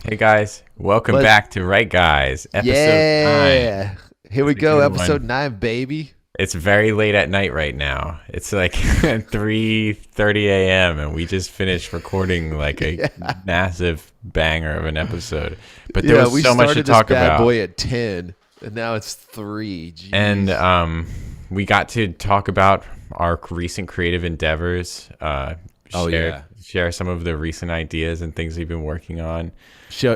Hey guys, welcome back to Right Guys, episode 9. Here we go, episode 9, baby. It's very late at night right now. It's like 3:30 a.m. and we just finished recording like a massive banger of an episode. But there was so much to talk about. Bad boy at 10, and now it's 3. Jeez. And we got to talk about our recent creative endeavors. Share some of the recent ideas and things we've been working on.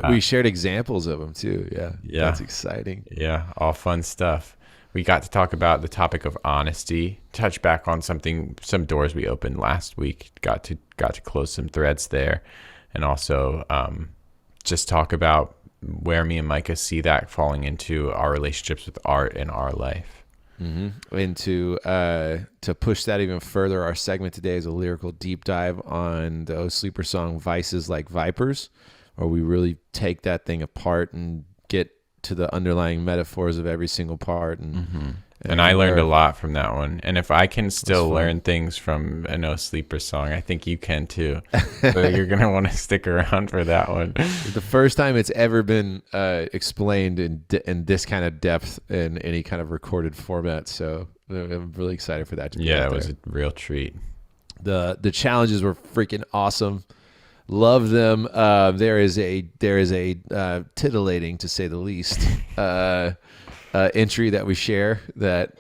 We shared examples of them too. Yeah, that's exciting. Yeah, all fun stuff. We got to talk about the topic of honesty, touch back on some doors we opened last week. Got to close some threads there, and also just talk about where me and Micah see that falling into our relationships with art in our life. Mm-hmm. And to push that even further, our segment today is a lyrical deep dive on the Sleeper song "Vices Like Vipers," where we really take that thing apart and get to the underlying metaphors of every single part. And I learned a lot from that one. And if I can still learn things from a No Sleeper song, I think you can too. So you're going to want to stick around for that one. The first time it's ever been explained in this kind of depth in any kind of recorded format. So I'm really excited for that to be out there. It was a real treat. The challenges were freaking awesome. Love them. There is a titillating, to say the least, entry that we share that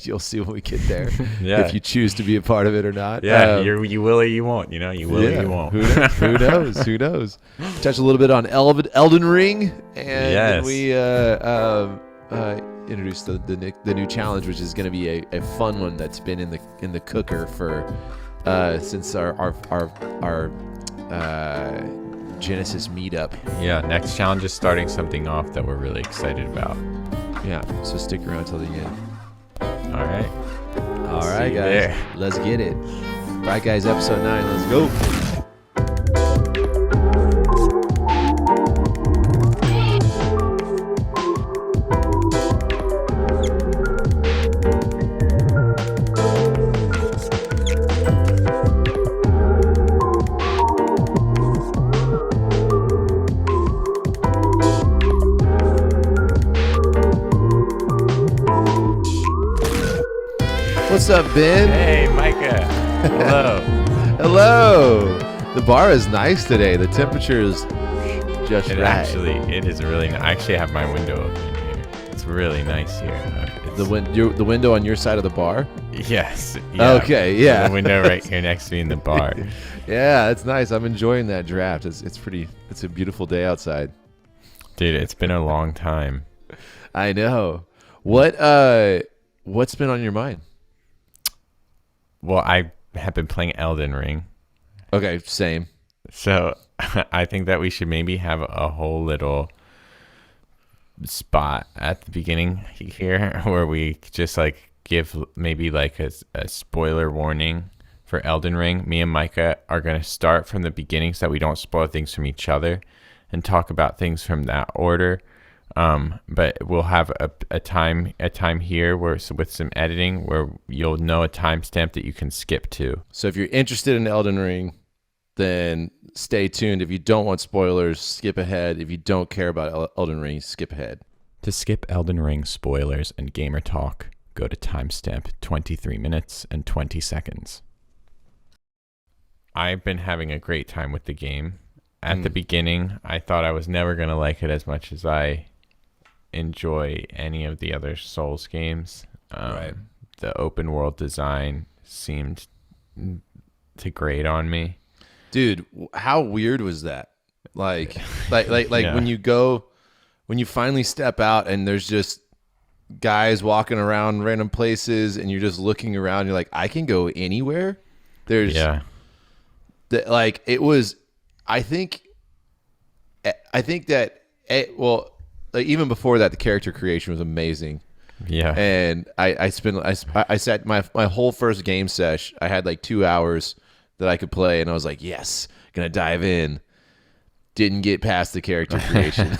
you'll see when we get there. If you choose to be a part of it or not. You will or you won't. You will or you won't. Who knows? Who knows? Touch a little bit on Elden Ring, and then we introduced the new challenge, which is going to be a fun one that's been in the cooker for since our Genesis meetup. Next challenge is starting something off that we're really excited about. So stick around till the end. All right, guys, there. Let's get it. Right Guys, episode 9, let's go. What's up, Ben? Hey, Micah. Hello. Hello. The bar is nice today. The temperature is just right. It is really nice. I actually have my window open here. It's really nice here. The window on your side of the bar? Yes. Yeah. Okay, yeah. The window right here next to me in the bar. Yeah, it's nice. I'm enjoying that draft. It's a beautiful day outside. Dude, it's been a long time. I know. What's been on your mind? Well, I have been playing Elden Ring. Okay, same. So I think that we should maybe have a whole little spot at the beginning here where we just like give maybe like a spoiler warning for Elden Ring. Me and Micah are going to start from the beginning so that we don't spoil things from each other and talk about things from that order. But we'll have a time here with some editing where you'll know a timestamp that you can skip to. So if you're interested in Elden Ring, then stay tuned. If you don't want spoilers, skip ahead. If you don't care about Elden Ring, skip ahead. To skip Elden Ring spoilers and gamer talk, go to timestamp 23 minutes and 20 seconds. I've been having a great time with the game. At the beginning, I thought I was never going to like it as much as I enjoy any of the other Souls games. Right. The open world design seemed to grate on me. Dude, how weird was that? Like when you finally step out and there's just guys walking around random places and you're just looking around, you're like, I can go anywhere. It was, I think that even before that, the character creation was amazing. Yeah. And I sat my whole first game sesh. I had like 2 hours that I could play, and I was like, yes, gonna dive in. Didn't get past the character creation,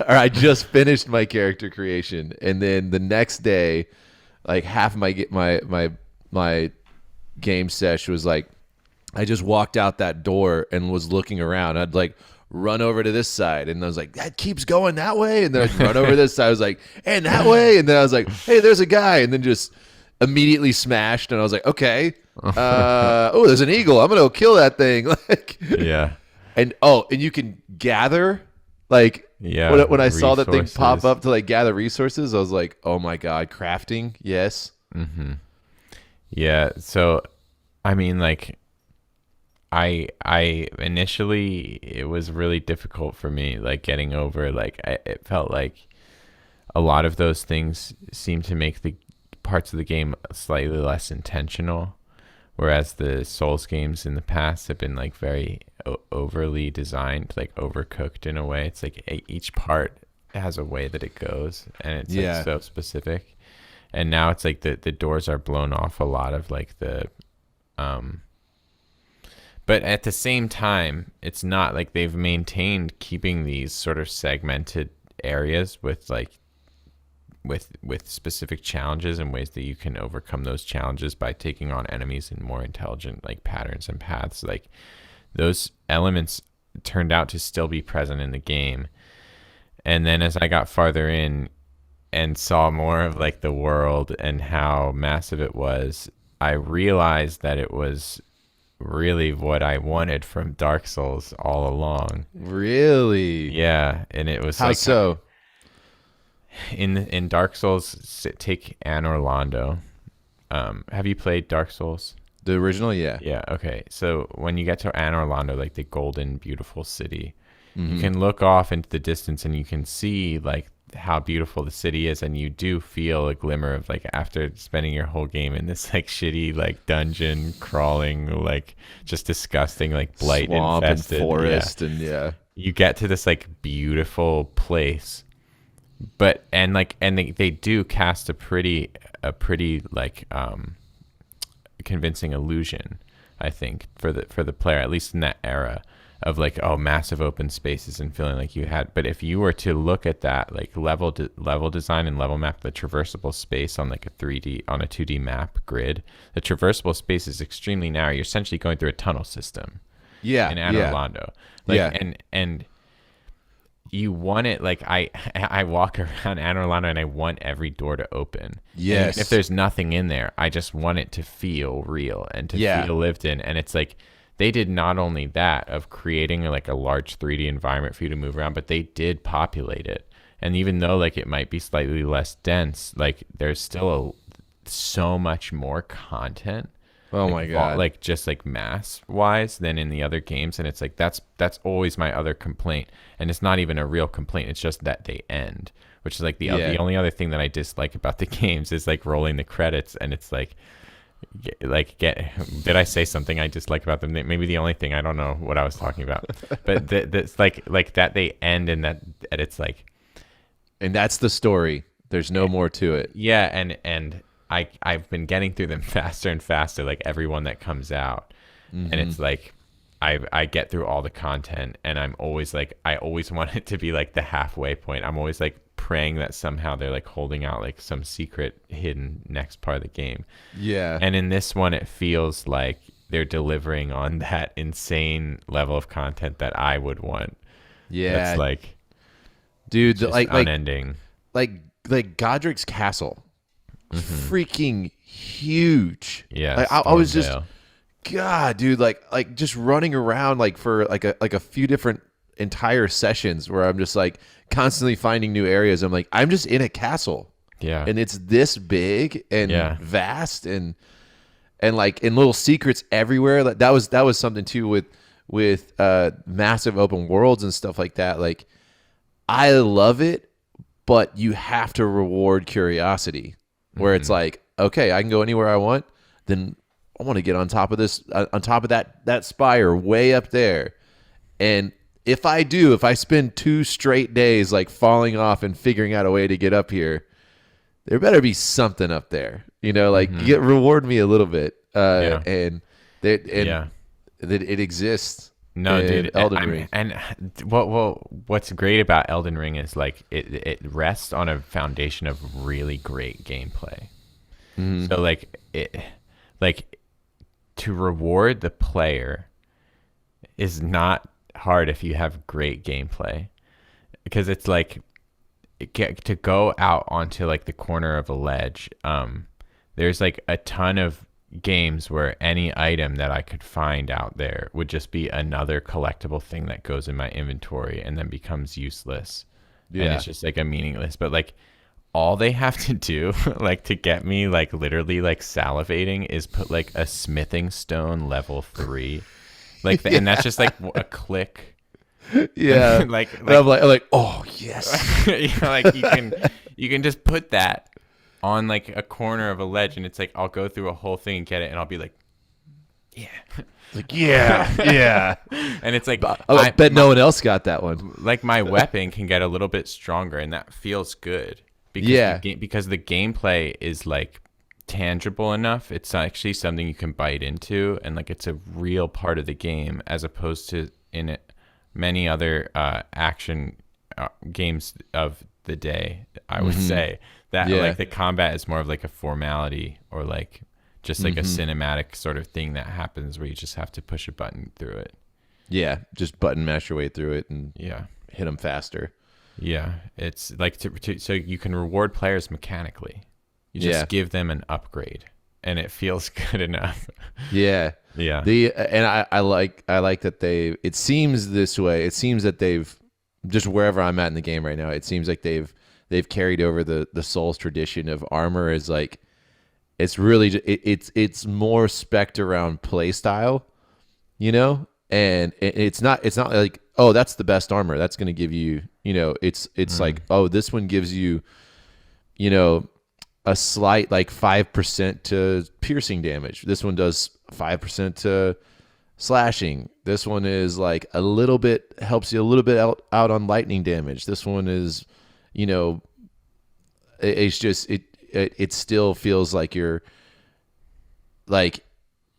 or I just finished my character creation, and then the next day, like half of my game sesh was like, I just walked out that door and was looking around. I'd like run over to this side. And I was like, that keeps going that way. And then I'd run over to this side. I was like, and that way. And then I was like, hey, there's a guy. And then just immediately smashed. And I was like, okay. Oh, there's an eagle. I'm going to go kill that thing. Like, Yeah. and you can gather, like, Yeah. when I saw that thing Resources. pop up to like gather resources, I was like, oh my God, crafting. Yes. Yeah. So, I mean, like, I initially, it was really difficult for me, like getting over, like, it felt like a lot of those things seem to make the parts of the game slightly less intentional, whereas the Souls games in the past have been like very overly designed, like overcooked in a way. It's like each part has a way that it goes, and it's like so specific. And now it's like the doors are blown off a lot of like the but at the same time, it's not like they've maintained keeping these sort of segmented areas with like with specific challenges and ways that you can overcome those challenges by taking on enemies in more intelligent like patterns and paths. Like those elements turned out to still be present in the game. And then as I got farther in and saw more of like the world and how massive it was, I realized that it was really what I wanted from Dark Souls all along. Really? Yeah, and it was How like so? in Dark Souls, take Anne Orlando. Have you played Dark Souls? The original, yeah. Yeah, okay. So when you get to Anne Orlando, like the golden, beautiful city, you can look off into the distance and you can see like how beautiful the city is, and you do feel a glimmer of like after spending your whole game in this like shitty like dungeon crawling, like just disgusting like blight Swamp infested and forest and you get to this like beautiful place, but and they do cast a pretty like convincing illusion, I think, for the player, at least in that era of like, oh, massive open spaces and feeling like you had. But if you were to look at that like level design and level map, the traversable space on like a 2D map grid, the traversable space is extremely narrow. You're essentially going through a tunnel system. Yeah. In Anne Orlando. Like, yeah. And you want it, like I walk around Anne Orlando and I want every door to open. Yes. And if there's nothing in there, I just want it to feel real and to feel lived in. And it's like they did not only that of creating like a large 3D environment for you to move around, but they did populate it. And even though like it might be slightly less dense, like there's still so much more content. Oh like, my God. Like just like mass wise than in the other games. And it's like that's always my other complaint. And it's not even a real complaint. It's just that they end, which is like the only other thing that I dislike about the games is like rolling the credits. And it's like did I say something I dislike about them? Maybe the only thing, I don't know what I was talking about, but that's like that they end and that it's like, and that's the story. There's no more to it. Yeah. And I've been getting through them faster and faster, like every one that comes out. And it's like, I get through all the content and I'm always like, I always want it to be like the halfway point. I'm always like praying that somehow they're like holding out like some secret hidden next part of the game. Yeah. And in this one, it feels like they're delivering on that insane level of content that I would want. Yeah. It's like, dude, like unending. Like Godric's castle. Freaking huge. Yeah. Like, I was just, God, dude, like just running around like for like a few different entire sessions where I'm just like constantly finding new areas. I'm like, I'm just in a castle. Yeah. And it's this big and vast and like in little secrets everywhere. Like that was something too with massive open worlds and stuff like that. Like I love it, but you have to reward curiosity where it's like, okay, I can go anywhere I want. Then I want to get on top of this, on top of that spire way up there. And if I spend 2 straight days like falling off and figuring out a way to get up here, there better be something up there, like reward me a little bit. And it exists. No, dude, Elden Ring. And what's great about Elden Ring is like it rests on a foundation of really great gameplay. So like to reward the player is not hard if you have great gameplay, because it's like to go out onto like the corner of a ledge. There's like a ton of games where any item that I could find out there would just be another collectible thing that goes in my inventory and then becomes useless. And it's just like a meaningless. But like all they have to do like to get me like literally like salivating is put like a smithing stone level 3. Like and that's just like a click. Yeah. like I'm like, oh yes. Like you can just put that on like a corner of a ledge, and it's like I'll go through a whole thing and get it, and I'll be like, yeah, like yeah. And it's like I bet no one else got that one. Like my weapon can get a little bit stronger, and that feels good because because the gameplay is like tangible enough. It's actually something you can bite into, and like it's a real part of the game, as opposed to in it many other action games of the day, I would say that like the combat is more of like a formality, or like just like a cinematic sort of thing that happens where you just have to push a button through it. Yeah, just button mash your way through it and hit them faster. Yeah, it's like so you can reward players mechanically. You just give them an upgrade, and it feels good enough. Yeah. And I like that it seems this way. It seems that they've just wherever I'm at in the game right now, it seems like they've carried over the Souls tradition of armor is like, it's really it's more spec'd around play style, you know, and it's not like, oh, that's the best armor that's going to give you, you know, it's like, oh, this one gives you, you know, a slight like 5% to piercing damage. This one does 5% to slashing. This one is like a little bit, helps you a little bit out on lightning damage. This one is, you know, it's just it still feels like you're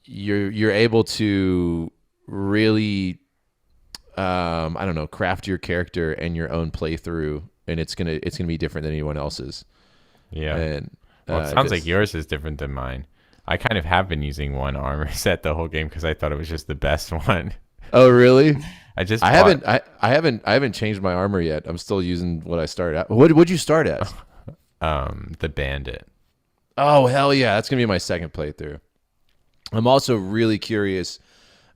able to really I don't know, craft your character and your own playthrough, and it's gonna be different than anyone else's. Yeah. And well, it sounds like yours is different than mine. I kind of have been using one armor set the whole game because I thought it was just the best one. Oh, really? I haven't changed my armor yet. I'm still using what I started at. What'd you start at? The bandit. Oh, hell yeah. That's going to be my second playthrough. I'm also really curious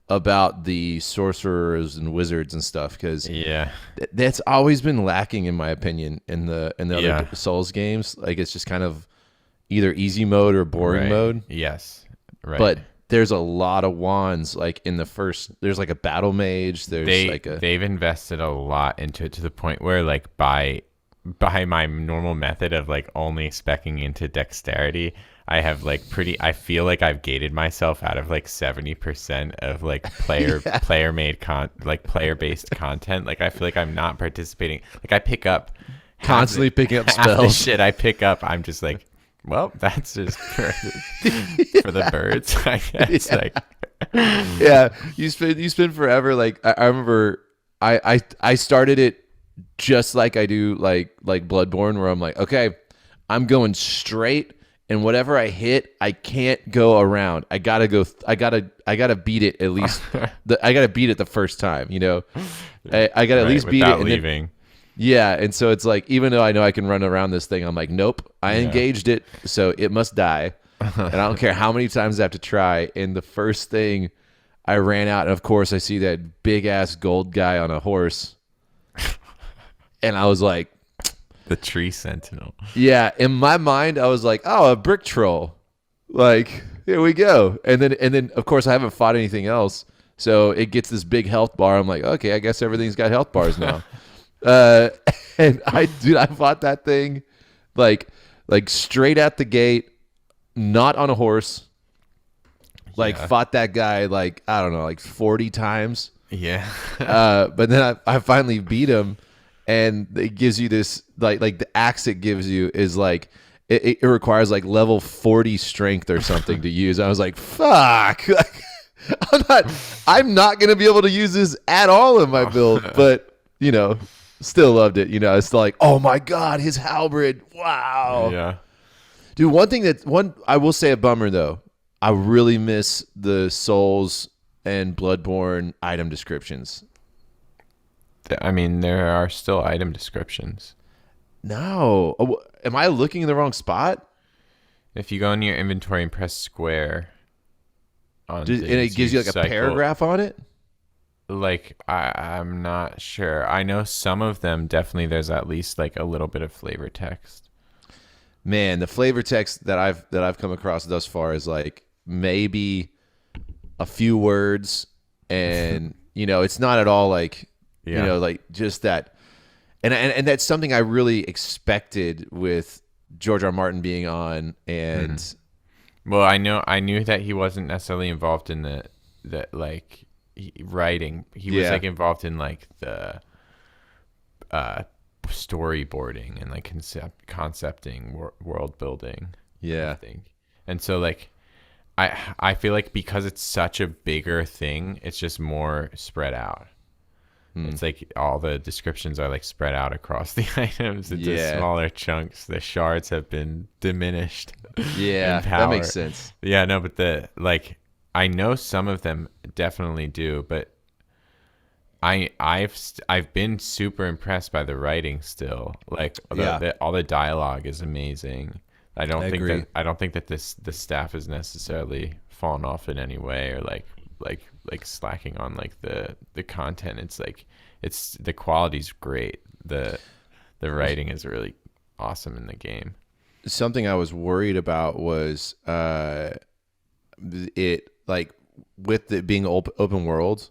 about the sorcerers and wizards and stuff, because that's always been lacking, in my opinion, in the other Souls games. Like, it's just kind of either easy mode or boring mode. Yes. Right. But there's a lot of wands, like in the first, there's like a battle mage. They've invested a lot into it to the point where like by my normal method of like only speccing into dexterity, I have like I feel like I've gated myself out of like 70% of like player based content. Like I feel like I'm not participating. Like I pick up constantly picking up half the spells. shit I pick up, I'm just like, well, that's just for the birds, I guess. Yeah. Like, yeah, you spend forever. Like I remember, I started it just like I do like Bloodborne, where I'm like, okay, I'm going straight, and whatever I hit, I can't go around. I gotta beat it at least. I gotta beat it the first time. You know, I gotta at least beat it and leaving. Yeah, and so it's like, even though I know I can run around this thing, I'm like, nope, I engaged it, so it must die. And I don't care how many times I have to try. And the first thing, I ran out, and of course I see that big-ass gold guy on a horse. And I was like... The tree sentinel. Yeah, in my mind, I was like, oh, a brick troll. Like, here we go. And then of course, I haven't fought anything else, so it gets this big health bar. I'm like, okay, I guess everything's got health bars now. And I fought that thing like straight at the gate, not on a horse. Like fought that guy like, I don't know, like 40 times. Yeah. But then I finally beat him, and it gives you this like the axe it gives you is like it requires like level 40 strength or something to use. I was like, fuck. I'm not gonna be able to use this at all in my build, but you know. Still loved it, you know. It's like, oh my god, his halberd! Wow. Yeah, dude. One I will say a bummer though. I really miss the Souls and Bloodborne item descriptions. I mean, there are still item descriptions. No. Oh, am I looking in the wrong spot? If you go in your inventory and press square on And things, it gives you like a cycle. paragraph on it? Like I'm not sure. I know some of them definitely. There's at least like a little bit of flavor text. Man, the flavor text that I've come across thus far is like maybe a few words, and it's not at all like like just that. And that's something I really expected with George R. Martin being on, and Well, I knew that he wasn't necessarily involved in the like writing. He was like involved in like the storyboarding and like concepting, world building. yeah, I think. And so like I feel like because it's such a bigger thing, it's just more spread out. It's like all the descriptions are like spread out across the items into smaller chunks. The shards have been diminished. Yeah, that makes sense. Yeah, no, but I know some of them definitely do, but I've been super impressed by the writing still. Like all the dialogue is amazing. I don't think that the staff is necessarily fallen off in any way or like slacking on like the content. It's like the quality's great. The writing is really awesome in the game. Something I was worried about was it like with it being open world.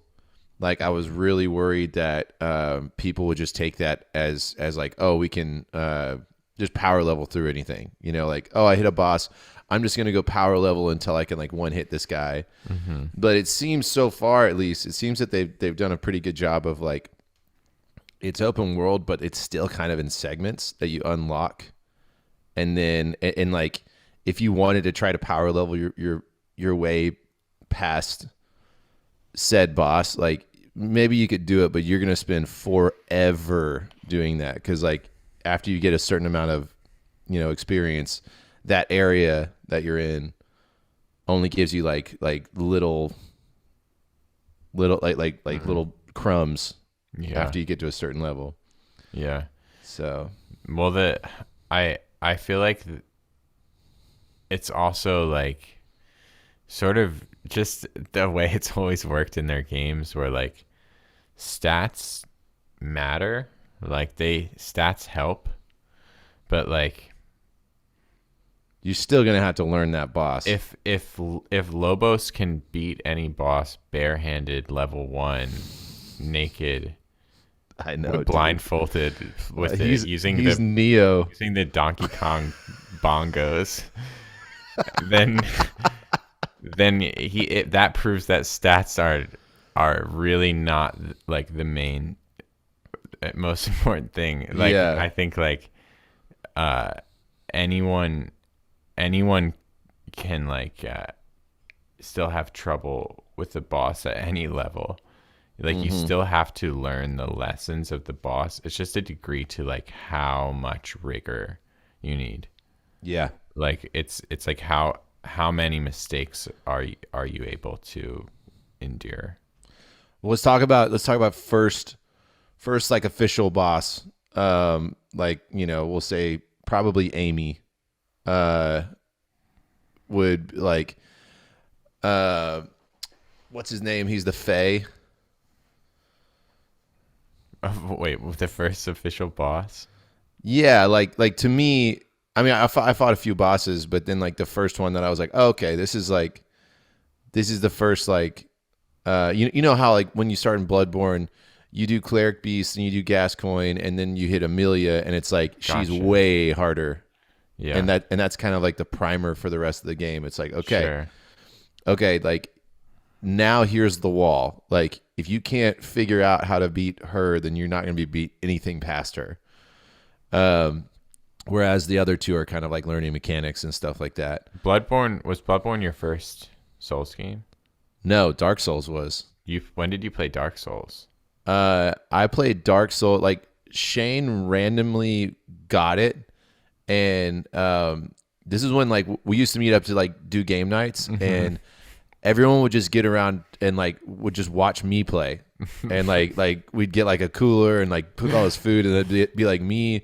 Like I was really worried that people would just take that as like, oh, we can just power level through anything. Like, oh, I hit a boss, I'm just gonna go power level until I can like one hit this guy. But it seems so far, at least, it seems that they've done a pretty good job of like, it's open world, but it's still kind of in segments that you unlock, and then and like if you wanted to try to power level your way past said boss, like maybe you could do it, but you're gonna spend forever doing that because like after you get a certain amount of experience, that area that you're in only gives you like little little crumbs after you get to a certain level. Yeah. So well, I feel like it's also like sort of just the way it's always worked in their games where like stats matter, like stats help, but like you're still gonna have to learn that boss. If Lobos can beat any boss barehanded level 1 naked, I know, blindfolded with using Neo using the Donkey Kong bongos, then that proves that stats are really not like the main most important thing. Like I think like anyone can like still have trouble with the boss at any level. Like you still have to learn the lessons of the boss. It's just a degree to like how much rigor you need. Yeah. Like it's like how many mistakes are you able to endure? Well, let's talk about first like official boss. Like, we'll say probably Amy would like what's his name? He's the Fae. Wait, the first official boss? Yeah, like to me, I mean, I fought a few bosses, but then like the first one that I was like, oh, okay, this is the first like, you know how like when you start in Bloodborne, you do Cleric Beast and you do Gascoigne, and then you hit Amelia, and it's like she's way harder. Yeah, and that's kind of like the primer for the rest of the game. It's like okay, like now here's the wall. Like if you can't figure out how to beat her, then you're not going to beat anything past her. Whereas the other two are kind of like learning mechanics and stuff like that. Was Bloodborne your first Souls game? No, Dark Souls was. When did you play Dark Souls? I played Dark Souls. Like Shane randomly got it, and this is when like we used to meet up to like do game nights, and everyone would just get around and like would just watch me play, and like we'd get like a cooler and like put all this food, and it'd be like me,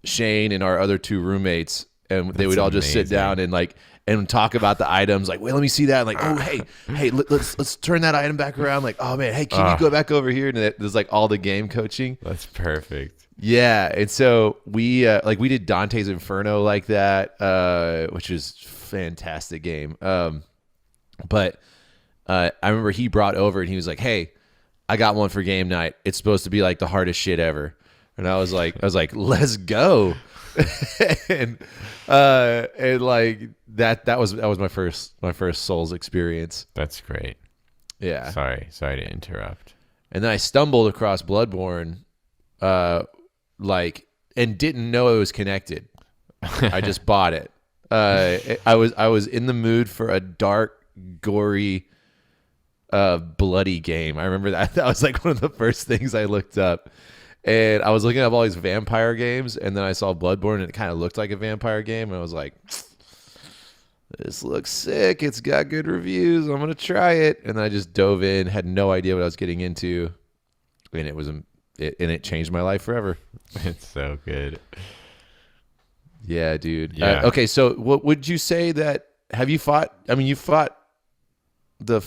Shane, and our other 2 roommates, and they would all just sit down and like and talk about the items. Like, wait, let me see that. And like, oh, hey, let's turn that item back around. Like, oh man, hey, can you go back over here? And there's like all the game coaching. That's perfect. Yeah, and so we we did Dante's Inferno like that, which is fantastic game. But I remember he brought over and he was like, "Hey, I got one for game night. It's supposed to be like the hardest shit ever." And I was like, "Let's go!" and like that was my first Souls experience. That's great. Yeah. Sorry to interrupt. And then I stumbled across Bloodborne, and didn't know it was connected. I just bought it. I was in the mood for a dark, gory, bloody game. I remember that was like one of the first things I looked up. And I was looking up all these vampire games, and then I saw Bloodborne, and it kind of looked like a vampire game. And I was like, this looks sick. It's got good reviews. I'm going to try it. And then I just dove in, had no idea what I was getting into. And it changed my life forever. It's so good. Yeah, dude. Yeah. Okay, so what would you say that, have you fought, you fought the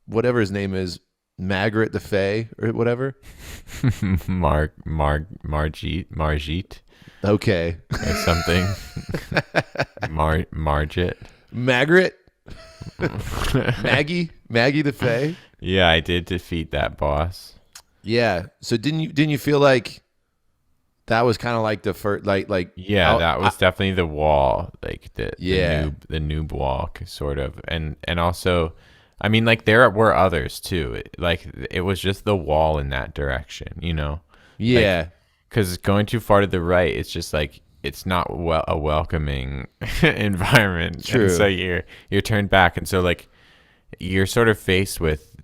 whatever his name is, Margaret the Fae or whatever? Margit. Okay. Or something. Margit. Maggie the Fae? Yeah, I did defeat that boss. Yeah. So didn't you feel like that was kind of like the first yeah, that was definitely the wall, like the noob wall sort of, and also, I mean, like there were others too. It was just the wall in that direction, you know? Yeah. Because going too far to the right, it's just like it's not a welcoming environment. True. And so you're turned back, and so like you're sort of faced with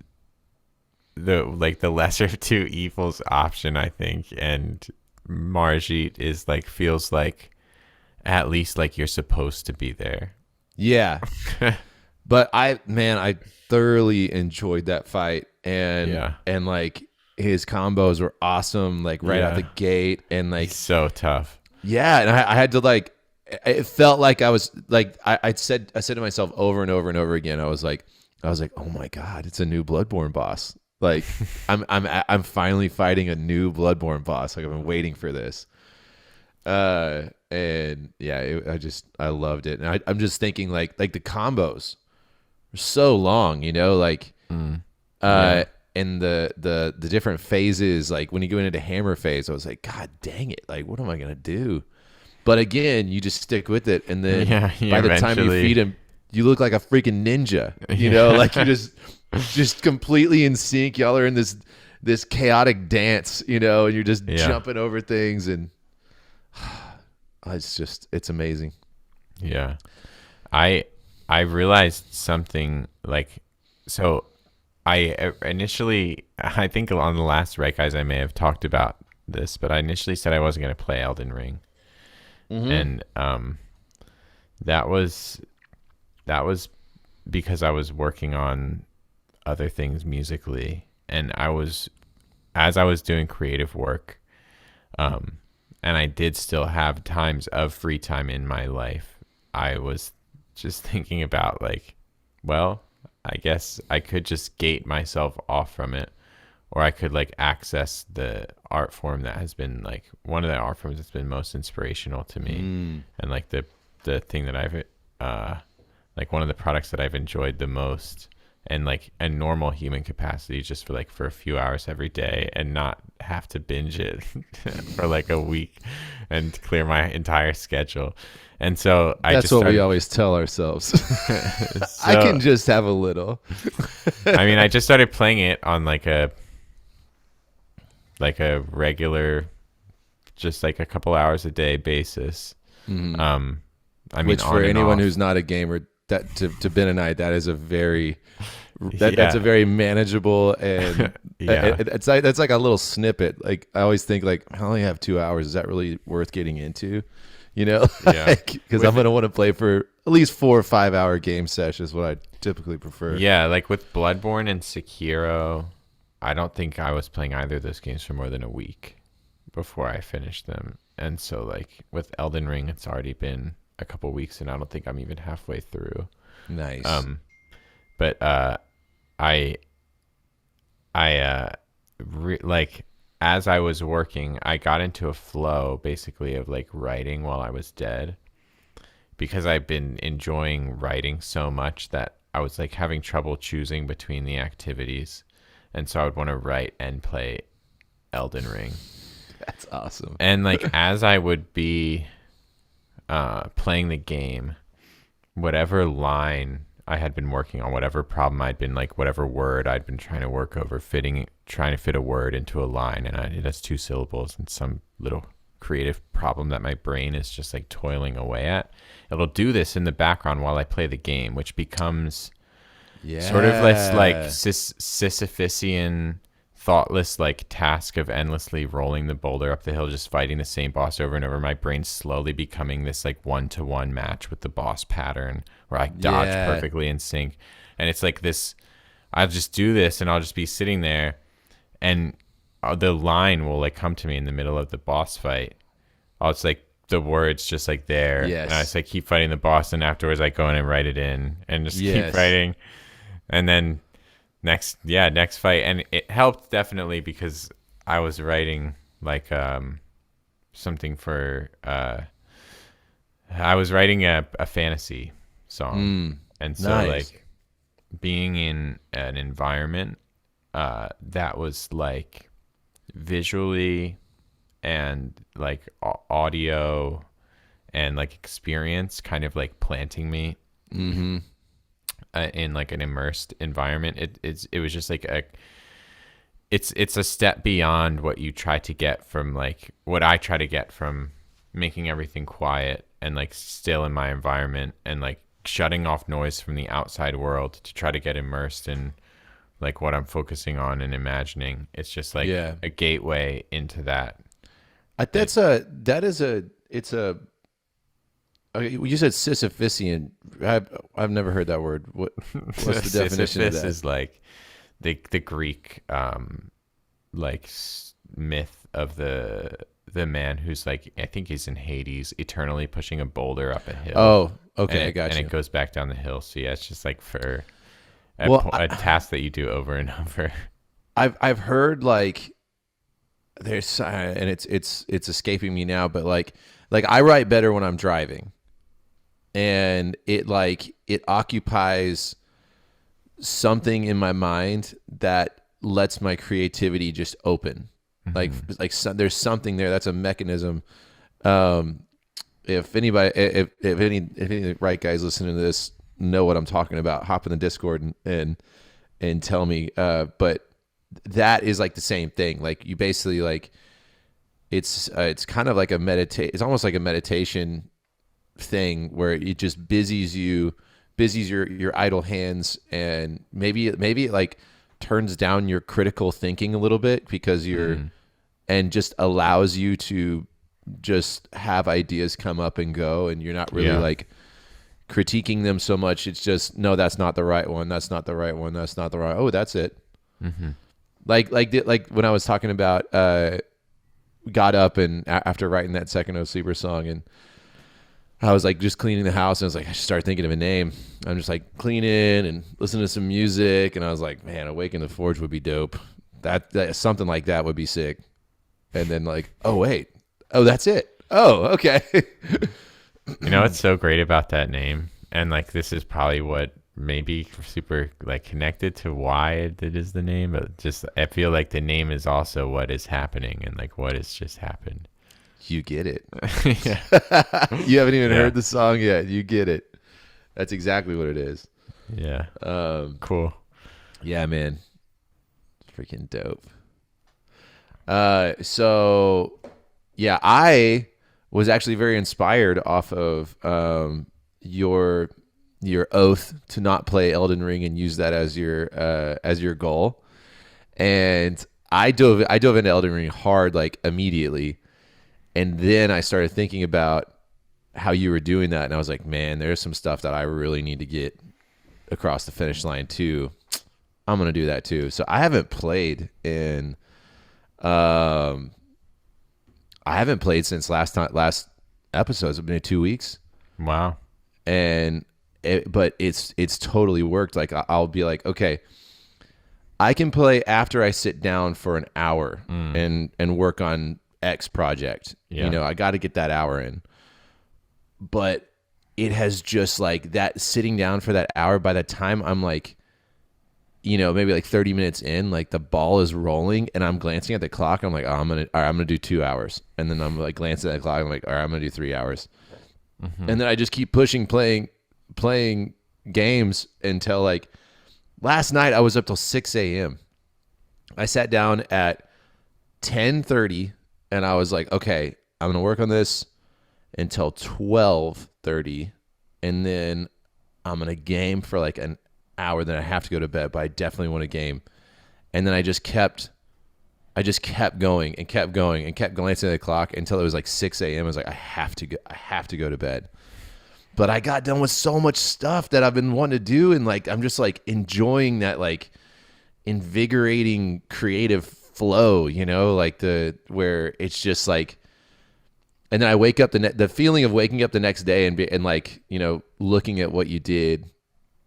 the lesser of 2 evils option, I think, and Margit is like feels like at least like you're supposed to be there. Yeah. But I thoroughly enjoyed that fight, and like his combos were awesome, like right out the gate, and like he's so tough. Yeah, and I had to like, it felt like I was like, I said to myself over and over and over again, I was like, oh my God, it's a new Bloodborne boss. Like I'm finally fighting a new Bloodborne boss. Like I've been waiting for this. And yeah, I loved it. And I'm just thinking like the combos are so long, you know, like, and the different phases, like when you go into the hammer phase, I was like, God dang it. Like, what am I going to do? But again, you just stick with it. And then by the time you feed him, you look like a freaking ninja, you know, like you just completely in sync. Y'all are in this chaotic dance, you know, and you're just jumping over things, and it's amazing. Yeah. I realized something, like, so I initially, I think on the last Right Guys I may have talked about this, but I initially said I wasn't going to play Elden Ring. And that was because I was working on other things musically, and as I was doing creative work, and I did still have times of free time in my life, I was just thinking about like, well, I guess I could just gate myself off from it, or I could like access the art form that has been like one of the art forms that's been most inspirational to me, and like the thing that I've like one of the products that I've enjoyed the most, and like a normal human capacity, just for a few hours every day, and not have to binge it for like a week and clear my entire schedule. And so that's what we always tell ourselves. I can just have a little. I mean, I just started playing it on like a regular, just like a couple hours a day basis. I mean, which for anyone who's not a gamer, that to Ben and I, that is a very that's a very manageable, and it's like that's like a little snippet. Like I always think like, I only have 2 hours. Is that really worth getting into? you know, Yeah. because I'm gonna want to play for at least 4 or 5 hour game sessions. What I typically prefer. Yeah, like with Bloodborne and Sekiro, I don't think I was playing either of those games for more than a week before I finished them. And so like with Elden Ring, it's already been a couple weeks and I don't think I'm even halfway through. Nice. But I like as I was working, I got into a flow basically of like writing while I was dead because I've been enjoying writing so much that I was like having trouble choosing between the activities. And so I would want to write and play Elden Ring. That's awesome. And like as I would be playing the game, whatever line I had been working on, whatever problem I'd been like, whatever word I'd been trying to work over, trying to fit a word into a line, and it has 2 syllables and some little creative problem that my brain is just like toiling away at. It'll do this in the background while I play the game, which becomes sort of less like Sisyphusian, thoughtless like task of endlessly rolling the boulder up the hill, just fighting the same boss over and over. My brain's slowly becoming this like 1-to-1 match with the boss pattern where I dodge perfectly in sync. And it's like this, I'll just do this and I'll just be sitting there and the line will like come to me in the middle of the boss fight. It's like the words just like there. Yes. And I just like keep fighting the boss and afterwards I go in and write it in and just keep writing. And then next fight, and it helped definitely because I was writing like something for I was writing a fantasy song, and so like being in an environment that was like visually and like audio and like experience kind of like planting me in like an immersed environment. It was just like it's a step beyond what you try to get from like what I try to get from making everything quiet and like still in my environment and like shutting off noise from the outside world to try to get immersed in like what I'm focusing on and imagining. It's just like a gateway into that. You said Sisyphusian. I've never heard that word. What's the definition of that? Is like the Greek like myth of the man who's like, I think he's in Hades, eternally pushing a boulder up a hill. Oh, okay, I got you. And it goes back down the hill. So yeah, it's just like for a task that you do over and over. I've heard like there's and it's escaping me now, but like I write better when I'm driving. And it occupies something in my mind that lets my creativity just open. There's something there. That's a mechanism. If any right guys listening to this know what I'm talking about, hop in the Discord and tell me. But that is like the same thing. Like you basically like it's kind of like it's almost like a meditation thing where it just busies your idle hands, and maybe it like turns down your critical thinking a little bit because and just allows you to just have ideas come up and go, and you're not really like critiquing them so much. It's just, no, that's not the right one. That's not the right one. That's not the right. Oh, that's it. Like when I was talking about got up and after writing that second O Sleeper song, and I was like just cleaning the house, and I was like, I should start thinking of a name. I'm just like cleaning and listening to some music, and I was like, man, Awaken the Forge would be dope. That something like that would be sick. And then like, oh wait, oh that's it. Oh, okay. You know what's so great about that name, and like this is probably what maybe super like connected to why it is the name, but just I feel like the name is also what is happening and like what has just happened. You get it. You haven't even heard the song yet. You get it. That's exactly what it is. Yeah. Cool. Yeah, man. Freaking dope. So yeah, I was actually very inspired off of your oath to not play Elden Ring and use that as your goal. And I dove into Elden Ring hard, like immediately. And then I started thinking about how you were doing that, and I was like, man, there's some stuff that I really need to get across the finish line too. I'm gonna do that too. So I haven't played since last episodes. It's been 2 weeks, Wow. and but it's totally worked. Like I'll be like, okay, I can play after I sit down for an hour and work on X project. Yeah. You know, I got to get that hour in. But it has just like that sitting down for that hour. By the time I'm like, you know, maybe like 30 minutes in, like the ball is rolling and I'm glancing at the clock. I'm like, oh, I'm gonna do 2 hours, and then I'm like glancing at the clock. I'm like, all right, I'm gonna do 3 hours, and then I just keep pushing, playing games until like last night I was up till 6 a.m. I sat down at 10:30 and I was like, okay, I'm gonna work on this until 12:30, and then I'm gonna game for like an hour. Then I have to go to bed, but I definitely want a game. And then I just kept going and kept going and kept glancing at the clock until it was like 6 a.m. I was like, I have to go to bed. But I got done with so much stuff that I've been wanting to do, and like I'm just like enjoying that like invigorating creative flow, you know, like where it's just like. And then I wake up the feeling of waking up the next day and like, you know, looking at what you did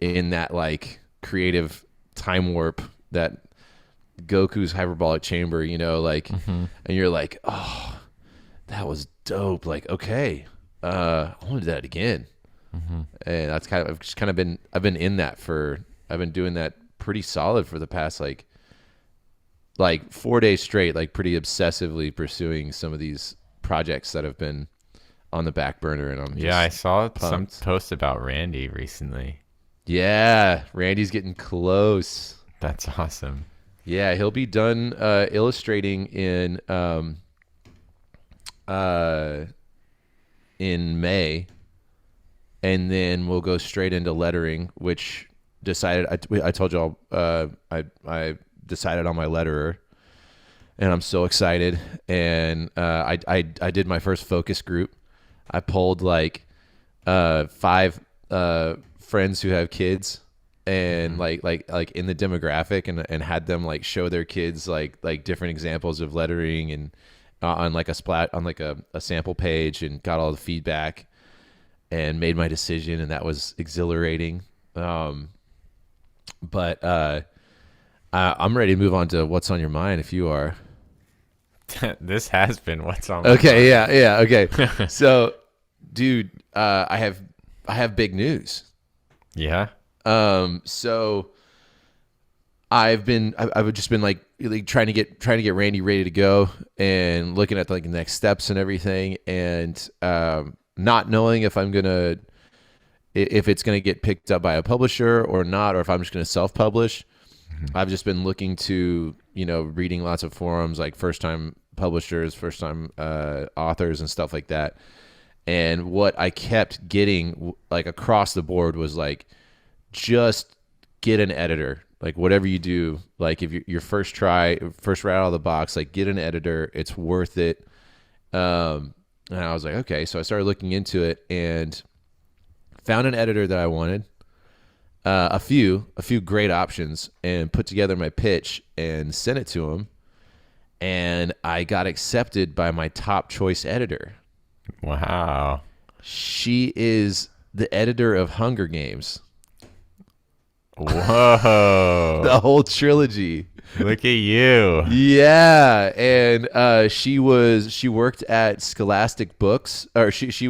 in that like creative time warp, that Goku's hyperbolic chamber, you know, like, and you're like, oh, that was dope. Like, okay, I want to do that again. And that's I've been doing that pretty solid for the past like 4 days straight, like pretty obsessively pursuing some of these projects that have been on the back burner, and I'm just I saw some pumped. post about Randy recently. Yeah, Randy's getting close. That's awesome. Yeah, he'll be done illustrating in May, and then we'll go straight into lettering, which I told y'all I decided on my letterer. And I'm so excited. And I did my first focus group. I pulled like 5 friends who have kids, and like in the demographic, and had them like show their kids like different examples of lettering, and on like a sample page, and got all the feedback and made my decision, and that was exhilarating. But I'm ready to move on to what's on your mind if you are. This has been what's on. My Okay, yeah, okay. So, dude, I have big news. Yeah. So I've just been like trying to get Randy ready to go, and looking at like the next steps and everything, and not knowing if it's gonna get picked up by a publisher or not, or if I'm just gonna self-publish. I've just been looking to, you know, reading lots of forums, like first-time publishers, first-time authors and stuff like that. And what I kept getting like across the board was like, just get an editor. Like whatever you do, like if your first right out of the box, like get an editor. It's worth it. And I was like, okay. So I started looking into it and found an editor that I wanted. A few great options, and put together my pitch and sent it to him, and I got accepted by my top choice editor. Wow. She is the editor of Hunger Games, Whoa. the whole trilogy. Look at you. Yeah, and she worked at Scholastic Books, or she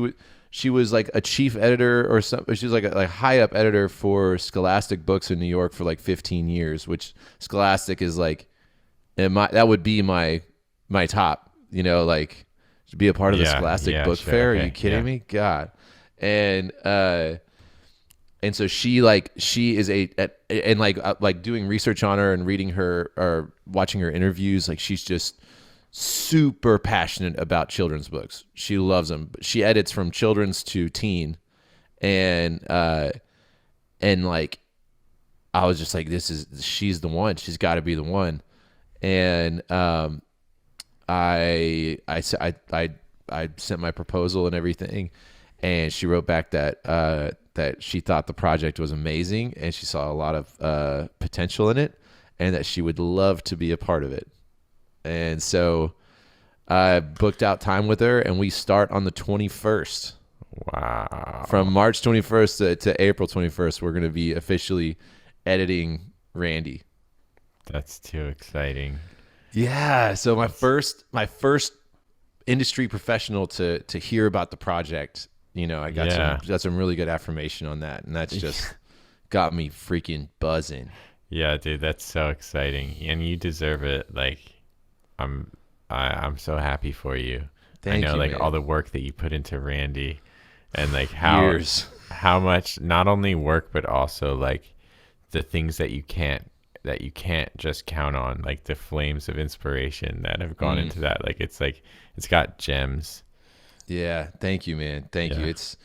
was like a chief editor or something. She was like a high up editor for Scholastic Books in New York for like 15 years, which Scholastic is like, that would be my top, you know, like to be a part of the Scholastic Book Fair. Okay, Are you kidding me? God. And so she is like doing research on her and reading her or watching her interviews. Like she's just super passionate about children's books. She loves them. She edits from children's to teen, and like I was just like, she's the one. She's got to be the one. And I sent my proposal and everything, and she wrote back that she thought the project was amazing and she saw a lot of potential in it, and that she would love to be a part of it. And so I booked out time with her, and we start on the 21st. Wow. From March 21st to April 21st, we're going to be officially editing Randy. That's too exciting. Yeah. So my first industry professional to hear about the project. You know, I got some really good affirmation on that, and that's just got me freaking buzzing. Yeah, dude, that's so exciting, and you deserve it. Like, I'm so happy for you. Thank I know, you, like, man. all the work that you put into Randy, and like Years. how much not only work but also like the things that you can't just count on, like the flames of inspiration that have gone into that. Like it's got gems. Yeah, thank you, man. Thank you. It's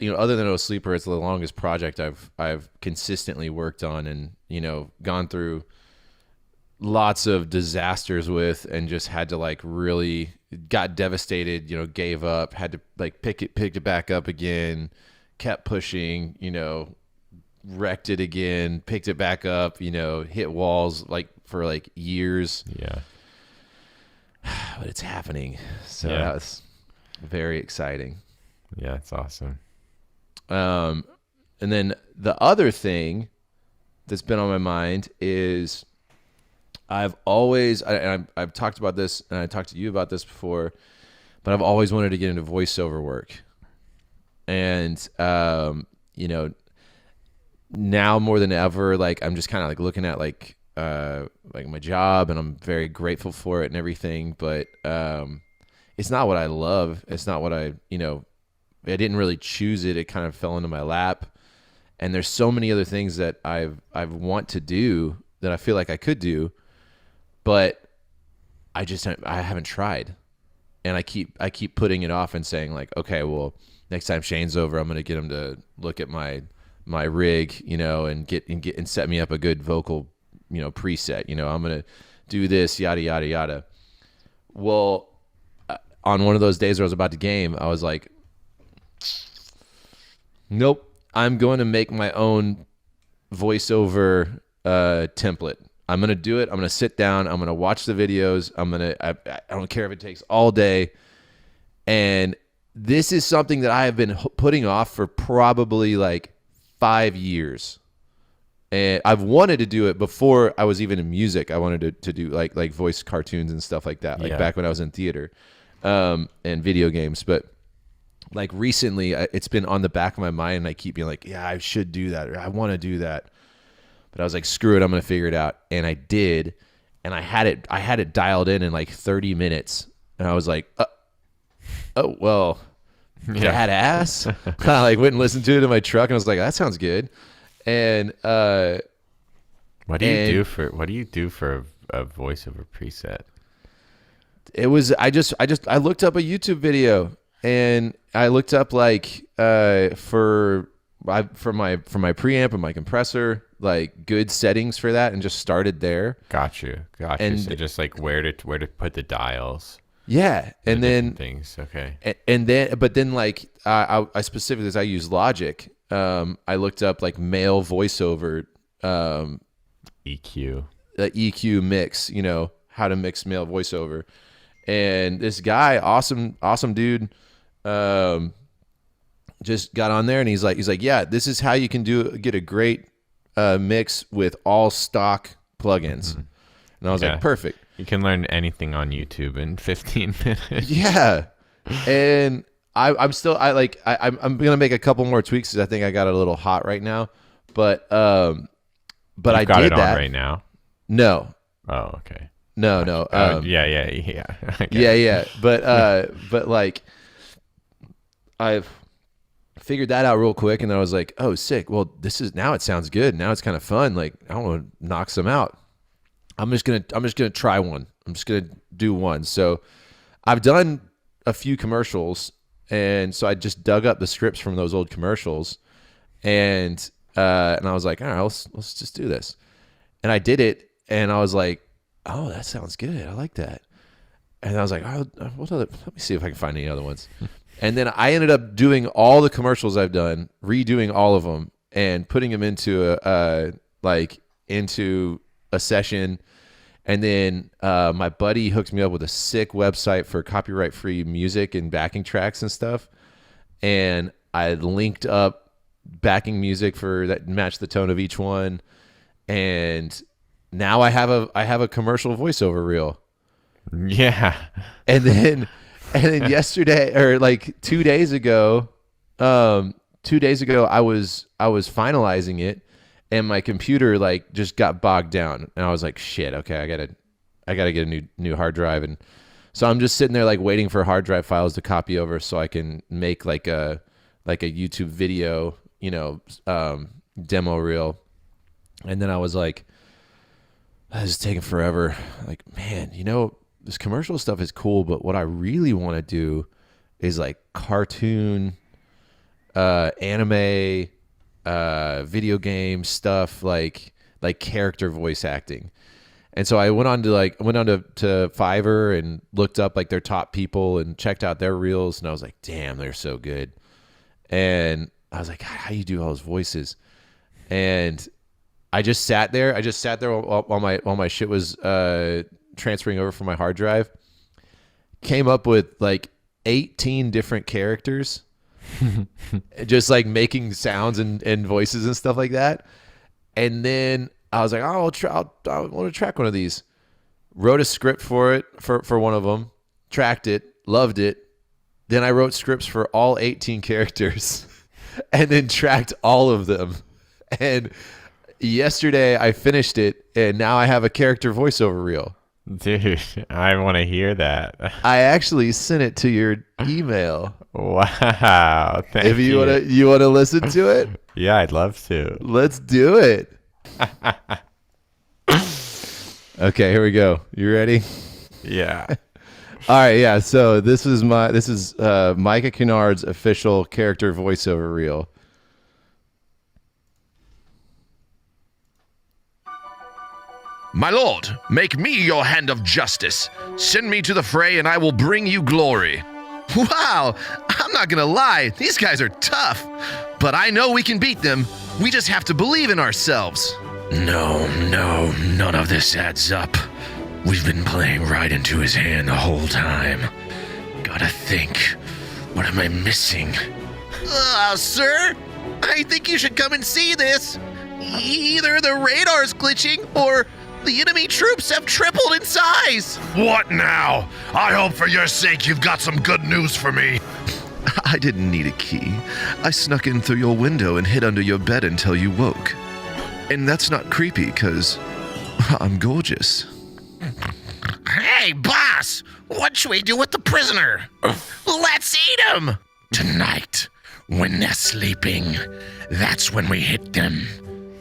you know, other than O Sleeper, it's the longest project I've consistently worked on, and you know, gone through lots of disasters with, and just had to like really got devastated, you know, gave up, had to like picked it back up again, kept pushing, you know, wrecked it again, picked it back up, you know, hit walls like for like years. Yeah. But it's happening. So Yeah. that's very exciting. Yeah, it's awesome. And then the other thing that's been on my mind is I've talked about this, and I talked to you about this before, but I've always wanted to get into voiceover work. And, you know, now more than ever, like I'm just kind of like looking at like my job, and I'm very grateful for it and everything, but it's not what I love. It's not what I I didn't really choose it. It kind of fell into my lap. And there's so many other things that I've want to do that I feel like I could do, but I haven't tried. And I keep putting it off and saying like, okay, well, next time Shane's over, I'm going to get him to look at my rig, you know, and get set me up a good vocal, you know, preset. You know, I'm going to do this, yada yada yada. Well, on one of those days where I was about to game, I was like, nope, I'm going to make my own voiceover template. I'm going to do it. I'm going to sit down. I'm going to watch the videos. I don't care if it takes all day. And this is something that I have been putting off for probably like 5 years. And I've wanted to do it before I was even in music. I wanted to do like voice cartoons and stuff like that, like back when I was in theater and video games. But like recently, it's been on the back of my mind, and I keep being like, yeah, I should do that, or I want to do that. But I was like, screw it, I'm going to figure it out. And I did. And I had it dialed in like 30 minutes. And I was like, oh, well, cat ass. I like went and listened to it in my truck, and I was like, that sounds good. And what do you do for a voiceover preset? It was I looked up a YouTube video, and I looked up like for my preamp and my compressor, like good settings for that, and just started there. Got you. And so just like where to put the dials. Yeah, and then things. Okay. But then like I specifically, as I use Logic, I looked up like male voiceover EQ. EQ mix, you know, how to mix male voiceover. And this guy, awesome dude, just got on there, and he's like, yeah, this is how you can get a great mix with all stock plugins. Mm-hmm. And I was like, perfect. You can learn anything on YouTube in 15 minutes. Yeah. And I'm gonna make a couple more tweaks because I think I got it a little hot right now. But I got did it that. On right now. No. Oh, okay. No. Yeah. But like, I've figured that out real quick, and then I was like, oh, sick. Well, now it sounds good. Now it's kind of fun. Like, I want to knock some out. I'm just gonna try one. I'm just gonna do one. So I've done a few commercials, and so I just dug up the scripts from those old commercials, and I was like, all right, let's just do this. And I did it, and I was like, oh, that sounds good. I like that. And I was like, let me see if I can find any other ones. And then I ended up doing all the commercials I've done, redoing all of them, and putting them into a session. And then my buddy hooked me up with a sick website for copyright-free music and backing tracks and stuff. And I linked up backing music for that matched the tone of each one. And now I have a commercial voiceover reel. Yeah. And then yesterday, or like 2 days ago, I was finalizing it, and my computer like just got bogged down, and I was like, shit, okay, I gotta get a new hard drive. And so I'm just sitting there like waiting for hard drive files to copy over so I can make like a YouTube video, demo reel. And then I was like, this is taking forever. Like, man, this commercial stuff is cool, but what I really want to do is like cartoon, anime, video game stuff, like character voice acting. And so I went on to Fiverr and looked up like their top people and checked out their reels, and I was like, damn, they're so good. And I was like, God, how do you do all those voices? And I just sat there while my shit was transferring over from my hard drive. Came up with like 18 different characters, just like making sounds and voices and stuff like that. And then I was like, oh, I want to track one of these. Wrote a script for it for one of them, tracked it, loved it. Then I wrote scripts for all 18 characters, and then tracked all of them. And yesterday I finished it, and now I have a character voiceover reel. Dude, I want to hear that. I actually sent it to your email. Wow. Thank if you want to listen to it? Yeah, I'd love to. Let's do it. Okay, here we go. You ready? Yeah. All right, yeah. So this is Micah Kennard's official character voiceover reel. My lord, make me your hand of justice. Send me to the fray and I will bring you glory. Wow, I'm not gonna lie, these guys are tough. But I know we can beat them. We just have to believe in ourselves. No, none of this adds up. We've been playing right into his hand the whole time. Gotta think, what am I missing? Sir, I think you should come and see this. Either the radar's glitching or the enemy troops have tripled in size. What now? I hope for your sake you've got some good news for me. I didn't need a key. I snuck in through your window and hid under your bed until you woke. And that's not creepy, because I'm gorgeous. Hey, boss! What should we do with the prisoner? Let's eat him! Tonight, when they're sleeping, that's when we hit them.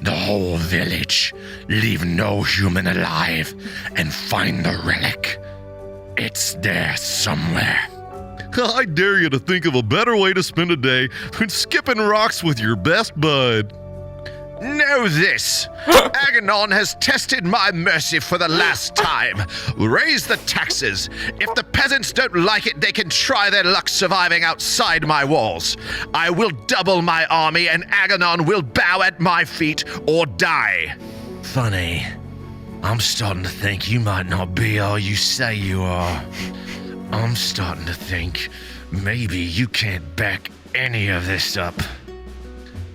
The whole village, leave no human alive, and find the relic. It's there somewhere. I dare you to think of a better way to spend a day than skipping rocks with your best bud. Know this. Aganon has tested my mercy for the last time. Raise the taxes. If the peasants don't like it, they can try their luck surviving outside my walls. I will double my army and Aganon will bow at my feet or die. Funny. I'm starting to think you might not be all you say you are. I'm starting to think maybe you can't back any of this up.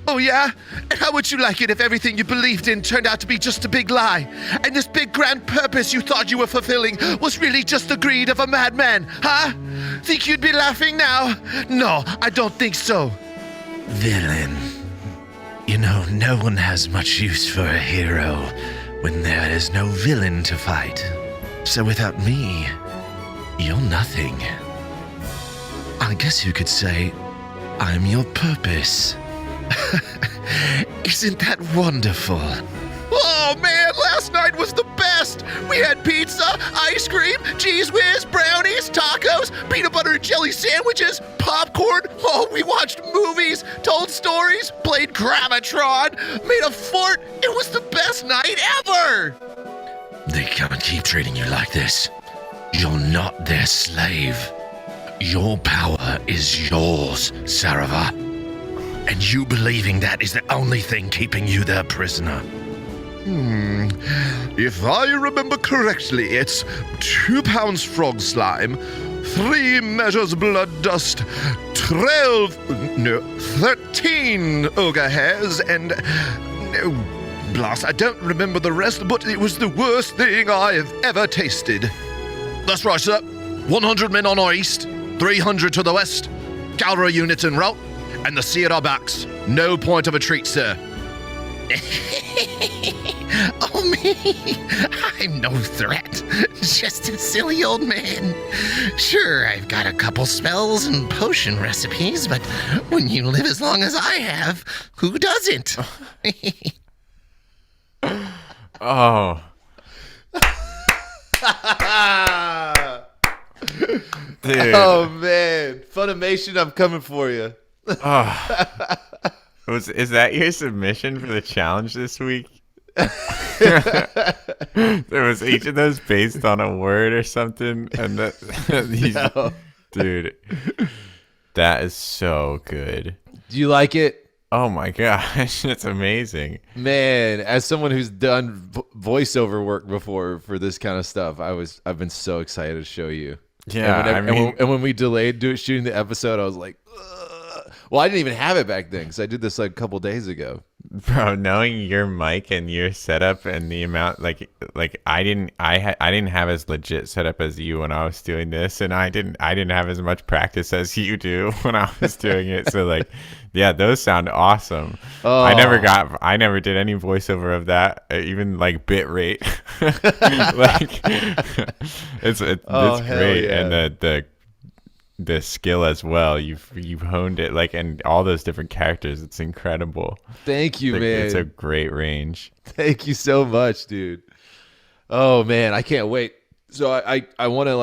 Oh yeah? And how would you like it if everything you believed in turned out to be just a big lie? And this big grand purpose you thought you were fulfilling was really just the greed of a madman, huh? Think you'd be laughing now? No, I don't think so. Villain. You know, no one has much use for a hero when there is no villain to fight. So without me, you're nothing. I guess you could say, I'm your purpose. Isn't that wonderful? Oh man, last night was the best! We had pizza, ice cream, cheese whiz, brownies, tacos, peanut butter and jelly sandwiches, popcorn. Oh, we watched movies, told stories, played Gravitron, made a fort. It was the best night ever! They can't keep treating you like this. You're not their slave. Your power is yours, Sarava. And you believing that is the only thing keeping you their prisoner. If I remember correctly, it's 2 pounds frog slime, 3 measures blood dust, 13 ogre hairs, and... Blast, I don't remember the rest, but it was the worst thing I have ever tasted. That's right, sir. 100 men on our east, 300 to the west, cavalry units en route, and the sea at our backs. No point of retreat, sir. Oh, me? I'm no threat. Just a silly old man. Sure, I've got a couple spells and potion recipes, but when you live as long as I have, who doesn't? Oh. Dude. Oh man, Funimation, I'm coming for you. Is that your submission for the challenge this week? There was each of those based on a word or something, and No. dude, that is so good. Do you like it? Oh my gosh, it's amazing. Man, as someone who's done voiceover work before for this kind of stuff, I've been so excited to show you. Yeah, and when we delayed shooting the episode, I was like, ugh. Well, I didn't even have it back then because I did this like a couple days ago. bro, knowing your mic and your setup and the amount, like I didn't have as legit setup as you when I was doing this, and I didn't have as much practice as you do when I was doing it. So like, yeah, those sound awesome. Oh. I never did any voiceover of that, even like bit rate. Like, it's great, yeah. and the skill as well. You've honed it, like, and all those different characters. It's incredible. Thank you, Like, man. it's a great range. Thank you so much, dude. Oh man, I can't wait. So I want to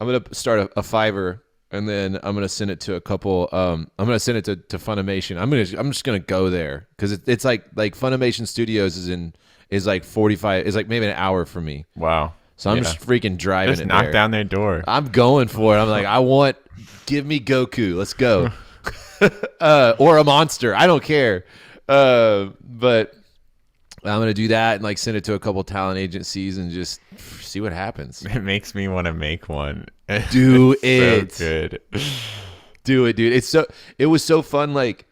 I'm gonna start a Fiverr, and then I'm gonna send it to a couple. I'm gonna send it to Funimation. I'm just gonna go there because it's like Funimation Studios is like 45. Is like maybe an hour for me. Wow. So I'm just freaking driving Just it knock there. down their door. I'm going for it. I'm like, give me Goku. Let's go. Or a monster. I don't care. But I'm going to do that and like send it to a couple talent agencies and just see what happens. It makes me want to make one. Do It's it. so good. Do it, dude. It was so fun, like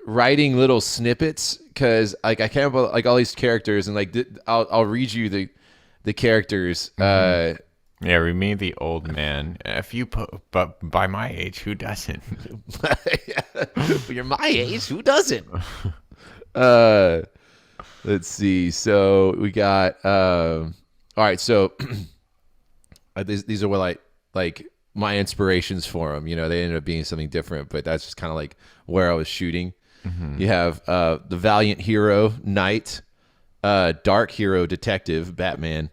writing little snippets because like I came up with like all these characters and like I'll read you the characters. Yeah, remain the old man. But by my age, who doesn't? You're my age. Who doesn't? Let's see. So we got. All right. So these are what like my inspirations for them. You know, they ended up being something different, but that's just kind of like where I was shooting. Mm-hmm. You have the valiant hero, knight, dark hero, detective, Batman.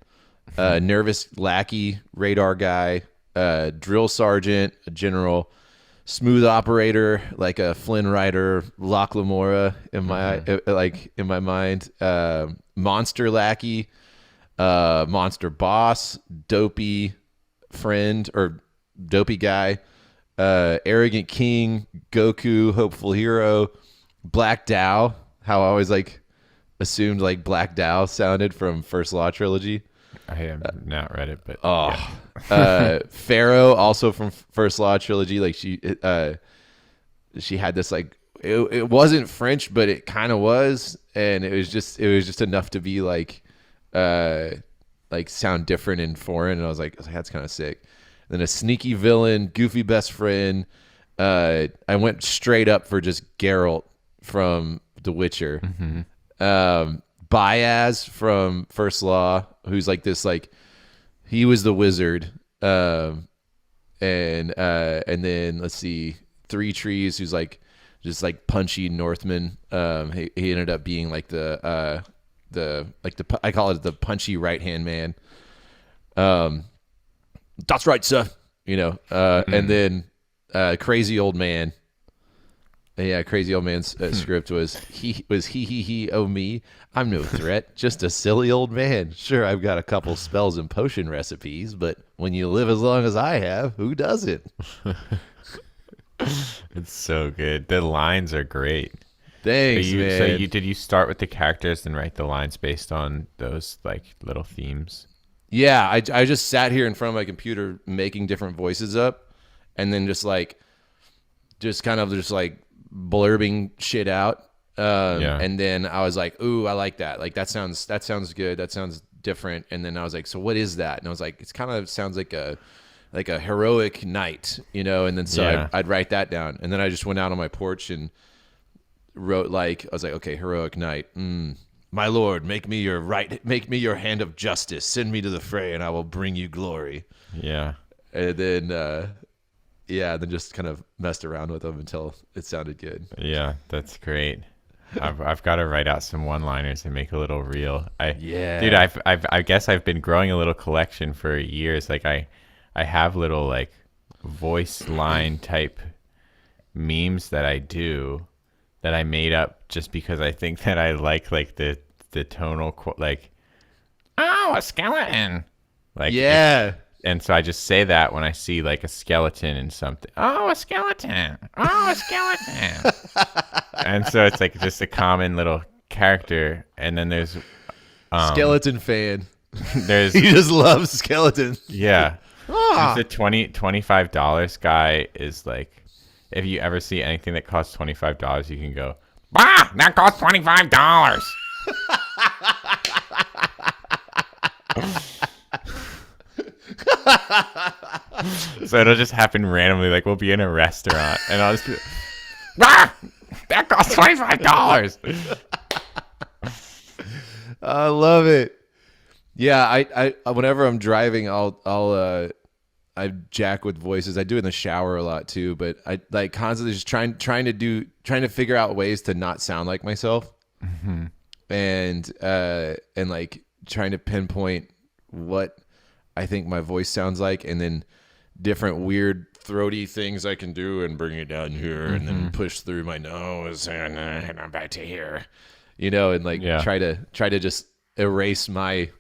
Nervous lackey, radar guy, drill sergeant, a general, smooth operator, like a Flynn Rider, Locke Lamora in my mind, monster lackey, monster boss, dopey friend or dopey guy, arrogant king, Goku, hopeful hero, Black Dow. How I always like assumed like Black Dow sounded from First Law trilogy. I have not read it, but Pharaoh, also from First Law trilogy. Like she had this like it wasn't French, but it kind of was, and it was just enough to be like sound different and foreign. And I was like that's kind of sick. Then a sneaky villain, goofy best friend. I went straight up for just Geralt from The Witcher. Mm-hmm. Baez from First Law, who's like this, like he was the wizard, and then let's see, Three Trees, who's like just like punchy Northman. He ended up being like the I call it the punchy right hand man. That's right, sir. You know, and then crazy old man. Yeah, crazy old man's script was he oh me. I'm no threat, just a silly old man. Sure, I've got a couple spells and potion recipes, but when you live as long as I have, who doesn't? It's so good. The lines are great. Thanks, man. Did you start with the characters and write the lines based on those like little themes? Yeah, I just sat here in front of my computer making different voices up, and then just kind of blurbing shit out. And then I was like, ooh, I like that. Like that sounds good. That sounds different. And then I was like, so what is that? And I was like, it's kind of sounds like a heroic knight, you know? And then so I'd write that down. And then I just went out on my porch and wrote I was like, okay, heroic knight. My lord, make me your hand of justice. Send me to the fray and I will bring you glory. Yeah. And then, then just kind of messed around with them until it sounded good. Yeah, that's great. I've got to write out some one-liners and make a little reel. Dude, I guess I've been growing a little collection for years. Like I have little like voice line type memes that I do that I made up just because I think that I like the tonal like, oh, a skeleton. Like and so I just say that when I see like a skeleton in something. Oh, a skeleton. Oh, a skeleton. And so it's like just a common little character. And then there's skeleton fan. There's he just loves skeletons. Yeah. The $25 guy is like, if you ever see anything that costs $25, you can go, bah, that costs $25. So it'll just happen randomly. Like we'll be in a restaurant and I'll just be, bah, that costs $25. I love it. Yeah, I whenever I'm driving, I jack with voices. I do it in the shower a lot too, but I like constantly just trying to figure out ways to not sound like myself, and like trying to pinpoint what I think my voice sounds like, and then different weird throaty things I can do, and bring it down here, and then push through my nose, and I'm back to here, you know, and like try to just erase my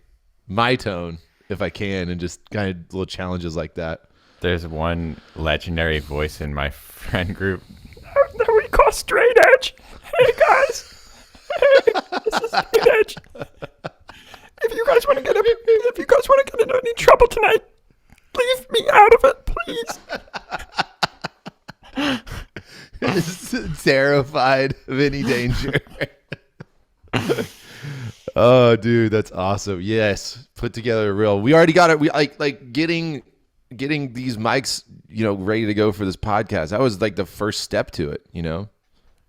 tone if I can, and just kind of little challenges like that. There's one legendary voice in my friend group that we call Straight Edge. Hey guys, this is Straight Edge. If you guys want to get into any trouble tonight, leave me out of it, please. Terrified of any danger. Oh, dude, that's awesome. Yes, put together a reel. We already got it. We like getting these mics, you know, ready to go for this podcast. That was like the first step to it. You know,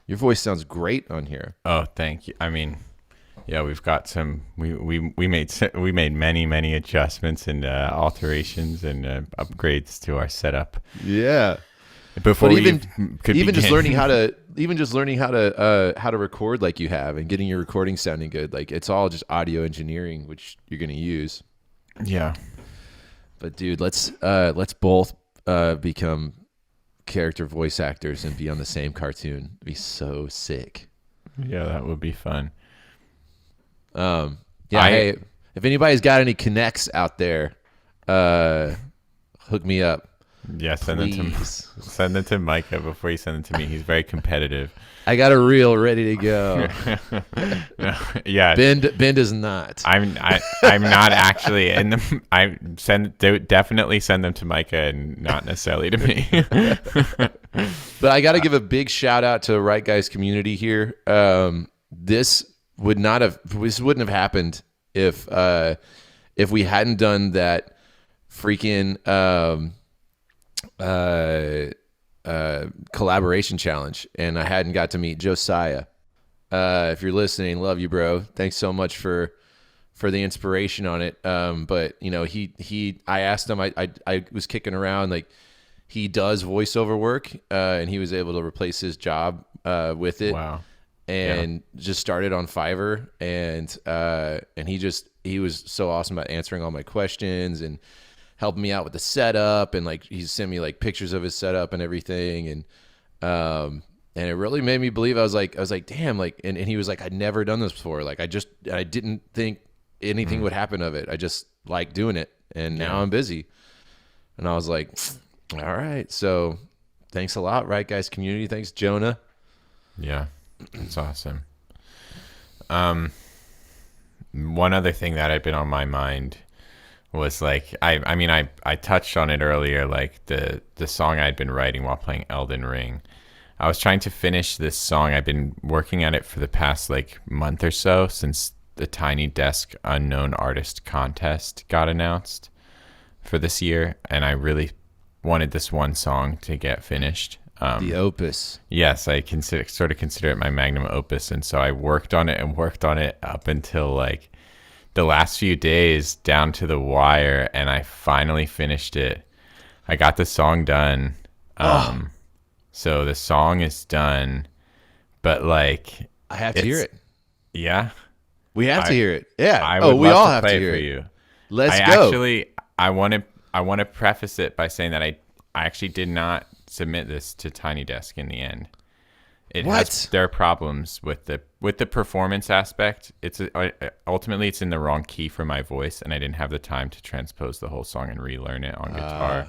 your voice sounds great on here. Oh, thank you. I mean, yeah, we've got some. We made many adjustments and alterations and upgrades to our setup. Yeah. Before but we even could just begin. learning how to record like you have, and getting your recording sounding good, like it's all just audio engineering, which you're gonna use. Yeah. But dude, let's both become character voice actors and be on the same cartoon. It'd be so sick. Yeah, that would be fun. Hey, if anybody's got any connects out there, hook me up. Yeah, send it to Micah before you send it to me. He's very competitive. I got a reel ready to go. No, yeah, Ben does not. I'm not actually, and definitely send them to Micah and not necessarily to me. But I got to give a big shout out to the Right Guys community here. This wouldn't have happened if we hadn't done that freaking collaboration challenge, and I hadn't got to meet Josiah. If you're listening, love you, bro. Thanks so much for the inspiration on it. But you know, I asked him, I was kicking around, like he does voiceover work, and he was able to replace his job with it. Wow. And just started on Fiverr, and he was so awesome at answering all my questions and helping me out with the setup, and like he sent me like pictures of his setup and everything, and And it really made me believe. I was like, damn, like, and he was like, I'd never done this before. Like, I didn't think anything would happen of it. I just like doing it. And now I'm busy. And I was like, all right. So thanks a lot, Right Guys community. Thanks, Jonah. Yeah, it's awesome. One other thing that had been on my mind was like, I touched on it earlier, like the song I'd been writing while playing Elden Ring. I was trying to finish this song. I've been working at it for the past like month or so since the Tiny Desk Unknown Artist Contest got announced for this year, and I really wanted this one song to get finished. The opus. Yes, I consider it my magnum opus, and so I worked on it up until like the last few days, down to the wire, and I finally finished it. I got the song done. So the song is done, but like I have to hear it. Yeah, we have to hear it. Yeah. We all have to hear it for it. you. Let's go. Actually, I want to preface it by saying that I actually did not submit this to Tiny Desk in the end. There are problems with the performance aspect. Ultimately it's in the wrong key for my voice, and I didn't have the time to transpose the whole song and relearn it on guitar.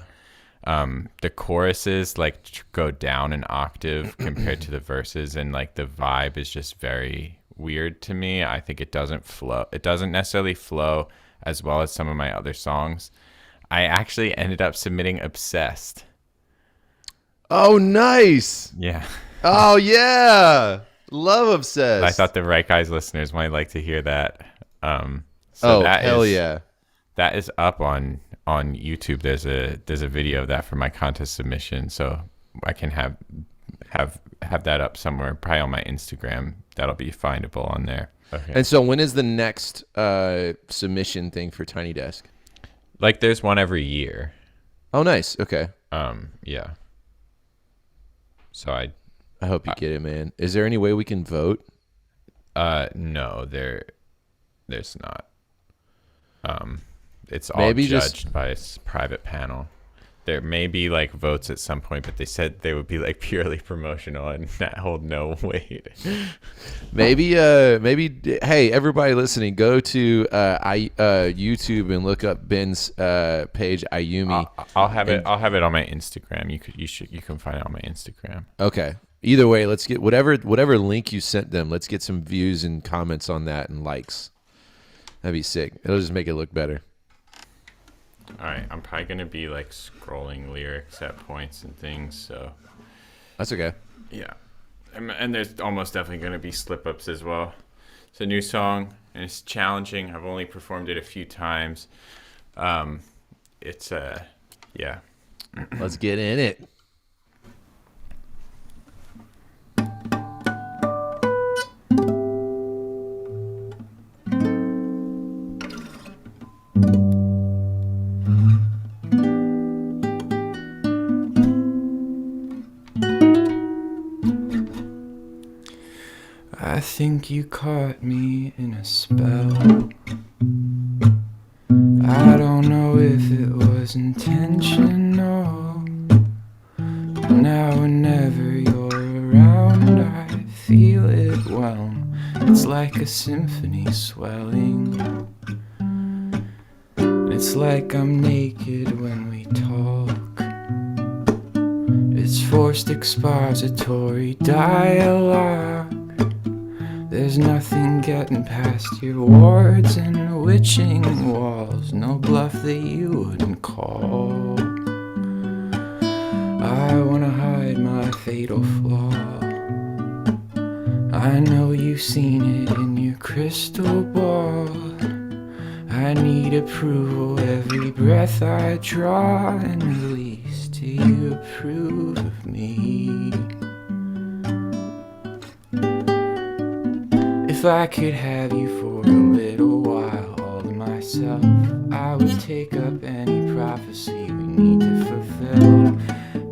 The choruses like go down an octave compared to the verses, and like the vibe is just very weird to me. I think it doesn't flow. It doesn't necessarily flow as well as some of my other songs. I actually ended up submitting Obsessed. Oh, nice. Yeah. Oh, yeah. Love Obsessed. I thought the Right Guys listeners might like to hear that. Hell yeah. That is up on YouTube. There's a video of that for my contest submission, so I can have that up somewhere, probably on my Instagram. That'll be findable on there. Okay. And so when is the next submission thing for Tiny Desk? Like there's one every year. Oh, nice. Okay. Yeah. So I hope you get it, man. Is there any way we can vote? No, there's not. It's all Maybe judged by a private panel. There may be like votes at some point, but they said they would be like purely promotional and that hold no weight. Maybe, hey, everybody listening, go to YouTube and look up Ben's page, Ayumi. I'll have it on my Instagram. You can find it on my Instagram. Okay. Either way, let's get whatever link you sent them. Let's get some views and comments on that and likes. That'd be sick. It'll just make it look better. All right, I'm probably gonna be like scrolling lyrics at points and things, so that's okay. Yeah, and there's almost definitely gonna be slip ups as well. It's a new song and it's challenging. I've only performed it a few times. Yeah. Let's get in it. I think you caught me in a spell. I don't know if it was intentional. Now whenever you're around, I feel it whelm. It's like a symphony swelling. It's like I'm naked when we talk. It's forced expository dialogue. There's nothing getting past your wards and witching walls. No bluff that you wouldn't call. I wanna hide my fatal flaw. I know you've seen it in your crystal ball. I need approval every breath I draw and release. Do you approve of me? If I could have you for a little while, all to myself, I would take up any prophecy we need to fulfill.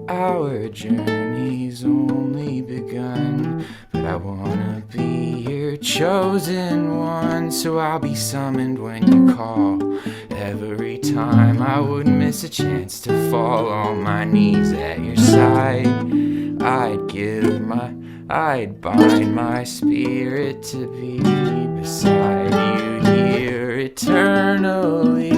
Our journey's only begun, but I wanna be your chosen one. So I'll be summoned when you call. Every time I wouldn't miss a chance to fall on my knees at your side. I'd bind my spirit to be beside you here eternally.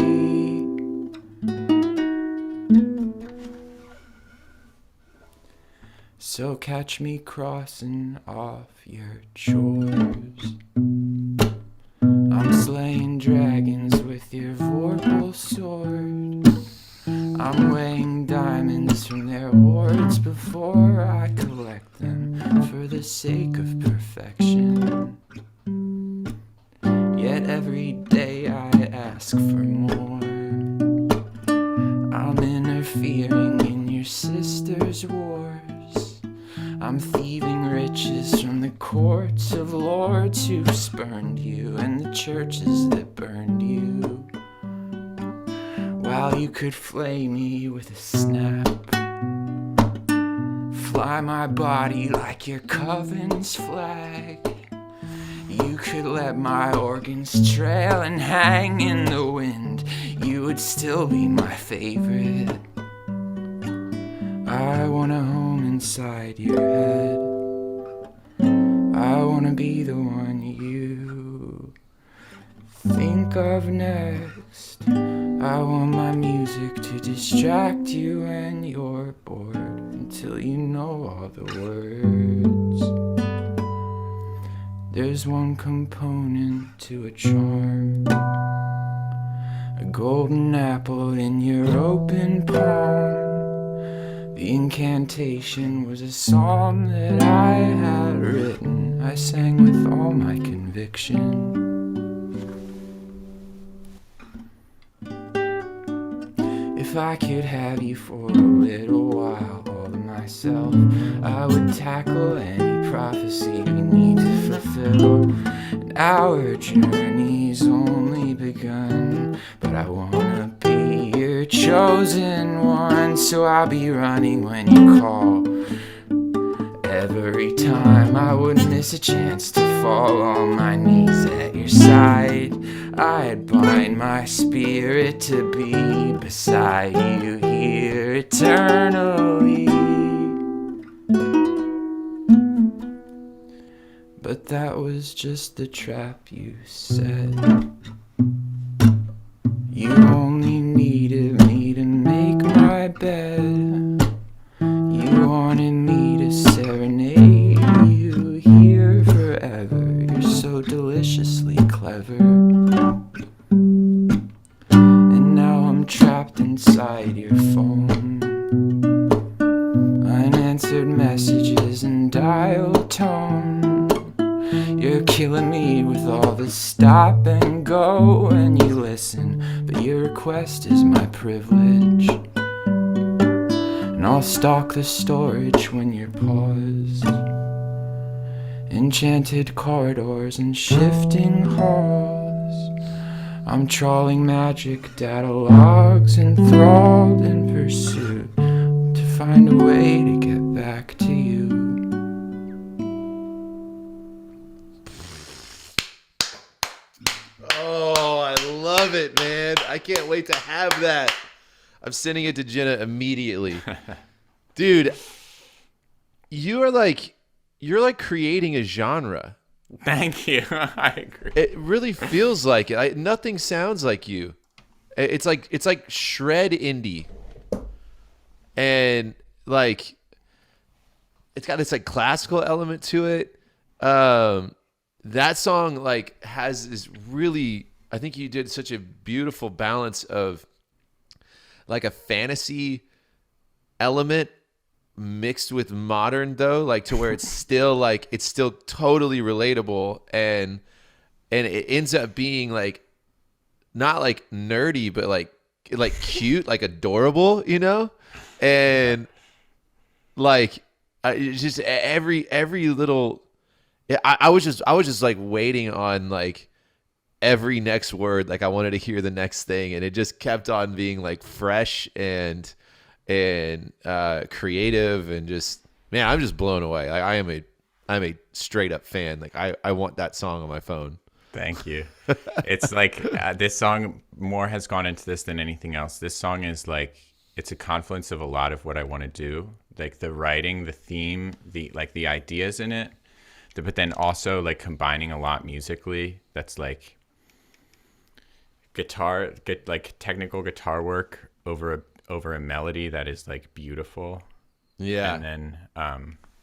So catch me crossing off your chores. I'm slaying dragons with your vorpal sword. I'm weighing diamonds from their hoards before I collect them for the sake of perfection. Yet every day I ask for more. I'm interfering in your sister's wars. I'm thieving riches from the courts of lords who spurned you and the churches that burned you. While you could flay me with a snap, fly my body like your coven's flag. You could let my organs trail and hang in the wind. You would still be my favorite. I want a home inside your head. I want to be the one you think of next. I want my music to distract you when you're bored until you know all the words. There's one component to a charm, a golden apple in your open palm. The incantation was a psalm that I had written. I sang with all my conviction. If I could have you for a little while all to myself, I would tackle any prophecy we need to fulfill. And our journey's only begun, but I wanna be your chosen one. So I'll be running when you call. Every time I wouldn't miss a chance to fall on my knees at your side. I'd bind my spirit to be beside you here eternally. But that was just the trap you set. You only needed me to make my bed. You wanted me to serenade you here forever. You're so deliciously clever. And now I'm trapped inside your phone. Unanswered messages and dial tone. You're killing me with all the stop and go when you listen, but your request is my privilege. And I'll stalk the storage when you're paused. Enchanted corridors and shifting halls. I'm trawling magic data logs, enthralled in pursuit to find a way to get back to you. Oh, I love it, man. I can't wait to have that. I'm sending it to Jenna immediately. Dude, you're like creating a genre. Thank you. I agree. It really feels like it. Nothing sounds like you. It's like shred indie. And like it's got this like classical element to it. That song like has this really, I think you did such a beautiful balance of like a fantasy element mixed with modern though, like to where it's still totally relatable, and it ends up being like not like nerdy but like cute, like adorable, you know? And like it's just every little I was just like waiting on like every next word. Like I wanted to hear the next thing, and it just kept on being like fresh and creative, and just, man, I'm just blown away. Like I'm a straight up fan. Like I want that song on my phone. Thank you. It's like this song more has gone into this than anything else. This song is like it's a confluence of a lot of what I want to do, like the writing, the theme, the ideas in it, but then also like combining a lot musically. That's like like technical guitar work over a melody that is like beautiful. Yeah. And then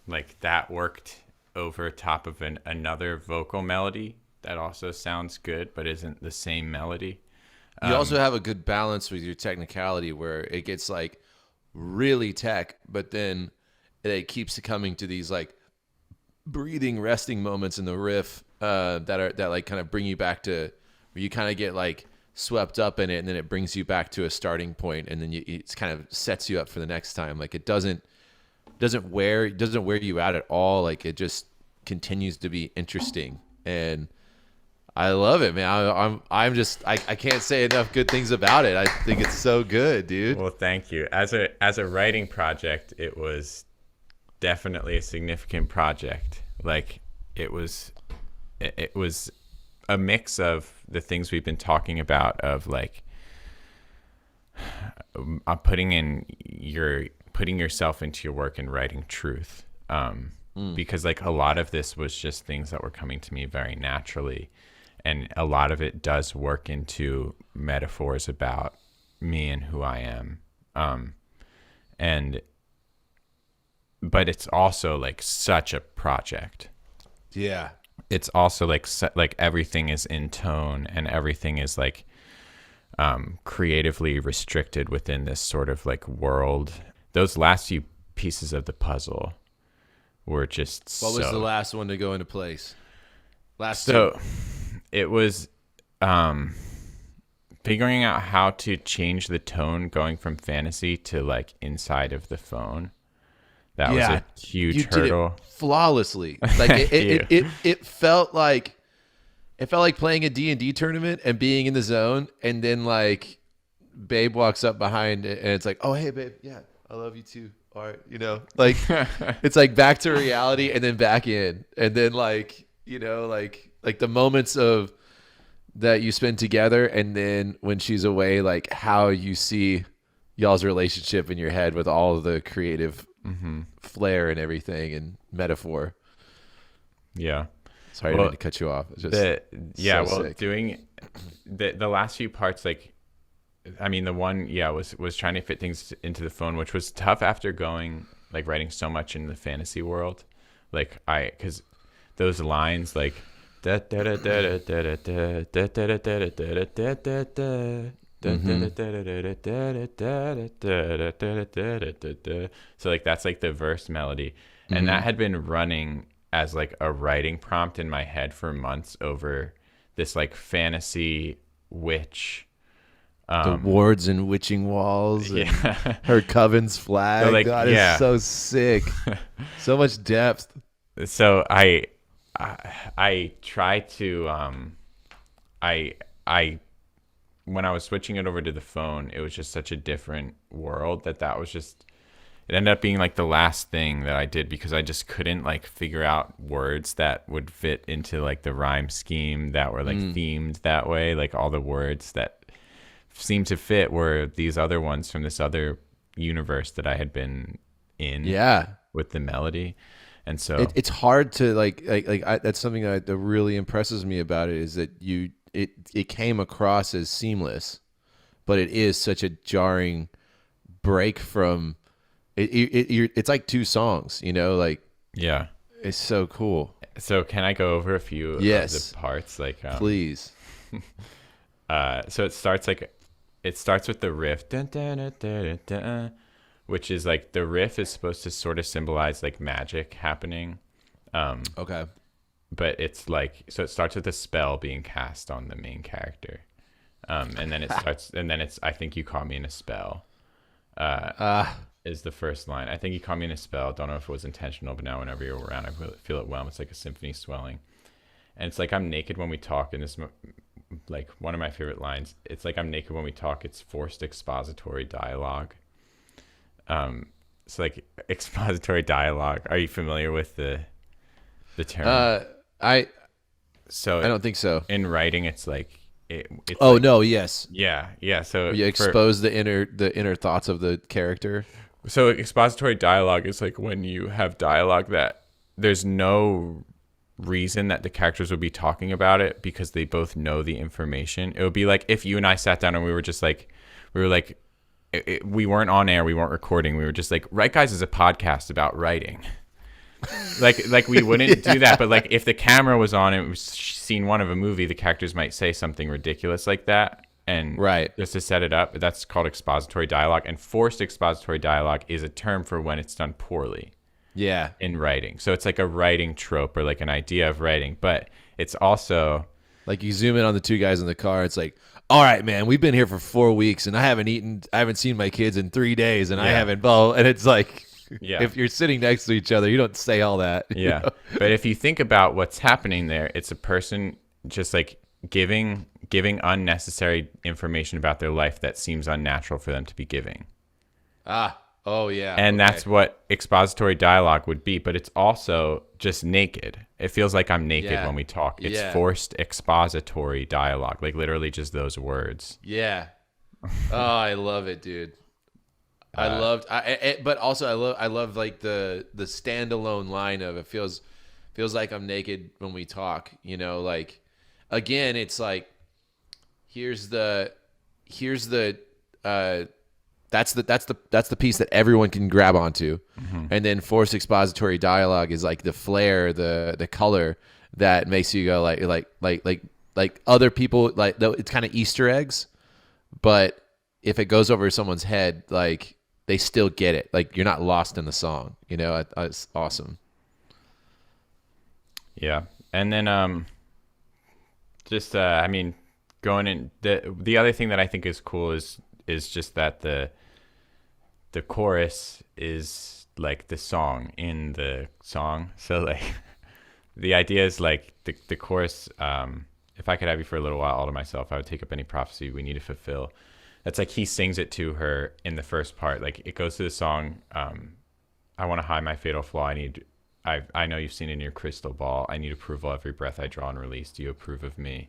like that worked over top of another vocal melody that also sounds good but isn't the same melody. You also have a good balance with your technicality where it gets like really tech, but then it keeps coming to these like breathing, resting moments in the riff that like kind of bring you back to where you kind of get like swept up in it, and then it brings you back to a starting point, and then it kind of sets you up for the next time. Like it doesn't wear you out at all. Like it just continues to be interesting, and I love it, man. I can't say enough good things about it. I think it's so good, dude. Well, thank you. As a writing project, it was definitely a significant project. Like it was a mix of the things we've been talking about, of like putting yourself into your work and writing truth. Because like a lot of this was just things that were coming to me very naturally. And a lot of it does work into metaphors about me and who I am. But it's also like such a project. Yeah. It's also like everything is in tone, and everything is like creatively restricted within this sort of like world. Those last few pieces of the puzzle were just What was the last one to go into place? It was figuring out how to change the tone going from fantasy to like inside of the phone. That was a huge hurdle. Did it flawlessly. Like it felt like playing a D&D tournament and being in the zone, and then like Babe walks up behind it and it's like, "Oh, hey babe, yeah, I love you too." All right, like it's like back to reality and then back in, and then like like the moments of that you spend together, and then when she's away, like how you see y'all's relationship in your head with all of the creative flair and everything and metaphor. Yeah. Sorry, I didn't mean to cut you off. It's just sick. Doing the last few parts, like, I mean, the one, was trying to fit things into the phone, which was tough after writing so much in the fantasy world. Like because those lines like so like that's like the verse melody, and that had been running as like a writing prompt in my head for months over this like fantasy witch, the wards and witching walls, and her coven's flag. So like, God, it's so sick. So much depth. So I try to when I was switching it over to the phone, it was just such a different world that was just, it ended up being like the last thing that I did, because I just couldn't like figure out words that would fit into like the rhyme scheme that were like themed that way. Like all the words that seemed to fit were these other ones from this other universe that I had been in with the melody. And so it's hard to that's something that really impresses me about it, is that it came across as seamless, but it is such a jarring break from it's like two songs, like it's so cool. So can I go over a few of the parts? Like please. So it starts with the riff, dun, dun, dun, dun, dun, which is like, the riff is supposed to sort of symbolize like magic happening. Okay. But it's like, so it starts with a spell being cast on the main character. And then it's I think you caught me in a spell. Is the first line. I think you caught me in a spell. Don't know if it was intentional, but now whenever you're around, I feel it well. It's like a symphony swelling. And it's like, I'm naked when we talk, in this, like one of my favorite lines. It's like, I'm naked when we talk. It's forced expository dialogue. So like expository dialogue. Are you familiar with the term? I don't think so. In writing, it's like it's Oh like, no, yes. yeah. So You expose the inner thoughts of the character. so expository dialogue is like when you have dialogue that there's no reason that the characters would be talking about it because they both know the information. It would be like if you and I sat down and we were just like, we weren't on air, we weren't recording, we were just like, Right Guys is a podcast about writing. like we wouldn't do that, but like if the camera was on and it was scene one of a movie, the characters might say something ridiculous like that, and Right. just to set it up. That's called expository dialogue, and forced expository dialogue is a term for when it's done poorly Yeah. in writing. So it's like a writing trope or like an idea of writing, but it's also Like you zoom in on the two guys in the car. It's like, all right, man, we've been here for 4 weeks and I haven't seen my kids in 3 days and I Yeah. haven't, well, and it's like, Yeah. if you're sitting next to each other, you don't say all that. you yeah. know? But if you think about what's happening there, it's a person just like giving unnecessary information about their life that seems unnatural for them to be giving. Oh yeah. And okay. that's what expository dialogue would be, but it's also just naked. It feels like I'm naked Yeah. when we talk. It's Yeah. forced expository dialogue, like literally just those words. Yeah. Oh, I love it, dude. But also I love like the standalone line of it feels like I'm naked when we talk. You know, like again, it's like here's the that's the piece that everyone can grab onto, and then forced expository dialogue is like the flair, the color that makes you go like other people like it's kind of Easter eggs, but if it goes over someone's head, like they still get it. Like you're not lost in the song. You know, it's awesome. Yeah. And then just I mean, going in the other thing that I think is cool is just that the chorus is like the song in the song. So like the idea is like the chorus, if I could have you for a little while all to myself, I would take up any prophecy we need to fulfill. That's like he sings it to her in the first part. Like it goes to the song, I want to hide my fatal flaw. I know you've seen it in your crystal ball. I need approval every breath I draw and release. Do you approve of me?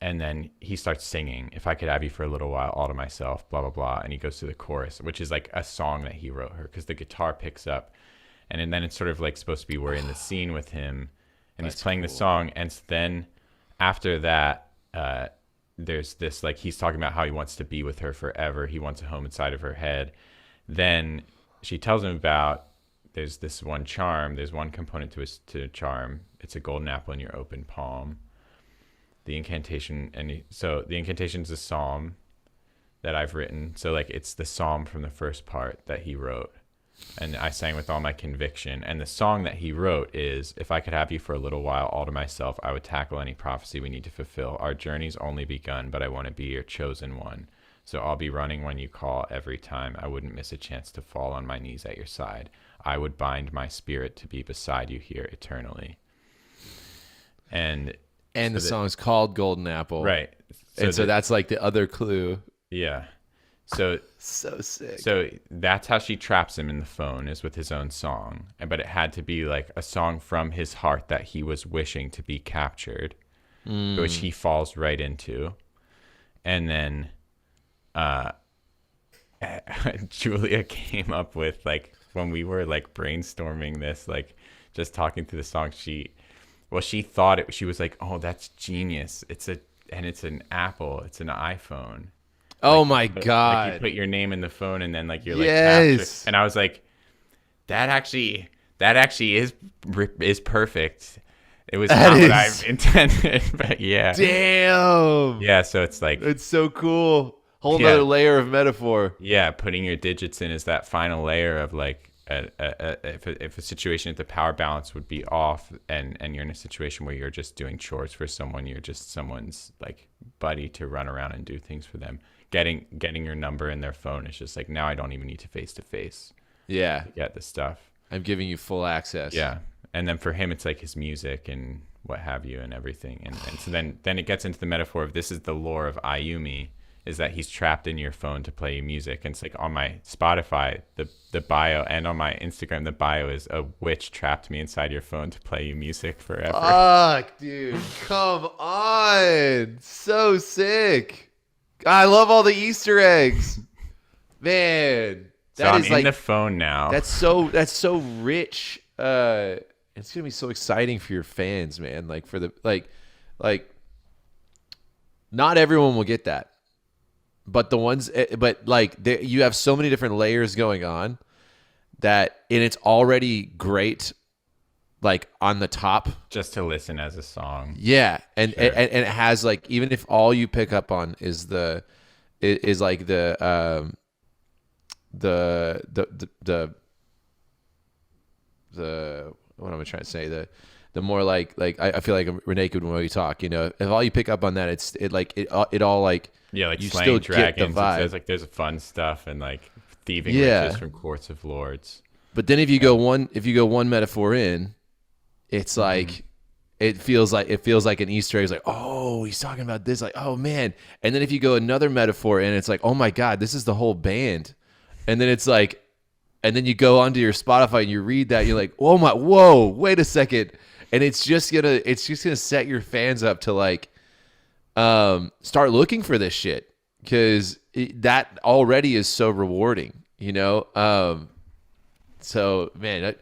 And then he starts singing, if I could have you for a little while all to myself, blah, blah, blah. And he goes to the chorus, which is like a song that he wrote her because the guitar picks up. And then it's sort of like supposed to be we're in the scene with him and he's playing the song. And then after that, there's this, like, he's talking about how he wants to be with her forever. He wants a home inside of her head. Then she tells him about, there's this one charm. There's one component to charm. It's a golden apple in your open palm. The incantation, so the incantation is a psalm that I've written. So like it's the psalm from the first part that he wrote. And I sang with all my conviction. And the song that he wrote is, if I could have you for a little while all to myself, I would tackle any prophecy we need to fulfill. Our journey's only begun, but I want to be your chosen one. So I'll be running when you call every time. I wouldn't miss a chance to fall on my knees at your side. I would bind my spirit to be beside you here eternally. And the song's called Golden Apple. Right. So that's like the other clue. Yeah. So sick. So that's how she traps him in the phone, is with his own song. But it had to be like a song from his heart that he was wishing to be captured, which he falls right into. And then Julia came up with, like, when we were like brainstorming this, like just talking through the song, she thought it, she was like, oh, that's genius. It's an Apple. It's an iPhone. Oh like, my God. Like you put your name in the phone and then like you're like, yes. captured. And I was like, that actually is perfect. It was not what I intended, but yeah. Damn. Yeah. So it's like, it's so cool. Whole nother layer of metaphor. Yeah. Putting your digits in is that final layer of like, if a situation at the power balance would be off and you're in a situation where you're just doing chores for someone, you're just someone's like buddy to run around and do things for them. Getting your number in their phone is just like, now I don't even need to face Yeah. get the stuff. I'm giving you full access. Yeah. And then for him, it's like his music and what have you and everything. And so then it gets into the metaphor of, this is the lore of Ayumi. is that he's trapped in your phone to play you music. And it's like on my Spotify, the bio, and on my Instagram, the bio is a witch trapped me inside your phone to play you music forever. Fuck, dude. Come on. So sick. I love all the Easter eggs. Man. So That I'm is in like the phone now. that's so rich. It's gonna be so exciting for your fans, man. Like for the like not everyone will get that. But the ones, but like you have so many different layers going on that, and it's already great, like on the top. just to listen as a song. Yeah, and Sure. and it has like, even if all you pick up on is the what am I trying to say, the more like I feel like we're naked when we talk, you know, if all you pick up on that, it all like. Yeah, like You slaying still get the dragons. It vibe. says like there's fun stuff and like thieving Yeah. riches from courts of lords. But then if you go one metaphor in, it's like it feels like an Easter egg. It's like, oh, he's talking about this. Like, oh man. And then if you go another metaphor in, it's like, oh my God, this is the whole band. And then it's like, and then you go onto your Spotify and you read that, and you're like, oh my, whoa, wait a second. And it's just gonna set your fans up to like start looking for this shit, because that already is so rewarding, you know. So man,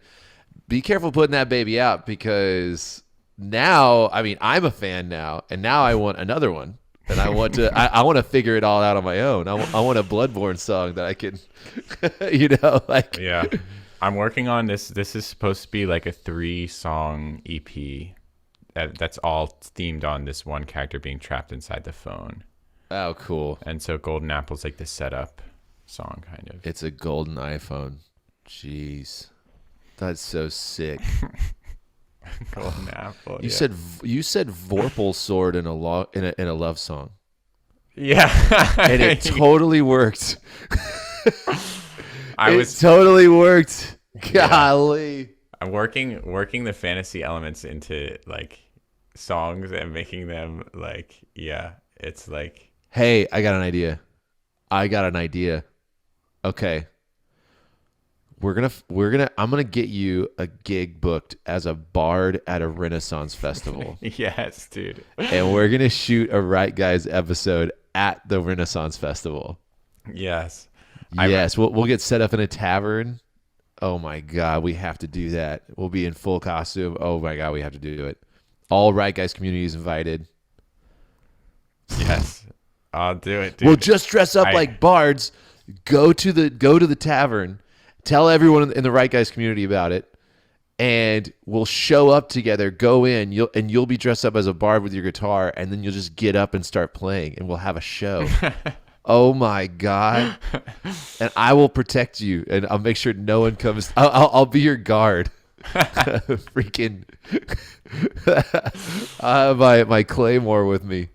be careful putting that baby out, because now, I mean, I'm a fan now, and now I want another one, and I want to I want to figure it all out on my own. I want a Bloodborne song that I can you know, like. Yeah. I'm working on this. This is supposed to be like a 3-song EP that's all themed on this one character being trapped inside the phone. Oh, cool. And so Golden Apple's like the setup song, kind of. It's a golden iPhone. Jeez, that's so sick. Golden Apple. You yeah. you said Vorpal sword in a love song, Yeah. and it totally worked. It totally worked. Golly. I'm working the fantasy elements into like songs and making them like, yeah, it's like, Hey, I got an idea. Okay. I'm gonna get you a gig booked as a bard at a Renaissance festival. yes, dude. And we're gonna shoot a Right Guys episode at the Renaissance festival. Yes. Yes, we'll get set up in a tavern. Oh my God, we have to do that. We'll be in full costume. Oh my God, we have to do it. All Right Guys community is invited. Yes. I'll do it, dude. We'll just dress up like bards. Go to the tavern. Tell everyone in the Right Guys community about it, and we'll show up together. Go in. You'll be dressed up as a bard with your guitar, and then you'll just get up and start playing, and we'll have a show. Oh my God. And I will protect you, and I'll make sure no one comes. I'll be your guard. Freaking my claymore with me.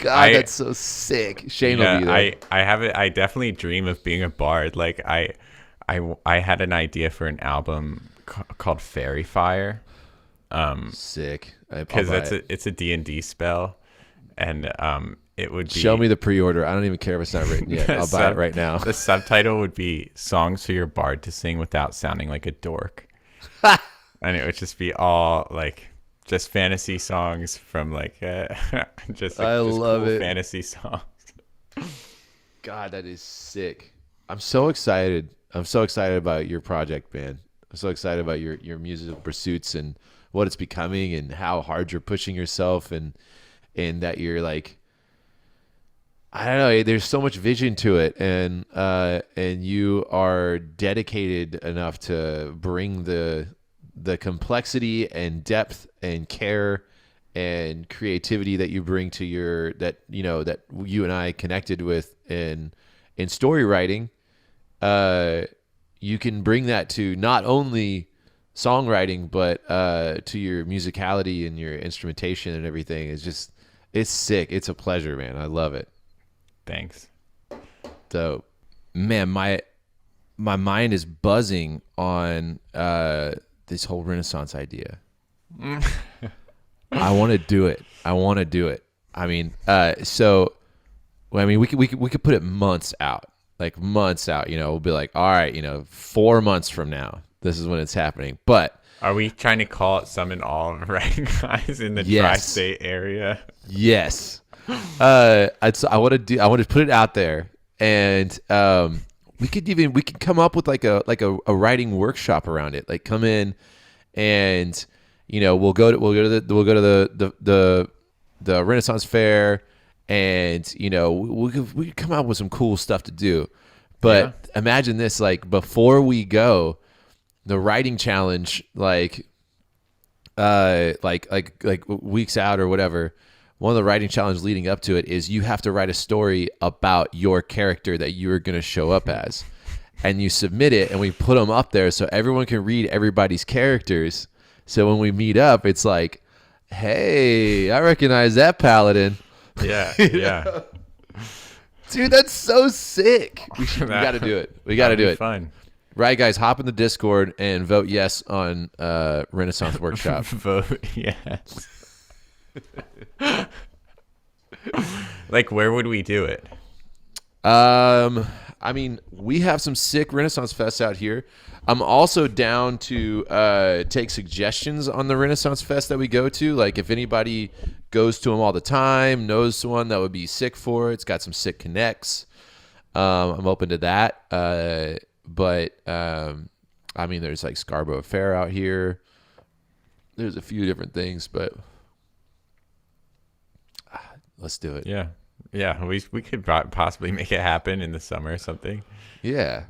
God, that's so sick. Shane will be there. I definitely dream of being a bard. Like I had an idea for an album called Fairy Fire. Sick. Because it's a D&D spell, and it would be, show me the pre-order. I don't even care if it's not written yet. I'll buy it right now. The subtitle would be "Songs for Your Bard to Sing Without Sounding Like a Dork," and it would just be all like just fantasy songs from like just love cool it. fantasy songs. God, that is sick. I'm so excited. I'm so excited about your project, man. I'm so excited about your musical pursuits and what it's becoming, and how hard you're pushing yourself, and that you're like, I don't know, there's so much vision to it, and you are dedicated enough to bring the complexity and depth and care and creativity that you bring to that you and I connected with in story writing. You can bring that to not only songwriting, but to your musicality and your instrumentation and everything. It's sick. It's a pleasure, man. I love it. Thanks. So, man, my mind is buzzing on this whole Renaissance idea. I want to do it. I mean, so Well, I mean, we could put it months out, like months out. We'll be like, all right, 4 months from now, this is when it's happening. But Are we trying to call it summon all right guys in the Yes. tri-state area? yes, I want to put it out there, and we could come up with like a writing workshop around it. Like come in, and we'll go to the Renaissance Fair. And we could come out with some cool stuff to do, but imagine this: like before we go, the writing challenge, like weeks out or whatever. One of the writing challenge leading up to it is you have to write a story about your character that you're going to show up as, and you submit it, and we put them up there so everyone can read everybody's characters. So when we meet up, it's like, hey, I recognize that paladin. Yeah, yeah. Dude, that's so sick. We got to do it. We got to do it. Fun. Right, guys, hop in the Discord and vote yes on Renaissance Workshop. Vote yes. Like, where would we do it? I mean, we have some sick Renaissance Fests out here. I'm also down to take suggestions on the Renaissance Fest that we go to. Like, if anybody goes to them all the time, knows someone that would be sick for it, it's got some sick connects. I'm open to that. But I mean, there's like Scarborough Fair out here. There's a few different things, but let's do it. Yeah. Yeah, we could possibly make it happen in the summer or something. Yeah.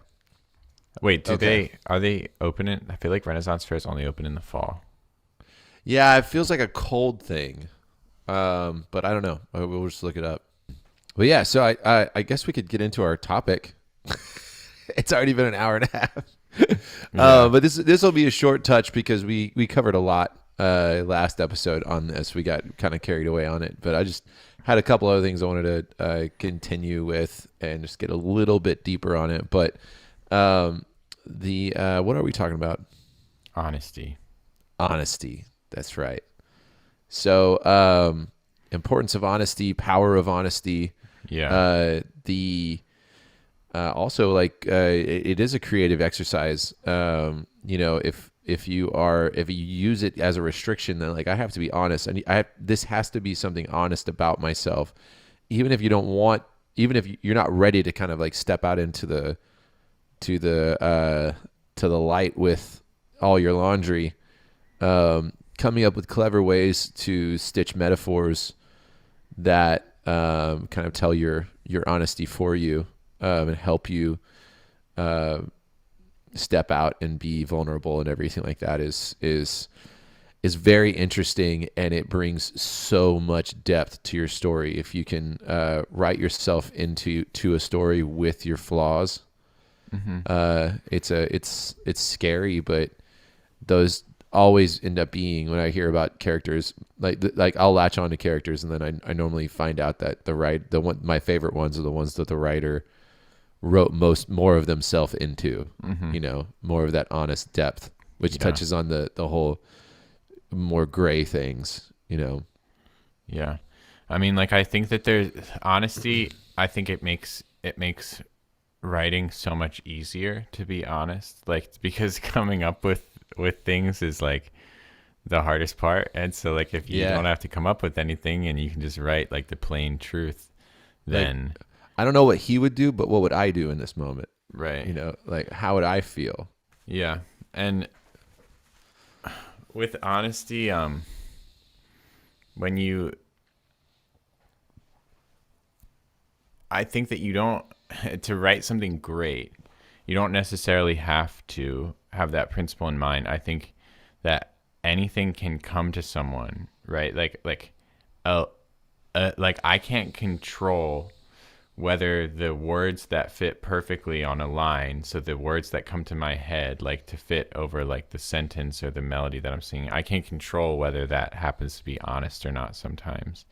Wait, Okay. are they open in? I feel like Renaissance Fair is only open in the fall. Yeah, it feels like a cold thing. But I don't know. We'll just look it up. But yeah, so I guess we could get into our topic. It's already been an hour and a half. But this will be a short touch because we covered a lot last episode on this. We got kind of carried away on it, but I just had a couple other things I wanted to continue with and just get a little bit deeper on it. But what are we talking about? Honesty. That's right. So importance of honesty, power of honesty. Yeah. Also like it is a creative exercise. If you use it as a restriction, then like I have to be honest, and this has to be something honest about myself, even if you're not ready to kind of like step out into the light with all your laundry. Coming up with clever ways to stitch metaphors that kind of tell your honesty for you and help you step out and be vulnerable and everything like that is very interesting, and it brings so much depth to your story if you can write yourself into a story with your flaws. Mm-hmm. It's scary, but those always end up being, when I hear about characters, like I'll latch on to characters, and then I normally find out that my favorite ones are the ones that the writer wrote more of themselves into. Mm-hmm. More of that honest depth, which touches on the whole more gray things. Yeah. I mean, like, I think that there's honesty. I think it makes writing so much easier, to be honest, like, because coming up with things is like the hardest part. And so like if you don't have to come up with anything and you can just write like the plain truth, then like, I don't know what he would do, but what would I do in this moment? Right. Like how would I feel? Yeah. And with honesty, I think that you don't, to write something great, you don't necessarily have to have that principle in mind. I think that anything can come to someone, right? Like I can't control whether the words that fit perfectly on a line, so the words that come to my head, like to fit over like the sentence or the melody that I'm singing, I can't control whether that happens to be honest or not sometimes.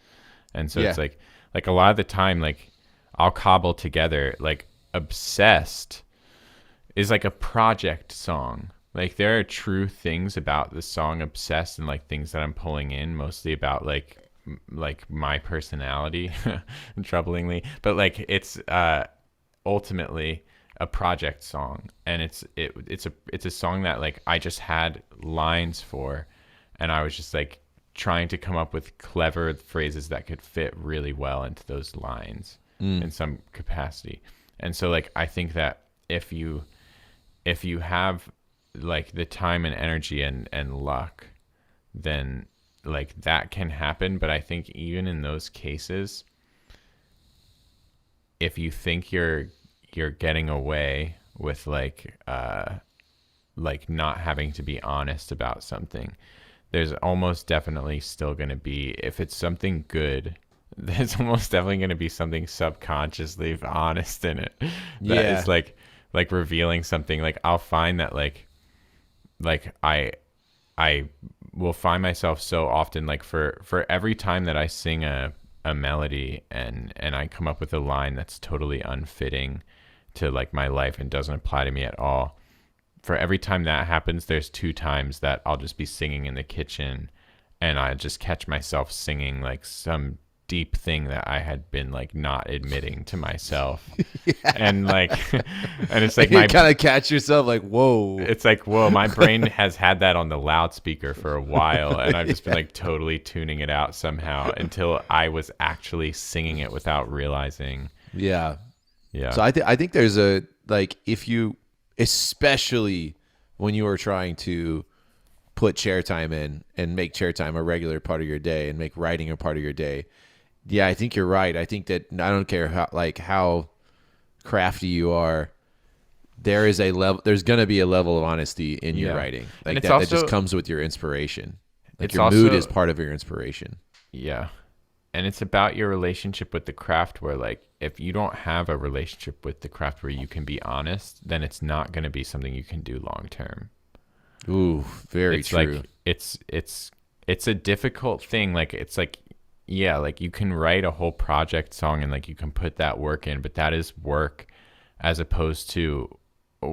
And so it's like a lot of the time, like I'll cobble together, like Obsessed is like a project song. Like there are true things about the song Obsessed and like things that I'm pulling in, mostly about like like my personality, troublingly, but like it's ultimately a project song, and it's a song that like I just had lines for, and I was just like trying to come up with clever phrases that could fit really well into those lines in some capacity. And so like I think that if you have like the time and energy and luck, then like that can happen. But I think even in those cases, if you think you're getting away with like not having to be honest about something, there's almost definitely still going to be, if it's something good, there's almost definitely going to be something subconsciously honest in it. That is like revealing something. Like I'll find that like I will find myself so often, like for every time that I sing a melody and I come up with a line that's totally unfitting to like my life and doesn't apply to me at all. For every time that happens, there's 2 times that I'll just be singing in the kitchen and I just catch myself singing like some deep thing that I had been like not admitting to myself. And like and it's like you kind of catch yourself like, whoa. It's like, whoa, my brain has had that on the loudspeaker for a while, and I've just been like totally tuning it out somehow until I was actually singing it without realizing. Yeah. Yeah. So I think there's a, like, if you, especially when you are trying to put chair time in and make chair time a regular part of your day and make writing a part of your day. Yeah, I think you're right. I think that I don't care how crafty you are, there's going to be a level of honesty in your writing. Like that just comes with your inspiration. Like your mood is part of your inspiration. Yeah. And it's about your relationship with the craft, where like if you don't have a relationship with the craft where you can be honest, then it's not going to be something you can do long term. Ooh, very it's true. Like it's a difficult thing. Like it's like, yeah, like you can write a whole project song and like you can put that work in, but that is work as opposed to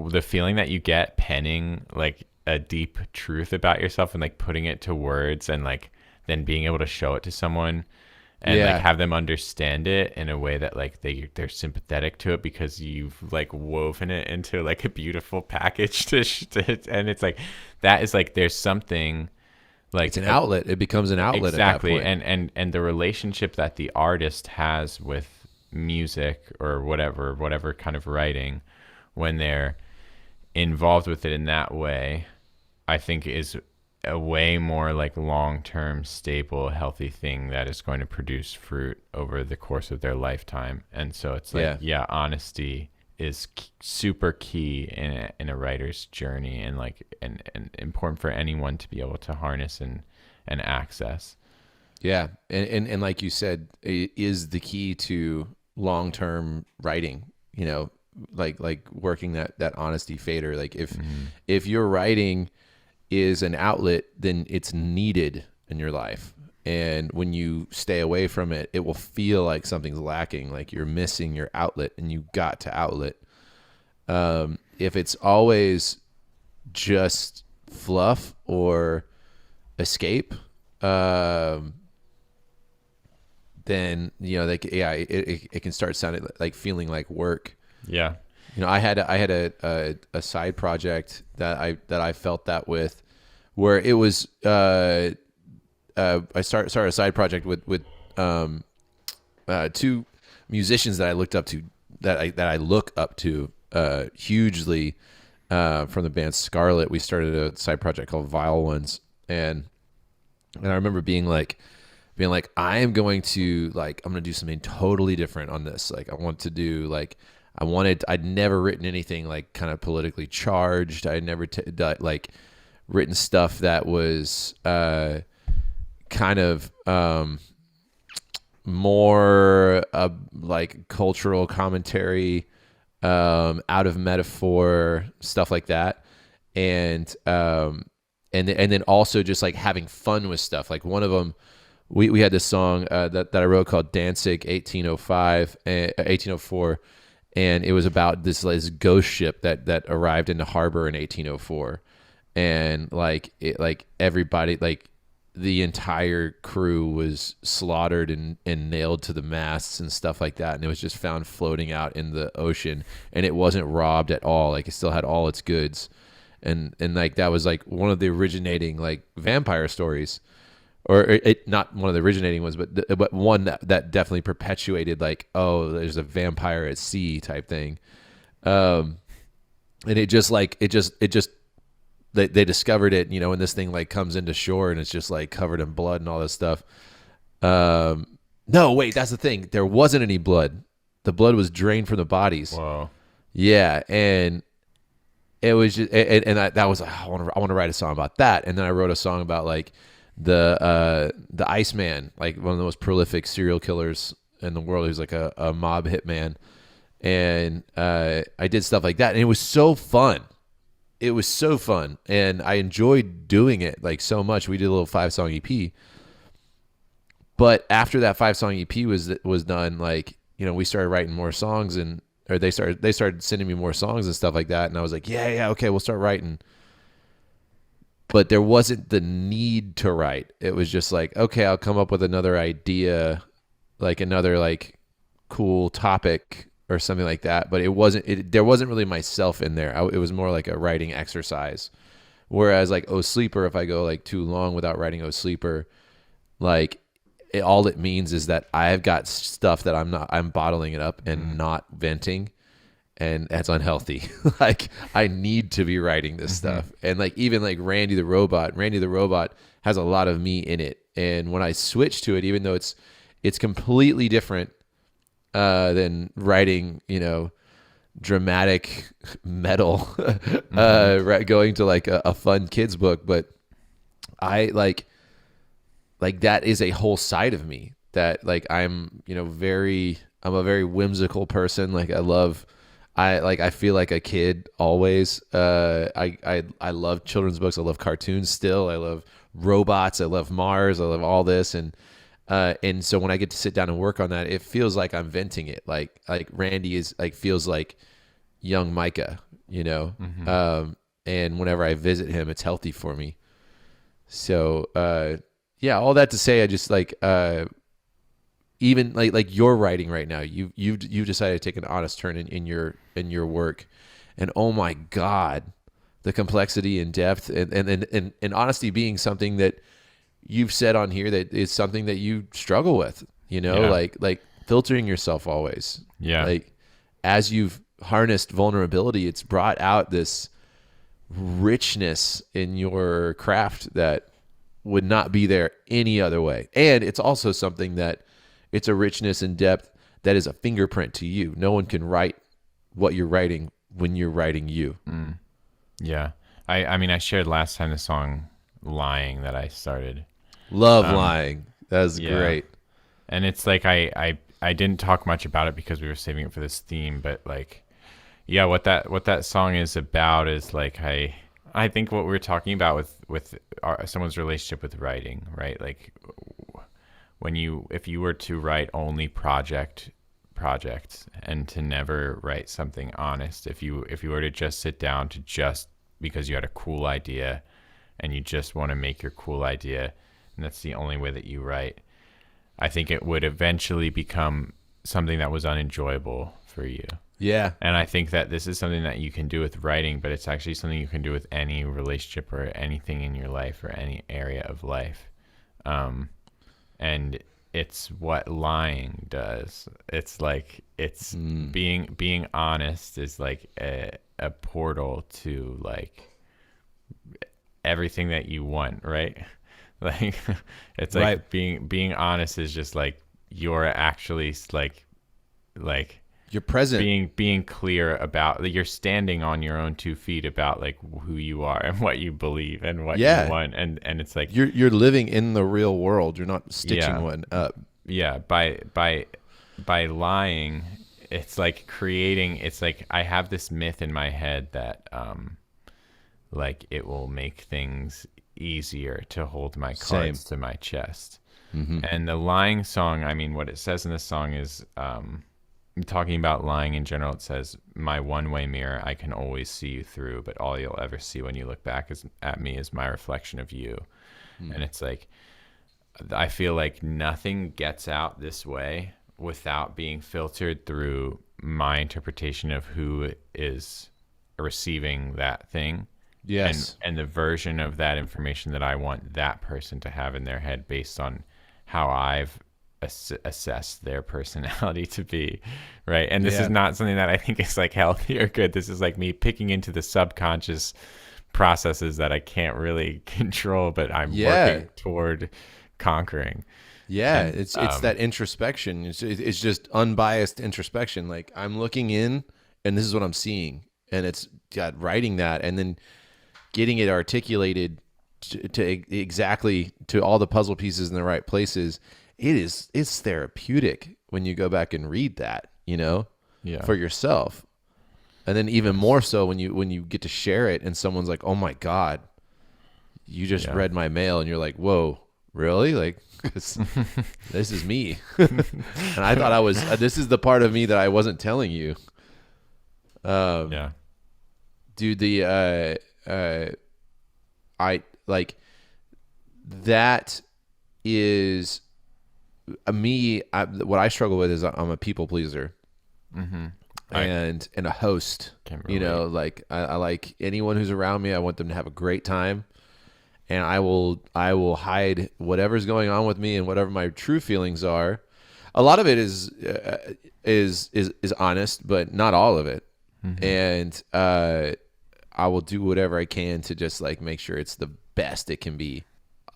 the feeling that you get penning like a deep truth about yourself and like putting it to words and like then being able to show it to someone and like have them understand it in a way that like they're sympathetic to it because you've like woven it into like a beautiful package and it's like that is like there's something like it's an outlet. It becomes an outlet exactly at that point. And the relationship that the artist has with music or whatever kind of writing when they're involved with it in that way, I think is a way more like long-term, stable, healthy thing that is going to produce fruit over the course of their lifetime. And so it's like, honesty is super key in a writer's journey and like and important for anyone to be able to harness and access. Yeah. And like you said, it is the key to long-term writing, you know, like working that honesty fader. Like if your writing is an outlet, then it's needed in your life. And when you stay away from it, it will feel like something's lacking, like you're missing your outlet and you got to outlet. If it's always just fluff or escape, then, you know, like, it can start sounding like feeling like work. Yeah. You know, I had a side project that I felt that with, where it was I started a side project with 2 musicians that I looked up to that I look up to hugely from the band Scarlet. We started a side project called Vile Ones, and I remember being like I'm going to do something totally different on this. Like I want to do like I'd never written anything like kind of politically charged. I'd never written stuff that was kind of more like cultural commentary, out of metaphor, stuff like that, and then also just like having fun with stuff. Like one of them, we had this song that I wrote called Danzig 1804. And it was about this ghost ship that arrived in the harbor in 1804, and everybody the entire crew was slaughtered and nailed to the masts and stuff like that, and it was just found floating out in the ocean, and it wasn't robbed at all. Like, it still had all its goods, and like that was like one of the originating like vampire stories, or it not one of the originating ones, but one that definitely perpetuated like, oh, there's a vampire at sea type thing. And it just they discovered it, you know, and this thing like comes into shore and it's just like covered in blood and all this stuff. No, wait, that's the thing. There wasn't any blood. The blood was drained from the bodies. Whoa. Yeah, and it was just, that was, I want to write a song about that. And then I wrote a song about like the Iceman, like one of the most prolific serial killers in the world. He's like a mob hitman, and I did stuff like that, and it was so fun. It was so fun, and I enjoyed doing it like so much. We did a little 5-song EP, but after that 5-song EP was done, like, you know, we started writing more songs, or they started sending me more songs and stuff like that, and I was like, yeah, okay, we'll start writing. But there wasn't the need to write. It was just like, okay, I'll come up with another idea, like another like cool topic or something like that. But there wasn't really myself in there. It was more like a writing exercise. Whereas like Oh Sleeper, if I go like too long without writing Oh Sleeper, like all it means is that I've got stuff that I'm bottling it up and not venting. And that's unhealthy. Like, I need to be writing this stuff. And like, even like Randy the Robot has a lot of me in it. And when I switch to it, even though it's completely different than writing, you know, dramatic metal, going to like a fun kids book, but I like that is a whole side of me that like I'm a very whimsical person. Like, I feel like a kid always. I love children's books. I love cartoons still. I love robots. I love Mars. I love all this. And so when I get to sit down and work on that, it feels like I'm venting it. Like Randy feels like young Micah, you know? And whenever I visit him, it's healthy for me. So, yeah, all that to say, I just even like you're writing right now, you've decided to take an honest turn in your work, and oh my God, the complexity and depth and honesty being something that you've said on here that is something that you struggle with, you know, like filtering yourself always. Yeah. Like, as you've harnessed vulnerability, it's brought out this richness in your craft that would not be there any other way. And it's also something that it's a richness and depth that is a fingerprint to you. No one can write what you're writing when you're writing you. Yeah. I mean, I shared last time the song Lying that I started. Love Lying. That was great. And it's like, I didn't talk much about it because we were saving it for this theme, but like, yeah, what that song is about is like, I think what we were talking about with someone's relationship with writing, right? Like, if you were to write only projects and to never write something honest, if you were to just sit down to just because you had a cool idea and you just want to make your cool idea, and that's the only way that you write, I think it would eventually become something that was unenjoyable for you. Yeah. And I think that this is something that you can do with writing, but it's actually something you can do with any relationship or anything in your life or any area of life. And it's what lying does. It's like, it's being honest is like a portal to like everything that you want, right? Like, it's like being honest is just like, you're actually like you're present, being clear about, like, you're standing on your own 2 feet about like who you are and what you believe and what you want, and it's like you're living in the real world. You're not stitching one up. Yeah, by lying, it's like creating. It's like, I have this myth in my head that like it will make things easier to hold my cards to my chest. And the lying song, I mean, what it says in the song is, talking about lying in general, it says, my one-way mirror, I can always see you through, but all you'll ever see when you look back at me is my reflection of you. And it's like, I feel like nothing gets out this way without being filtered through my interpretation of who is receiving that thing. Yes. And the version of that information that I want that person to have in their head based on how I've assessed their personality to be, right? And this is not something that I think is like healthy or good. This is like me picking into the subconscious processes that I can't really control, but I'm working toward conquering. Yeah, And, it's that introspection. It's just unbiased introspection. Like, I'm looking in, and this is what I'm seeing, and it's writing that, and then getting it articulated to exactly to all the puzzle pieces in the right places. It's therapeutic when you go back and read that, for yourself, and then even more so when you get to share it, and someone's like, "Oh my God, you just read my mail," and you're like, "Whoa, really?" Like, this is me, and I thought I was. This is the part of me that I wasn't telling you. Dude, I like that is me. What I struggle with is I'm a people pleaser, and a host. Like I like anyone who's around me. I want them to have a great time, and I will hide whatever's going on with me and whatever my true feelings are. A lot of it is honest, but not all of it. And I will do whatever I can to just like make sure it's the best it can be.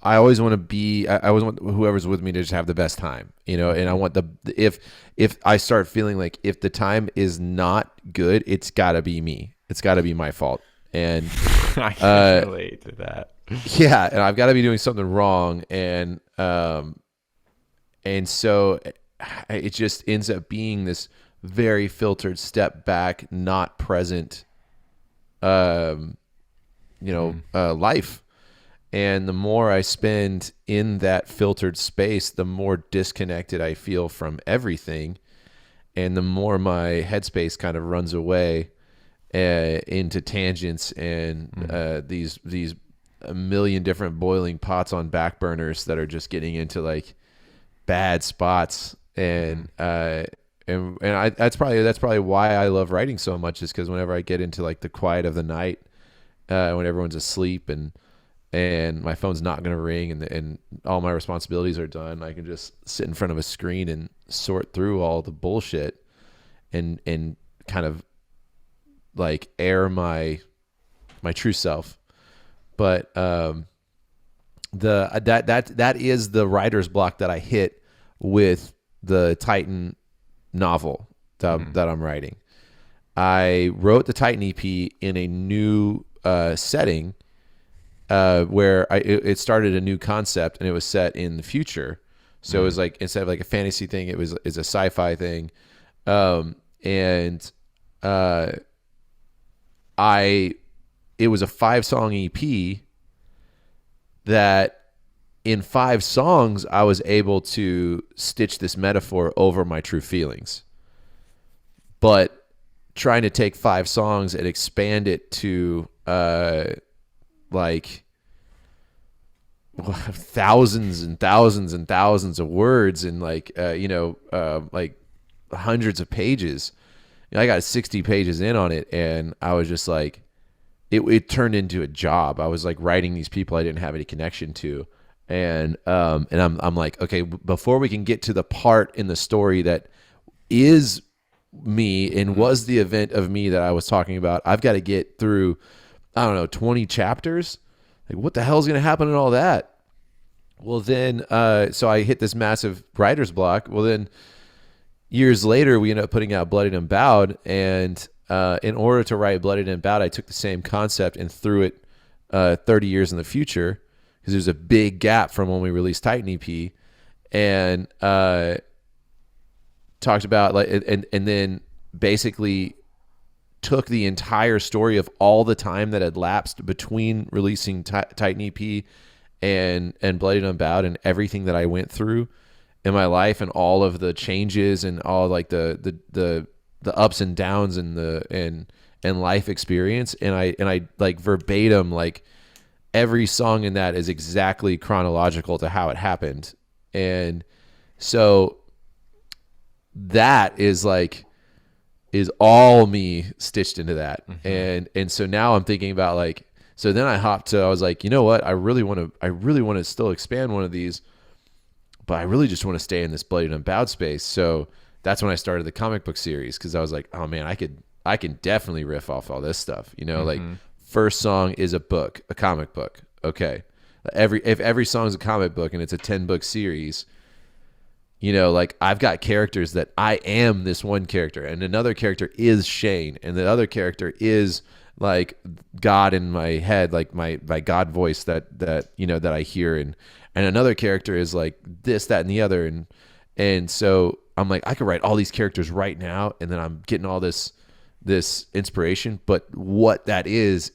I always want to be. I always want whoever's with me to just have the best time, And I want if I start feeling like if the time is not good, it's got to be me. It's got to be my fault. And I can relate to that. Yeah, and I've got to be doing something wrong, and so it just ends up being this very filtered step back, not present, life. And the more I spend in that filtered space, the more disconnected I feel from everything, and the more my headspace kind of runs away into tangents and these a million different boiling pots on back burners that are just getting into like bad spots. And that's probably why I love writing so much, is because whenever I get into like the quiet of the night, when everyone's asleep and my phone's not going to ring and all my responsibilities are done, I can just sit in front of a screen and sort through all the bullshit and kind of like air my true self. But that is the writer's block that I hit with the Titan novel that I'm writing. I wrote the Titan EP in a new setting where it started a new concept, and it was set in the future. So it was like, instead of like a fantasy thing, it's a sci-fi thing. It was a 5-song EP that in 5 songs I was able to stitch this metaphor over my true feelings. But trying to take 5 songs and expand it to like thousands and thousands and thousands of words and like hundreds of pages. I got 60 pages in on it, and I was just like, it turned into a job. I was like writing these people I didn't have any connection to, and I'm like, okay, before we can get to the part in the story that is me and was the event of me that I was talking about, I've got to get through, I don't know, 20 chapters. Like, what the hell is going to happen in all that? Well, then, so I hit this massive writer's block. Well, then years later, we ended up putting out Bloodied and Bowed. And in order to write Bloodied and Bowed, I took the same concept and threw it 30 years in the future, because there's a big gap from when we released Titan EP, and talked about like, and then basically took the entire story of all the time that had lapsed between releasing Titan EP and Bloodied and Unbowed, and everything that I went through in my life, and all of the changes and all like the ups and downs and life experience, and I like verbatim like every song in that is exactly chronological to how it happened. And so that is all me stitched into that. And so now I'm thinking about like, so then I was like, you know what? I really want to still expand one of these, but I really just want to stay in this Bloody and Unbowed space. So that's when I started the comic book series. Cause I was like, oh man, I can definitely riff off all this stuff, like first song is a comic book. Okay. If every song is a comic book and it's a 10-book series, like I've got characters that I am this one character, and another character is Shane, and the other character is like God in my head, like my God voice that I hear, and another character is like this, that, and the other, and so I'm like, I could write all these characters right now, and then I'm getting all this inspiration. But what that is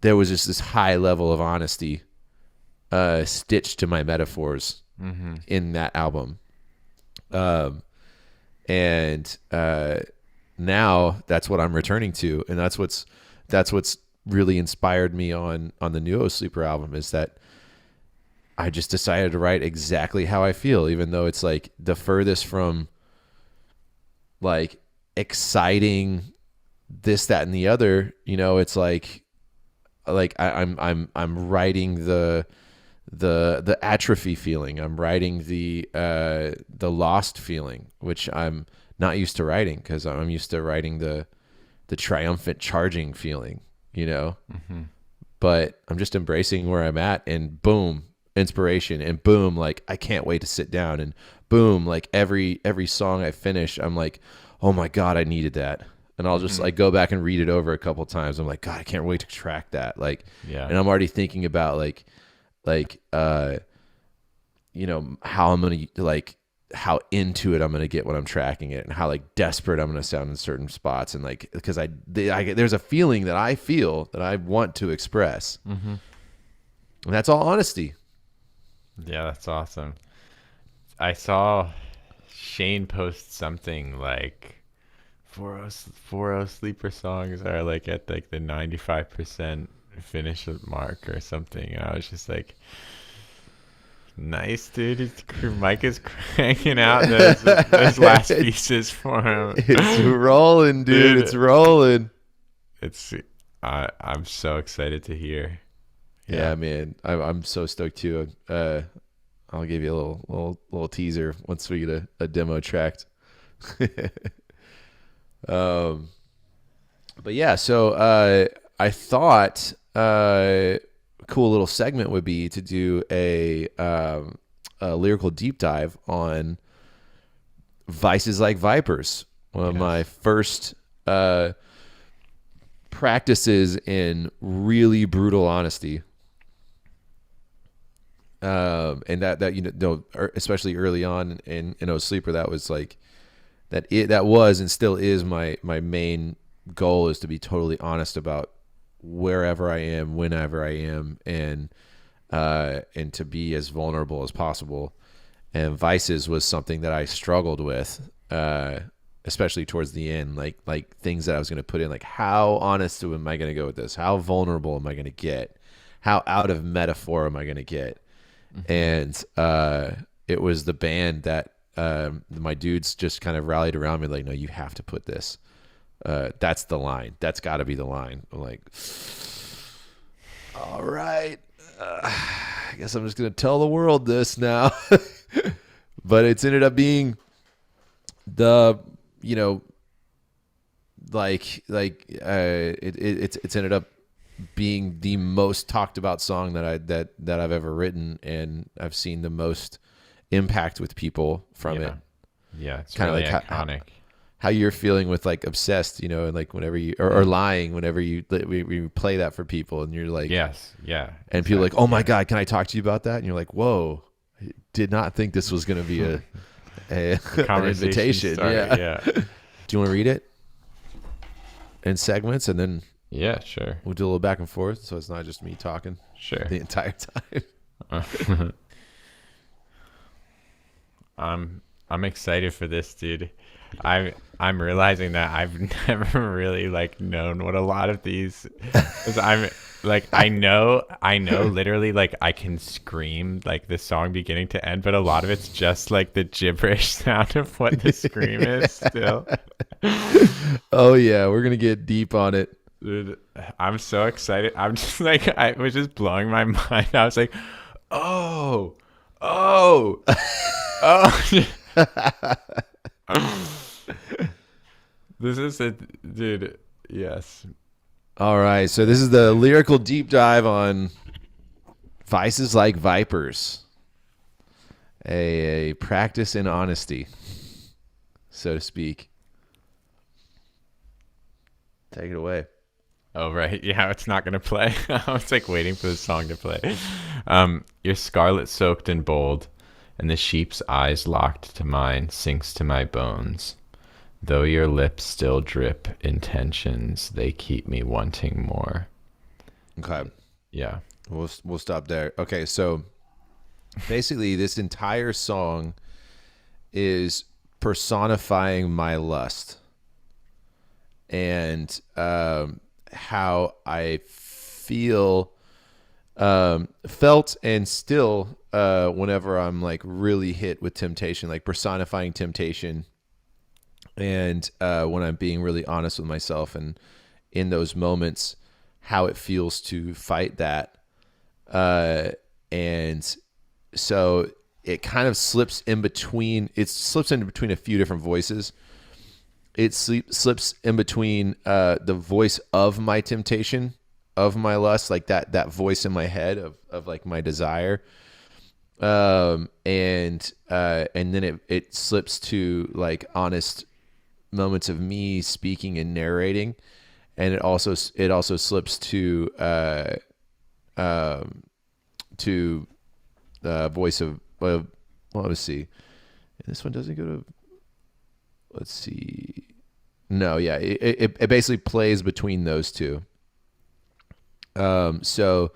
there was just this high level of honesty stitched to my metaphors in that album. And now that's what I'm returning to. And that's what's really inspired me on the new O Sleeper album, is that I just decided to write exactly how I feel, even though it's like the furthest from like exciting this, that, and the other, it's like I'm writing the atrophy feeling. I'm writing the lost feeling, which I'm not used to writing, because I'm used to writing the triumphant charging feeling, But I'm just embracing where I'm at, and boom, inspiration, and boom, like I can't wait to sit down, and boom, like every song I finish, I'm like, oh my God, I needed that. And I'll just like go back and read it over a couple times. I'm like, God, I can't wait to track that. Like, yeah. And I'm already thinking about how I'm going to how into it I'm going to get when I'm tracking it, and how like desperate I'm going to sound in certain spots. And like, because there's a feeling that I feel that I want to express. And that's all honesty. Yeah, that's awesome. I saw Shane post something like 4 Sleeper songs are like at like the 95% finish mark or something. And I was just like, nice, dude. Mike is cranking out those last pieces for him. It's rolling, dude. It's rolling. I'm so excited to hear. Yeah, man. I'm so stoked too. I'll give you a little teaser once we get a demo tracked. But yeah, so I thought a cool little segment would be to do a lyrical deep dive on Vices Like Vipers, one of my first practices in really brutal honesty. And that especially early on in O Sleeper, that was like that was and still is my main goal, is to be totally honest about wherever I am, whenever I am, and to be as vulnerable as possible. And Vices was something that I struggled with, especially towards the end, like things that I was going to put in, like how honest am I going to go with this? How vulnerable am I going to get? How out of metaphor am I going to get? And it was the band that my dudes just kind of rallied around me, like, no, you have to put this. That's the line. That's got to be the line. I'm like, all right. I guess I'm just going to tell the world this now. But it's ended up being the, it's ended up being the most talked about song that I've ever written, and I've seen the most impact with people from it. Yeah, it's kind of really like iconic. How you're feeling with like Obsessed, and like whenever you or Lying, whenever we play that for people, and you're like, yes, yeah, and people are like, oh my God, can I talk to you about that? And you're like, whoa, I did not think this was going to be an invitation. Yeah. Do you want to read it in segments, and then? Yeah, sure. We'll do a little back and forth, so it's not just me talking the entire time. I'm excited for this, dude. I'm realizing that I've never really like known what a lot of these. like I know literally like I can scream like the song beginning to end, but a lot of it's just like the gibberish sound of what the scream is still. Oh yeah, we're gonna get deep on it. Dude, I'm so excited. I'm just like, I was just blowing my mind. I was like, oh, oh, oh. This is a dude. Yes. All right, so this is the lyrical deep dive on Vices Like Vipers, a practice in honesty, so to speak. Take it away. Oh, right. Yeah, it's not going to play. I was like waiting for the song to play. Your scarlet soaked and bold, and the sheep's eyes locked to mine sinks to my bones. Though your lips still drip intentions, they keep me wanting more. Okay. Yeah. We'll stop there. Okay, so basically this entire song is personifying my lust and how I felt and still whenever I'm like really hit with temptation, like personifying temptation, and when I'm being really honest with myself, and in those moments, how it feels to fight that. And so it kind of slips in between. It slips in between a few different voices. It slips in between the voice of my temptation, of my lust, like that voice in my head of like my desire. And then it slips to like honest moments of me speaking and narrating, and it also slips to voice of well, let's see. This one doesn't go to. Let's see. No, yeah, it basically plays between those two. So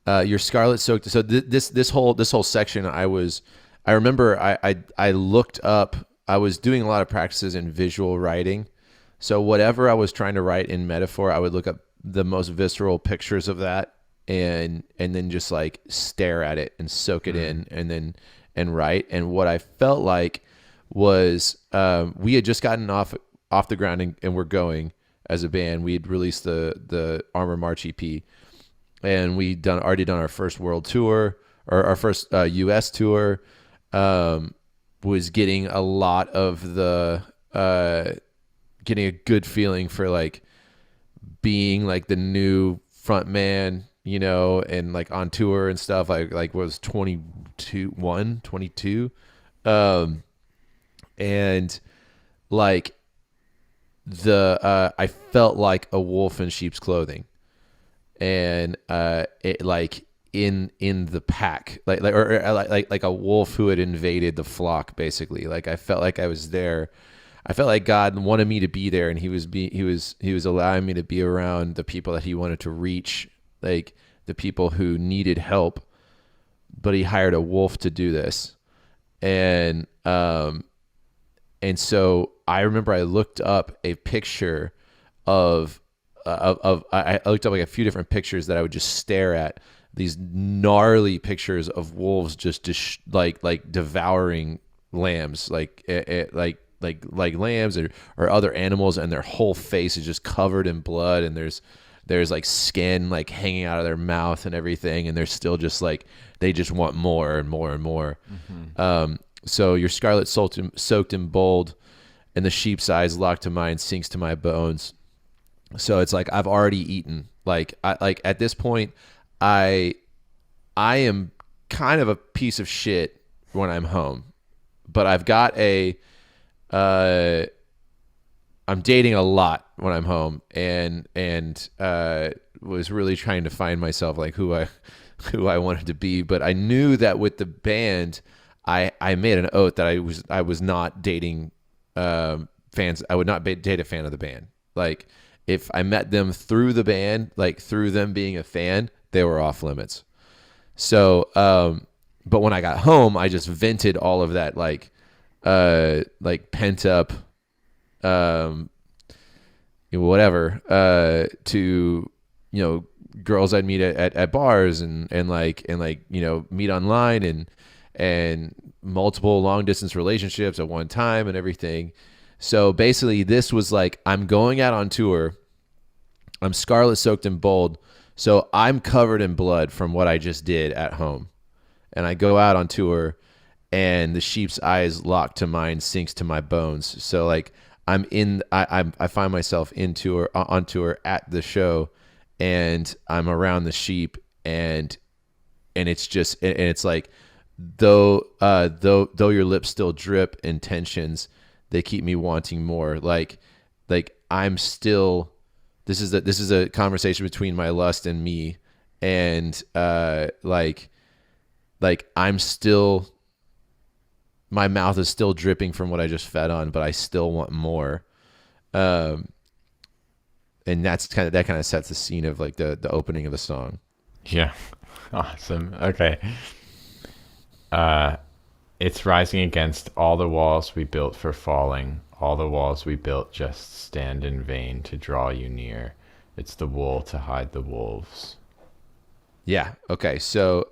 your scarlet soaked. So this whole section, I remember I looked up. I was doing a lot of practices in visual writing. So whatever I was trying to write in metaphor, I would look up the most visceral pictures of that and then just like stare at it and soak it in and write. And what I felt like was we had just gotten off the ground and we're going as a band. We had released the Armor March EP, and we'd already done our first world tour, or our first US tour. Was getting a lot of the getting a good feeling for like being like the new front man, you know, and like on tour and stuff. Like was 22, and like I felt like a wolf in sheep's clothing, and it like in the pack, like a wolf who had invaded the flock, basically. Like I felt like I was there. I felt like God wanted me to be there, and he was allowing me to be around the people that he wanted to reach, like the people who needed help, but he hired a wolf to do this. And so I remember I looked up a picture I looked up like a few different pictures that I would just stare at, these gnarly pictures of wolves just like devouring lambs, like lambs or other animals, and their whole face is just covered in blood, and there's like skin like hanging out of their mouth and everything, and they're still just like they just want more and more and more. So your scarlet soaked and bold, and the sheep's eyes locked to mine sinks to my bones. So it's like I've already eaten. Like at this point, I am kind of a piece of shit when I'm home, but I've got I'm dating a lot when I'm home, and was really trying to find myself, like who I wanted to be. But I knew that with the band, I made an oath that I was not dating fans. I would not date a fan of the band. Like if I met them through the band, like through them being a fan, they were off limits. So, but when I got home, I just vented all of that, like pent up, whatever, to, girls I'd meet at bars and meet online and multiple long distance relationships at one time and everything. So basically this was like, I'm going out on tour. I'm scarlet soaked in bold. So I'm covered in blood from what I just did at home. And I go out on tour and the sheep's eyes lock to mine, sinks to my bones. So like I find myself on tour at the show, and I'm around the sheep, and it's like, though your lips still drip intentions, they keep me wanting more. Like I'm still, this is a conversation between my lust and me, and like I'm still, my mouth is still dripping from what I just fed on, but I still want more. And that kind of sets the scene of like the opening of the song. Yeah. Awesome. Okay. It's rising against all the walls we built for falling. All the walls we built just stand in vain to draw you near. It's the wool to hide the wolves. Yeah. Okay. So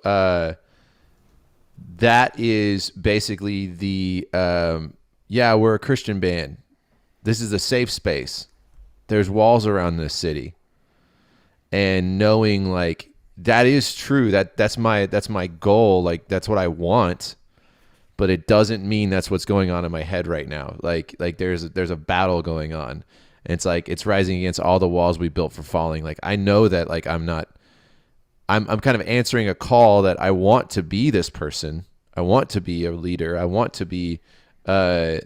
that is basically the we're a Christian band. This is a safe space. There's walls around this city. And knowing like that is true. That's my goal. Like that's what I want. But it doesn't mean that's what's going on in my head right now. Like there's a battle going on. And it's like it's rising against all the walls we built for falling. Like I know that like I'm kind of answering a call that I want to be this person. I want to be a leader. I want to be light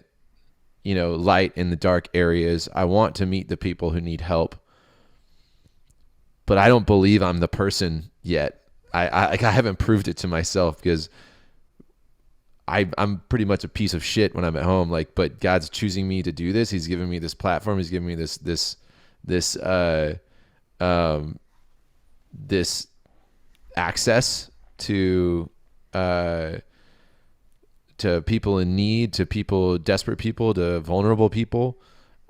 in the dark areas. I want to meet the people who need help. But I don't believe I'm the person yet. I haven't proved it to myself, because I'm pretty much a piece of shit when I'm at home. Like, but God's choosing me to do this. He's giving me this platform. He's giving me this access to people in need, to people, desperate people, to vulnerable people.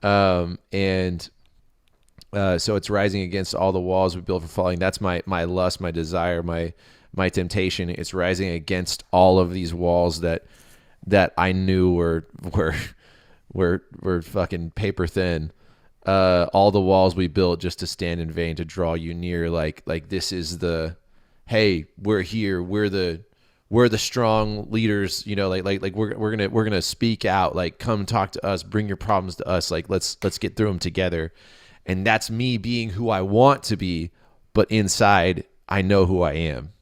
So it's rising against all the walls we built for falling. That's my lust, my desire, my temptation. It's rising against all of these walls that I knew were fucking paper thin. All the walls we built just to stand in vain to draw you near. Like this is the, hey, we're here. We're the strong leaders. We're gonna speak out. Like, come talk to us. Bring your problems to us. Like let's get through them together. And that's me being who I want to be, but inside I know who I am.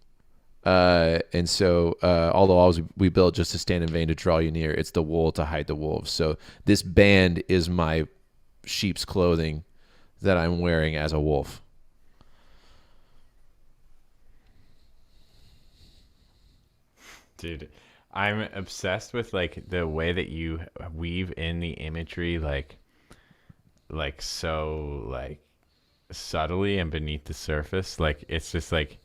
And so all the walls we built just to stand in vain to draw you near. It's the wool to hide the wolves. So this band is my sheep's clothing that I'm wearing as a wolf. Dude, I'm obsessed with like the way that you weave in the imagery, like so like subtly and beneath the surface. Like it's just like,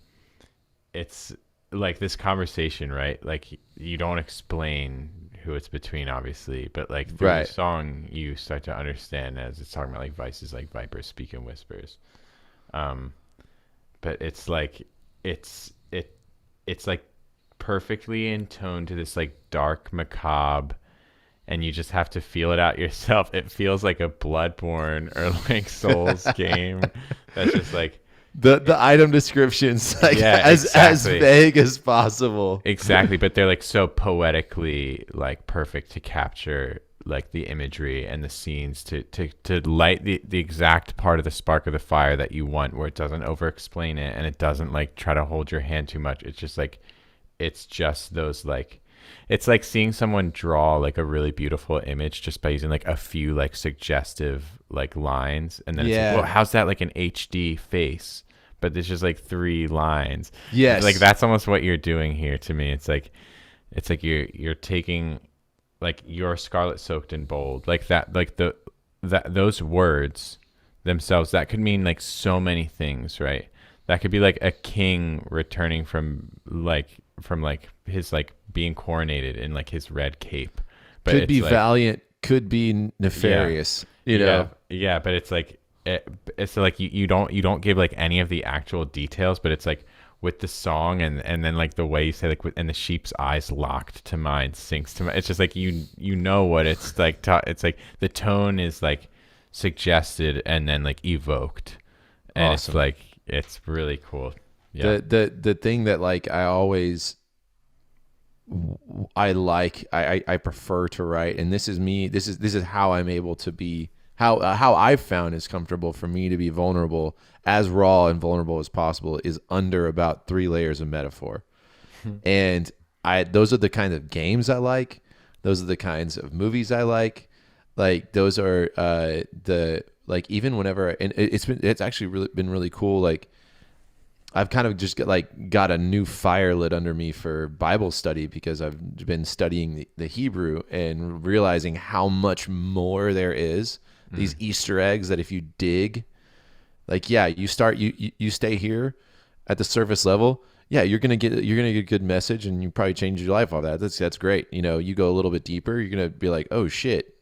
it's like this conversation, right? Like you don't explain who it's between, obviously, but like through Right. the song you start to understand, as it's talking about like vices like vipers speak in whispers. But it's like it's like perfectly in tone to this like dark macabre, and you just have to feel it out yourself. It feels like a Bloodborne or like Souls game that's just like The item descriptions, like, Yeah, as exactly. vague as possible. Exactly, but they're like so poetically like perfect to capture like the imagery and the scenes to light the exact part of the spark of the fire that you want, where it doesn't over explain it and it doesn't like try to hold your hand too much. It's just like, it's just those like, it's like seeing someone draw like a really beautiful image just by using like a few like suggestive like lines, and then it's Yeah. like, well, how's that like an HD face? But there's just like 3 lines. Yes. Like that's almost what you're doing here to me. It's like you're taking like your scarlet soaked in bold, like that, like those words themselves, that could mean like so many things, right? That could be like a king returning from his like being coronated in like his red cape. But Could it's be like, valiant, could be nefarious, you know? Yeah, but it's like it's like you don't give like any of the actual details, but it's like with the song and then like the way you say like and the sheep's eyes locked to mine sinks to my, it's just like you know what it's like it's like the tone is like suggested and then like evoked, and Awesome. it's like it's really cool. Yeah. The thing that like I prefer to write, and this is me, this is how I'm able to be, how I've found is comfortable for me to be vulnerable, as raw and vulnerable as possible, is under about 3 layers of metaphor. And those are the kinds of games I like, those are the kinds of movies I like those are the like, even whenever, and it's actually been really cool, like I've kind of just got a new fire lit under me for Bible study, because I've been studying the Hebrew and realizing how much more there is, these Easter eggs that if you dig, like, yeah, you stay here at the surface level. Yeah, you're gonna get a good message, and you probably change your life off that. That's great. You know, you go a little bit deeper, you're gonna be like, oh shit,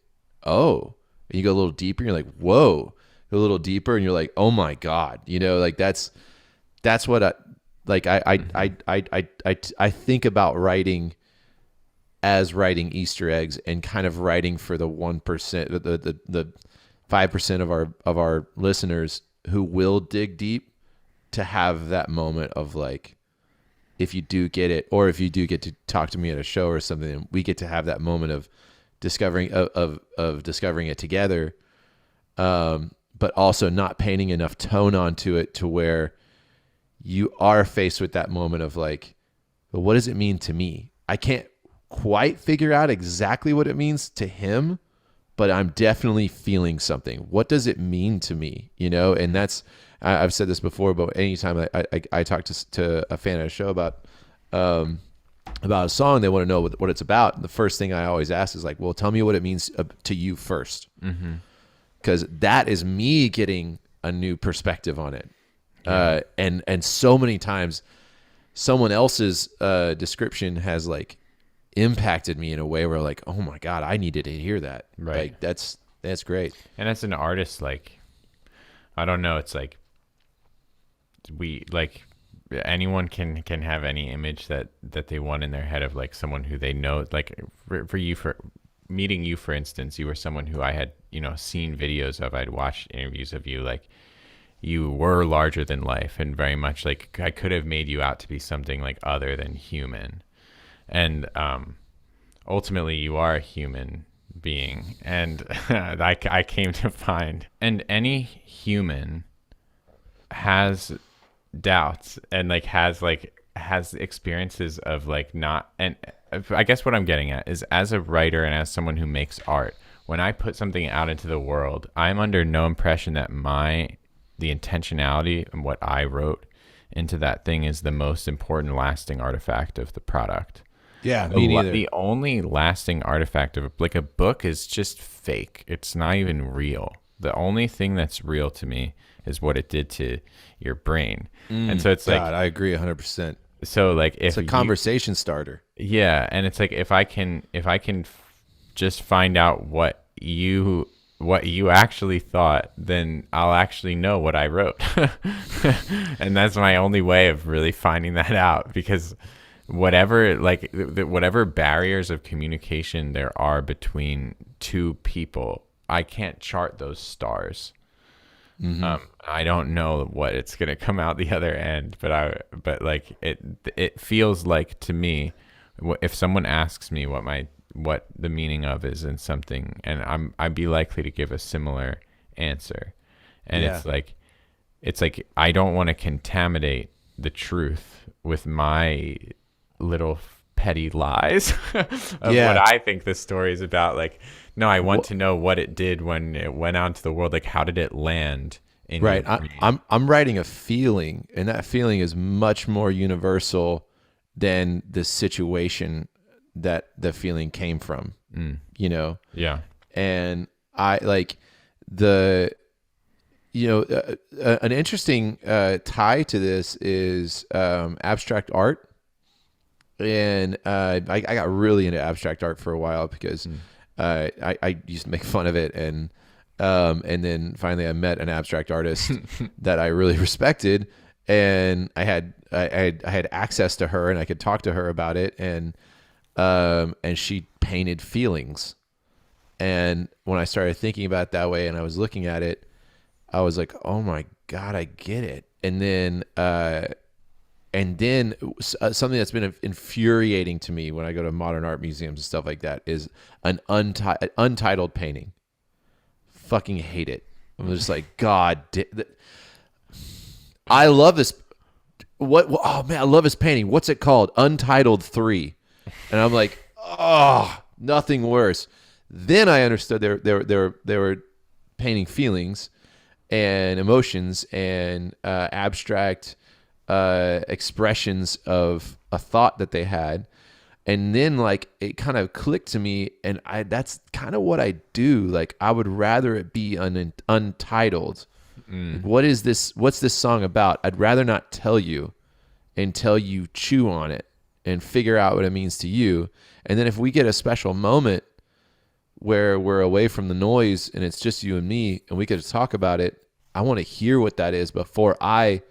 oh. And you go a little deeper, you're like, whoa. Go a little deeper, and you're like, oh my God. You know, like that's what I think about writing as writing Easter eggs, and kind of writing for the 1%, the 5% of our listeners who will dig deep, to have that moment of like, if you do get it, or if you do get to talk to me at a show or something, we get to have that moment of discovering discovering it together, but also not painting enough tone onto it to where you are faced with that moment of like, well, what does it mean to me? I can't quite figure out exactly what it means to him, but I'm definitely feeling something. What does it mean to me? You know, and that's, I've said this before, but anytime I talk to a fan at a show about a song, they want to know what it's about. The first thing I always ask is like, well, tell me what it means to you first. Because that is me getting a new perspective on it. Yeah. And so many times someone else's description has like impacted me in a way where like, oh my God, I needed to hear that. Right. Like that's great. And as an artist, like, I don't know, it's like anyone can have any image that they want in their head of like someone who they know. Like for meeting you, for instance, you were someone who I had, you know, seen videos of. I'd watched interviews of you. Like, you were larger than life, and very much like I could have made you out to be something like other than human. And ultimately you are a human being. And I came to find, and any human has doubts, and like has experiences of like not, and I guess what I'm getting at is, as a writer and as someone who makes art, when I put something out into the world, I'm under no impression that the intentionality and what I wrote into that thing is the most important lasting artifact of the product. Yeah, me neither. The only lasting artifact of like a book is just fake. It's not even real. The only thing that's real to me is what it did to your brain. And so it's God, like, I agree 100%. so like, if It's a conversation starter. yeah, and it's like, if I can just find out what you actually thought, then I'll actually know what I wrote. And that's my only way of really finding that out, because whatever barriers of communication there are between two people, I can't chart those stars. I don't know what it's gonna come out the other end, but like it feels like to me, if someone asks me what the meaning of is in something, and I'd be likely to give a similar answer. And Yeah. it's like I don't want to contaminate the truth with my little petty lies of Yeah. what I think the story is about. Like, no, I want to know what it did when it went out into the world. Like, how did it land in Right. your brain? I'm writing a feeling, and that feeling is much more universal than the situation that the feeling came from. You know? Yeah. And I like the, you know, an interesting tie to this is abstract art. And I got really into abstract art for a while, because I used to make fun of it, and And then finally I met an abstract artist that I really respected, and I had access to her, and I could talk to her about it, and she painted feelings. And when I started thinking about it that way and I was looking at it, I was like, oh my God, I get it. And then something that's been infuriating to me when I go to modern art museums and stuff like that is an untitled painting. Fucking hate it. I'm just like, God, I love this. Oh man, I love this painting. What's it called? Untitled 3. And I'm like, oh, nothing worse. Then I understood they were painting feelings and emotions and abstract expressions of a thought that they had. And then like it kind of clicked to me, and that's kind of what I do. Like I would rather it be untitled. What is this? What's this song about? I'd rather not tell you until you chew on it and figure out what it means to you. And then if we get a special moment where we're away from the noise and it's just you and me and we get to talk about it, I want to hear what that is before I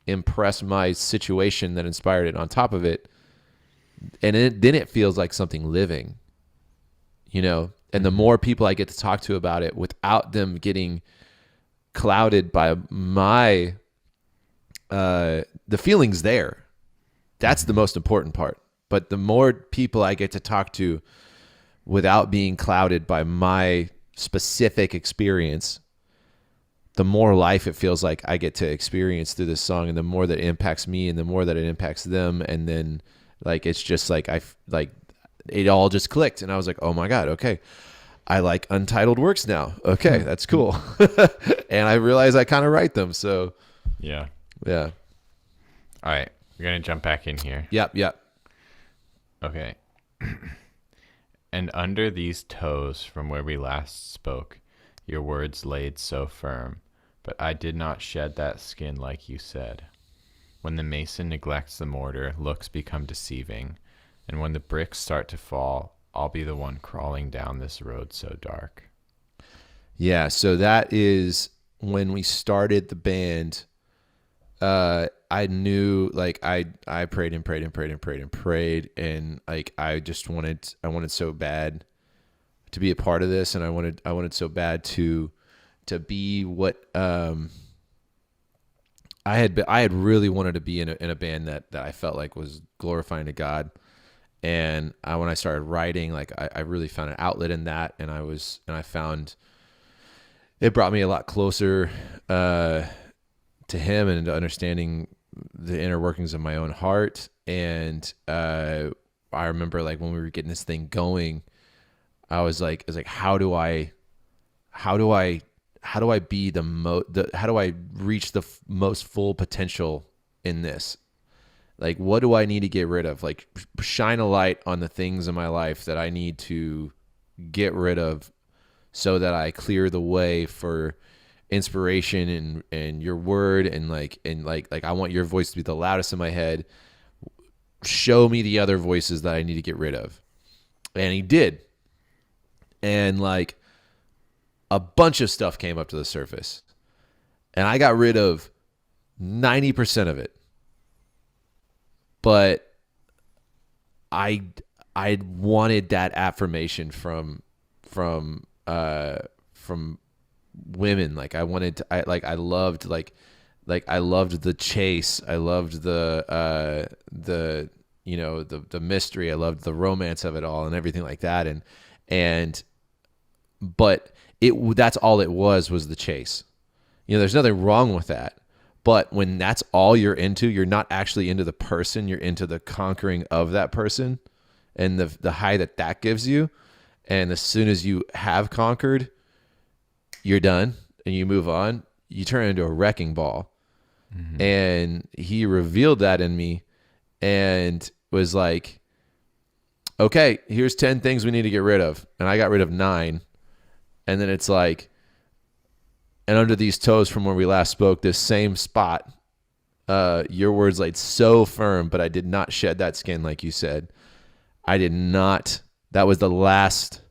impress my situation that inspired it on top of it. And then it feels like something living, you know? And the more people I get to talk to about it without them getting clouded by my, the feelings there, that's the most important part. But the more people I get to talk to without being clouded by my specific experience, the more life it feels like I get to experience through this song, and the more that it impacts me and the more that it impacts them. And then like, it's just like, it all just clicked, and I was like, oh my God, okay, I like untitled works now. Okay, that's cool. And I realize I kind of write them. So Yeah. yeah. All right. We're going to jump back in here. Yep. Okay. And under these toes from where we last spoke, your words laid so firm, but I did not shed that skin like you said. When the mason neglects the mortar, looks become deceiving, and when the bricks start to fall, I'll be the one crawling down this road so dark. Yeah, so that is when we started the band. I knew, like, I prayed and prayed and prayed and prayed and prayed, and like I wanted so bad to be a part of this, and I wanted so bad to be what I had really wanted to be in a band that I felt like was glorifying to God. And when I started writing, like I really found an outlet in that, and I found it brought me a lot closer to Him and to understanding the inner workings of my own heart. And I remember, like, when we were getting this thing going, I was like, how do I be how do I reach the most full potential in this? Like, what do I need to get rid of? Like, shine a light on the things in my life that I need to get rid of so that I clear the way for inspiration and your word, and I want your voice to be the loudest in my head. Show me the other voices that I need to get rid of. And He did. And like a bunch of stuff came up to the surface, and I got rid of 90% of it. But I wanted that affirmation from women. Like I loved the chase. I loved the mystery. I loved the romance of it all and everything like that. But that's all it was the chase. You know, there's nothing wrong with that. But when that's all you're into, you're not actually into the person, you're into the conquering of that person and the high that gives you. And as soon as you have conquered, you're done and you move on, you turn into a wrecking ball. Mm-hmm. And He revealed that in me and was like, okay, here's 10 things we need to get rid of. And I got rid of 9. And then it's like, and under these toes from where we last spoke, this same spot, your words laid so firm, but I did not shed that skin like you said. I did not. That was the last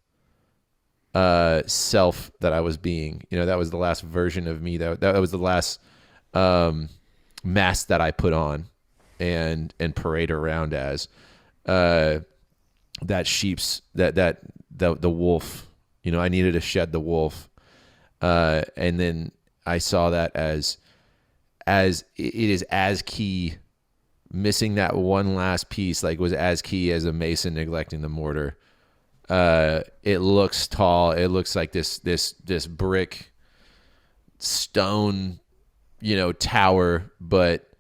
self that I was being. That was the last version of me. That was the last mask that I put on and parade around as that sheep's the wolf. I needed to shed the wolf, and then I saw that as it is as key. Missing that one last piece was as key as a mason neglecting the mortar. It looks tall. It looks like this brick stone, tower, but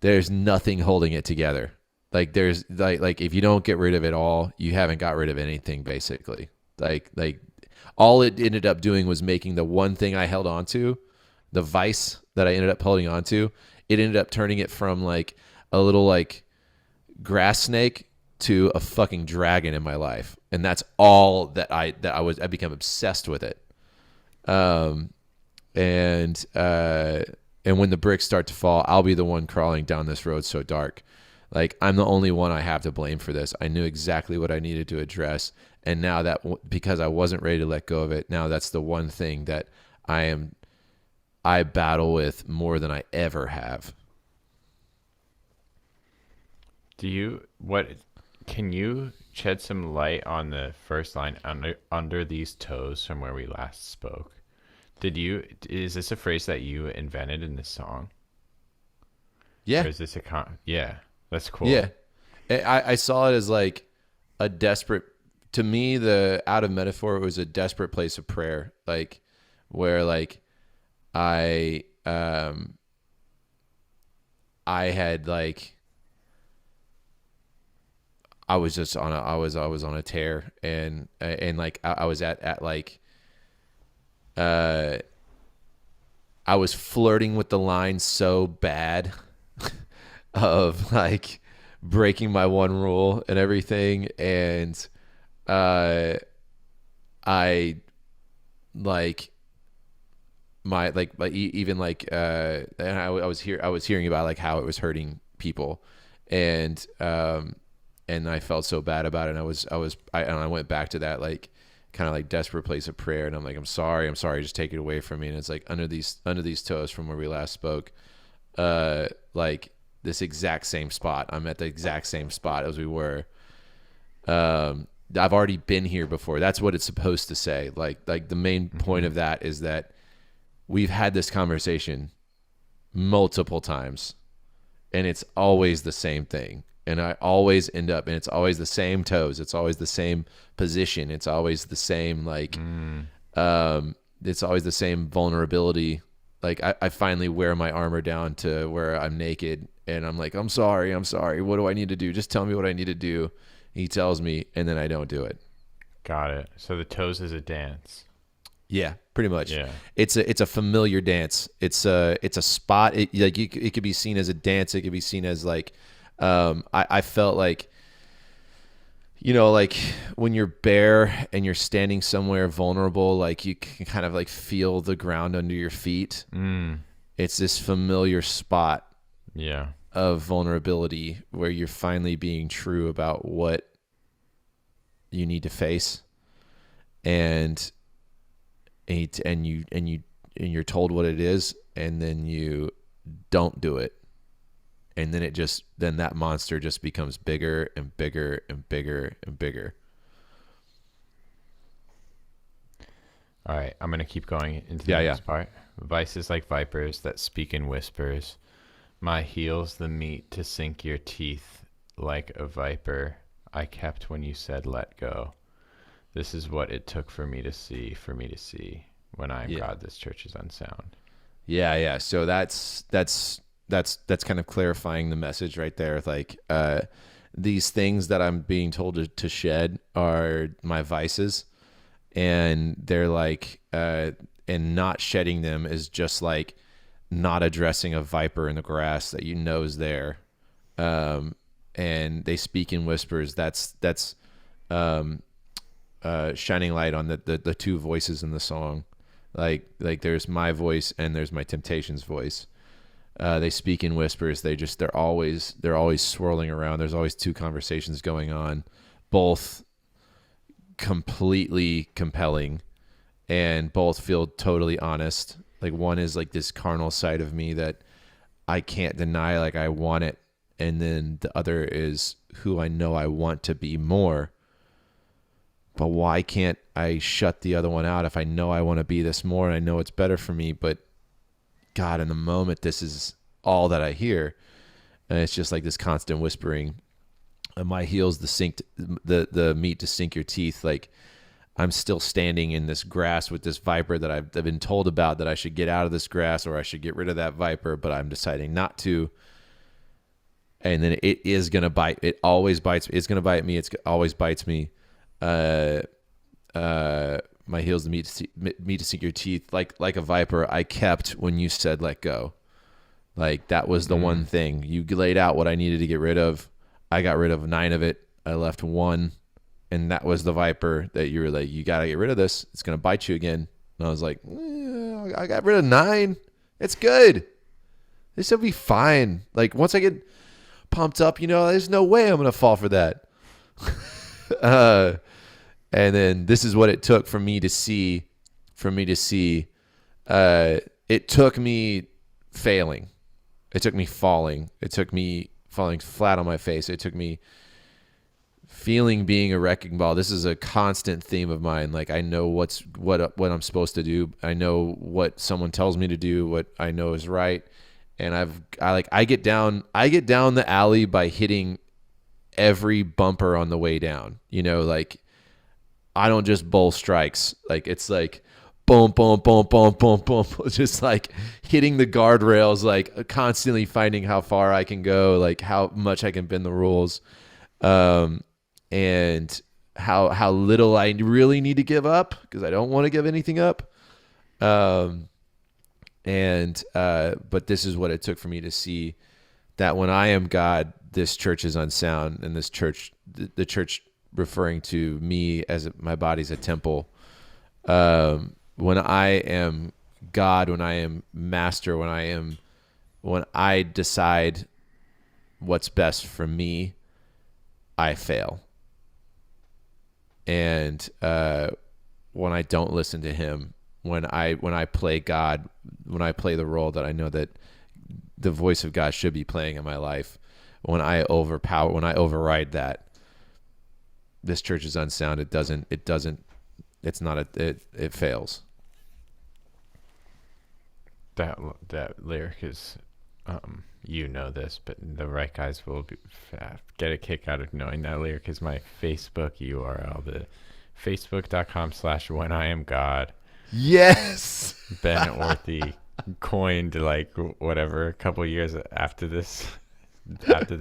there's nothing holding it together. There's if you don't get rid of it all, you haven't got rid of anything, basically. All it ended up doing was making the one thing I held on to, the vice that I ended up holding on to, it ended up turning it from a little grass snake to a fucking dragon in my life. And that's all that I become obsessed with it. And when the bricks start to fall, I'll be the one crawling down this road so dark. I'm the only one I have to blame for this. I knew exactly what I needed to address. And now that, because I wasn't ready to let go of it, now that's the one thing that I battle with more than I ever have. Can you shed some light on the first line, under these toes, from where we last spoke? Is this a phrase that you invented in this song? Yeah. Or is this yeah, that's cool. Yeah. I saw it as a desperate, to me, the out of metaphor, it was a desperate place of prayer. Where I had I was just on I was on a tear, and I was at I was flirting with the line so bad of breaking my one rule and everything, and I and I was hearing about how it was hurting people, and I felt so bad about it, and I went back to that kind of desperate place of prayer, and I'm sorry, just take it away from me. And it's under these toes, from where we last spoke, this exact same spot. I'm at the exact same spot as we were. I've already been here before. That's what it's supposed to say. The main point of that is that we've had this conversation multiple times, and it's always the same thing. And I always end up, and it's always the same toes. It's always the same position. It's always the same, it's always the same vulnerability. I finally wear my armor down to where I'm naked, and I'm I'm sorry. What do I need to do? Just tell me what I need to do. He tells me, and then I don't do it. Got it. So the toes is a dance. Yeah, pretty much. Yeah. It's a familiar dance. It's a spot. It could be seen as a dance. It could be seen as I felt when you're bare and you're standing somewhere vulnerable, you can kind of feel the ground under your feet. It's this familiar spot of vulnerability where you're finally being true about what you need to face, and you're told what it is, and then you don't do it. And then that monster just becomes bigger and bigger and bigger and bigger. All right, I'm going to keep going into the next part. Vices like vipers that speak in whispers. My heels the meat to sink your teeth like a viper. I kept when you said let go. This is what it took for me to see, when I am God, this church is unsound. Yeah. So that's kind of clarifying the message right there. These things that I'm being told to shed are my vices, and they're and not shedding them is just not addressing a viper in the grass that is there. And they speak in whispers. That's shining light on the two voices in the song. There's my voice and there's my Temptations voice. They speak in whispers. They're always swirling around. There's always two conversations going on, both completely compelling. and both feel totally honest. Like one is like this carnal side of me that I can't deny, like I want it. And then the other is who I know I want to be more. But why can't I shut the other one out if I know I want to be this more and I know it's better for me? But God, in the moment, this is all that I hear. And it's just like this constant whispering. My heels, the meat to sink your teeth. Like I'm still standing in this grass with this viper that I've been told about, that I should get out of this grass or I should get rid of that viper, but I'm deciding not to. And then it is going to bite. It always bites. It's going to bite me. It always bites me. My heels, the meat to sink your teeth. Like a viper, I kept when you said let go. Like that was the one thing. You laid out what I needed to get rid of. I got rid of 9 of it. I left 1. And that was the viper that you were like, you got to get rid of this. It's going to bite you again. And I was like, I got rid of 9. It's good. This will be fine. Like once I get pumped up, there's no way I'm going to fall for that. And then this is what it took for me to see. It took me failing. It took me falling. It took me falling flat on my face. It took me feeling being a wrecking ball. This is a constant theme of mine. Like I know what I'm supposed to do. I know what someone tells me to do, what I know is right. And I get down the alley by hitting every bumper on the way down. Like I don't just bowl strikes. Like it's like boom, boom, boom, boom, boom, boom. Just like hitting the guardrails, like constantly finding how far I can go, like how much I can bend the rules. And how little I really need to give up because I don't want to give anything up. But this is what it took for me to see that when I am God, this church is unsound, and this church, the church referring to me as my body's a temple. When I am God, when I am master, when I decide what's best for me, I fail. And when I don't listen to him, when I play God, when I play the role that I know that the voice of God should be playing in my life, when I override that, this church is unsound. It fails. That lyric is, this, but the right guys will get a kick out of knowing that lyric is my Facebook URL, the facebook.com/whenIamGod. Yes. Ben Orthy coined like whatever a couple years after this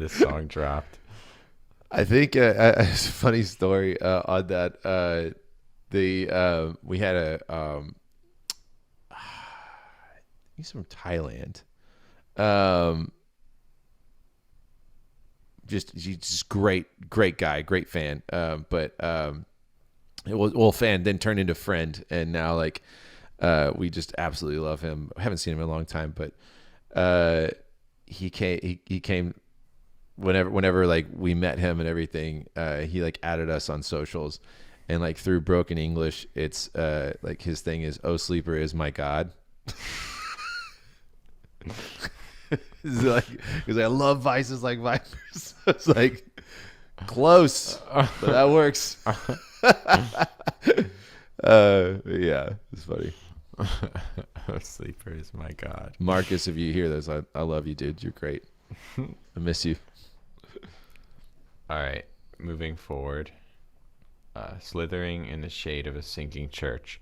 song dropped. I think it's a funny story on that. We had he's from Thailand. Just great guy, great fan. But fan then turned into friend, and now like we just absolutely love him. I haven't seen him in a long time, but he came whenever like we met him and everything. He like added us on socials, and like through broken English, it's like his thing is, "Oh, sleeper is my God." It's like, because I love vices like vipers. It's like close, but that works. Yeah, it's funny. Sleeper is my God. Marcus, if you hear this, I love you, dude. You're great. I miss you. All right, moving forward. Slithering in the shade of a sinking church.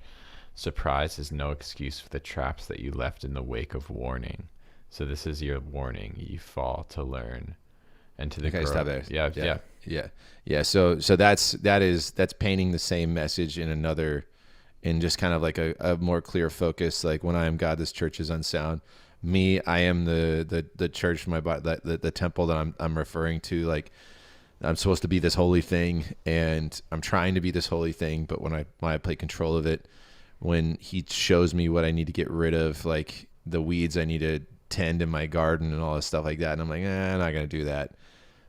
Surprise is no excuse for the traps that you left in the wake of warning. So this is your warning. You fall to learn, and to the Okay, stop there. Yeah. So that's painting the same message in just kind of like a more clear focus. Like when I am God, this church is unsound. Me, I am the church, my body, the temple that I'm referring to. Like I'm supposed to be this holy thing, and I'm trying to be this holy thing. But when I play control of it, when he shows me what I need to get rid of, like the weeds I need to tend in my garden and all this stuff like that, and I'm like, I'm not gonna do that.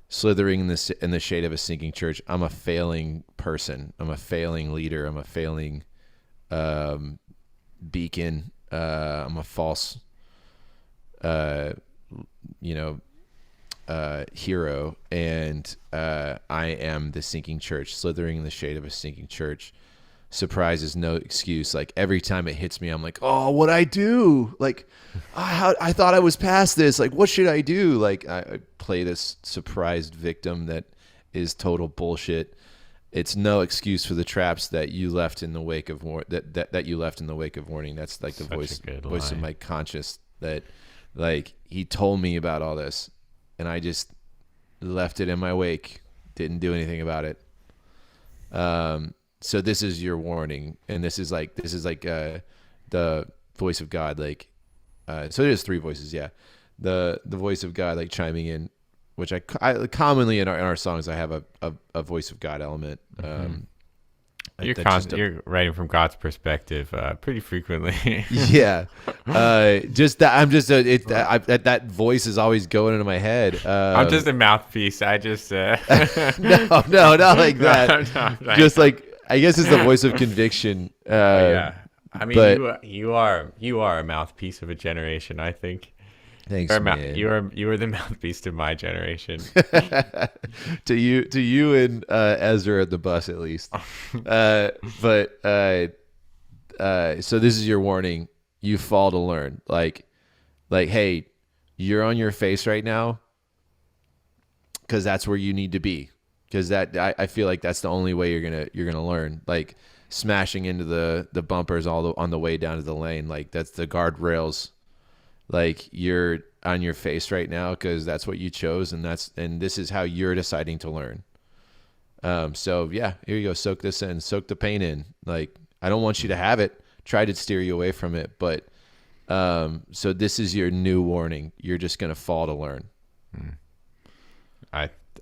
Slithering in the shade of a sinking church. I'm a failing person. I'm a failing leader. I'm a failing beacon. I'm a false, hero, and I am the sinking church, slithering in the shade of a sinking church. Surprise is no excuse. Like every time it hits me, I'm like, oh, what'd I do? Like, I thought I was past this. Like, what should I do? Like, I play this surprised victim that is total bullshit. It's no excuse for the traps that you left in the wake of that you left in the wake of warning. That's like the voice of my conscience that, like, he told me about all this, and I just left it in my wake. Didn't do anything about it. So this is your warning, and this is like the voice of God. Like, so there's three voices. Yeah, the voice of God like chiming in, which I commonly in our songs I have a voice of God element. You're writing from God's perspective pretty frequently. Yeah, just that I'm just that voice is always going into my head. I'm just a mouthpiece. I just no, not like that. No, just like, I guess it's the voice of conviction. Yeah, I mean, but you are a mouthpiece of a generation, I think. Thanks, man. You are the mouthpiece to my generation. to you and Ezra at the bus, at least. So this is your warning. You fall to learn. Like, hey, you're on your face right now because that's where you need to be. Because I feel like that's the only way you're gonna learn. Like, smashing into the bumpers on the way down to the lane. Like, that's the guardrails. Like, you're on your face right now because that's what you chose, and this is how you're deciding to learn. So yeah, here you go. Soak this in. Soak the pain in. Like, I don't want you to have it. Try to steer you away from it, but so this is your new warning. You're just gonna fall to learn.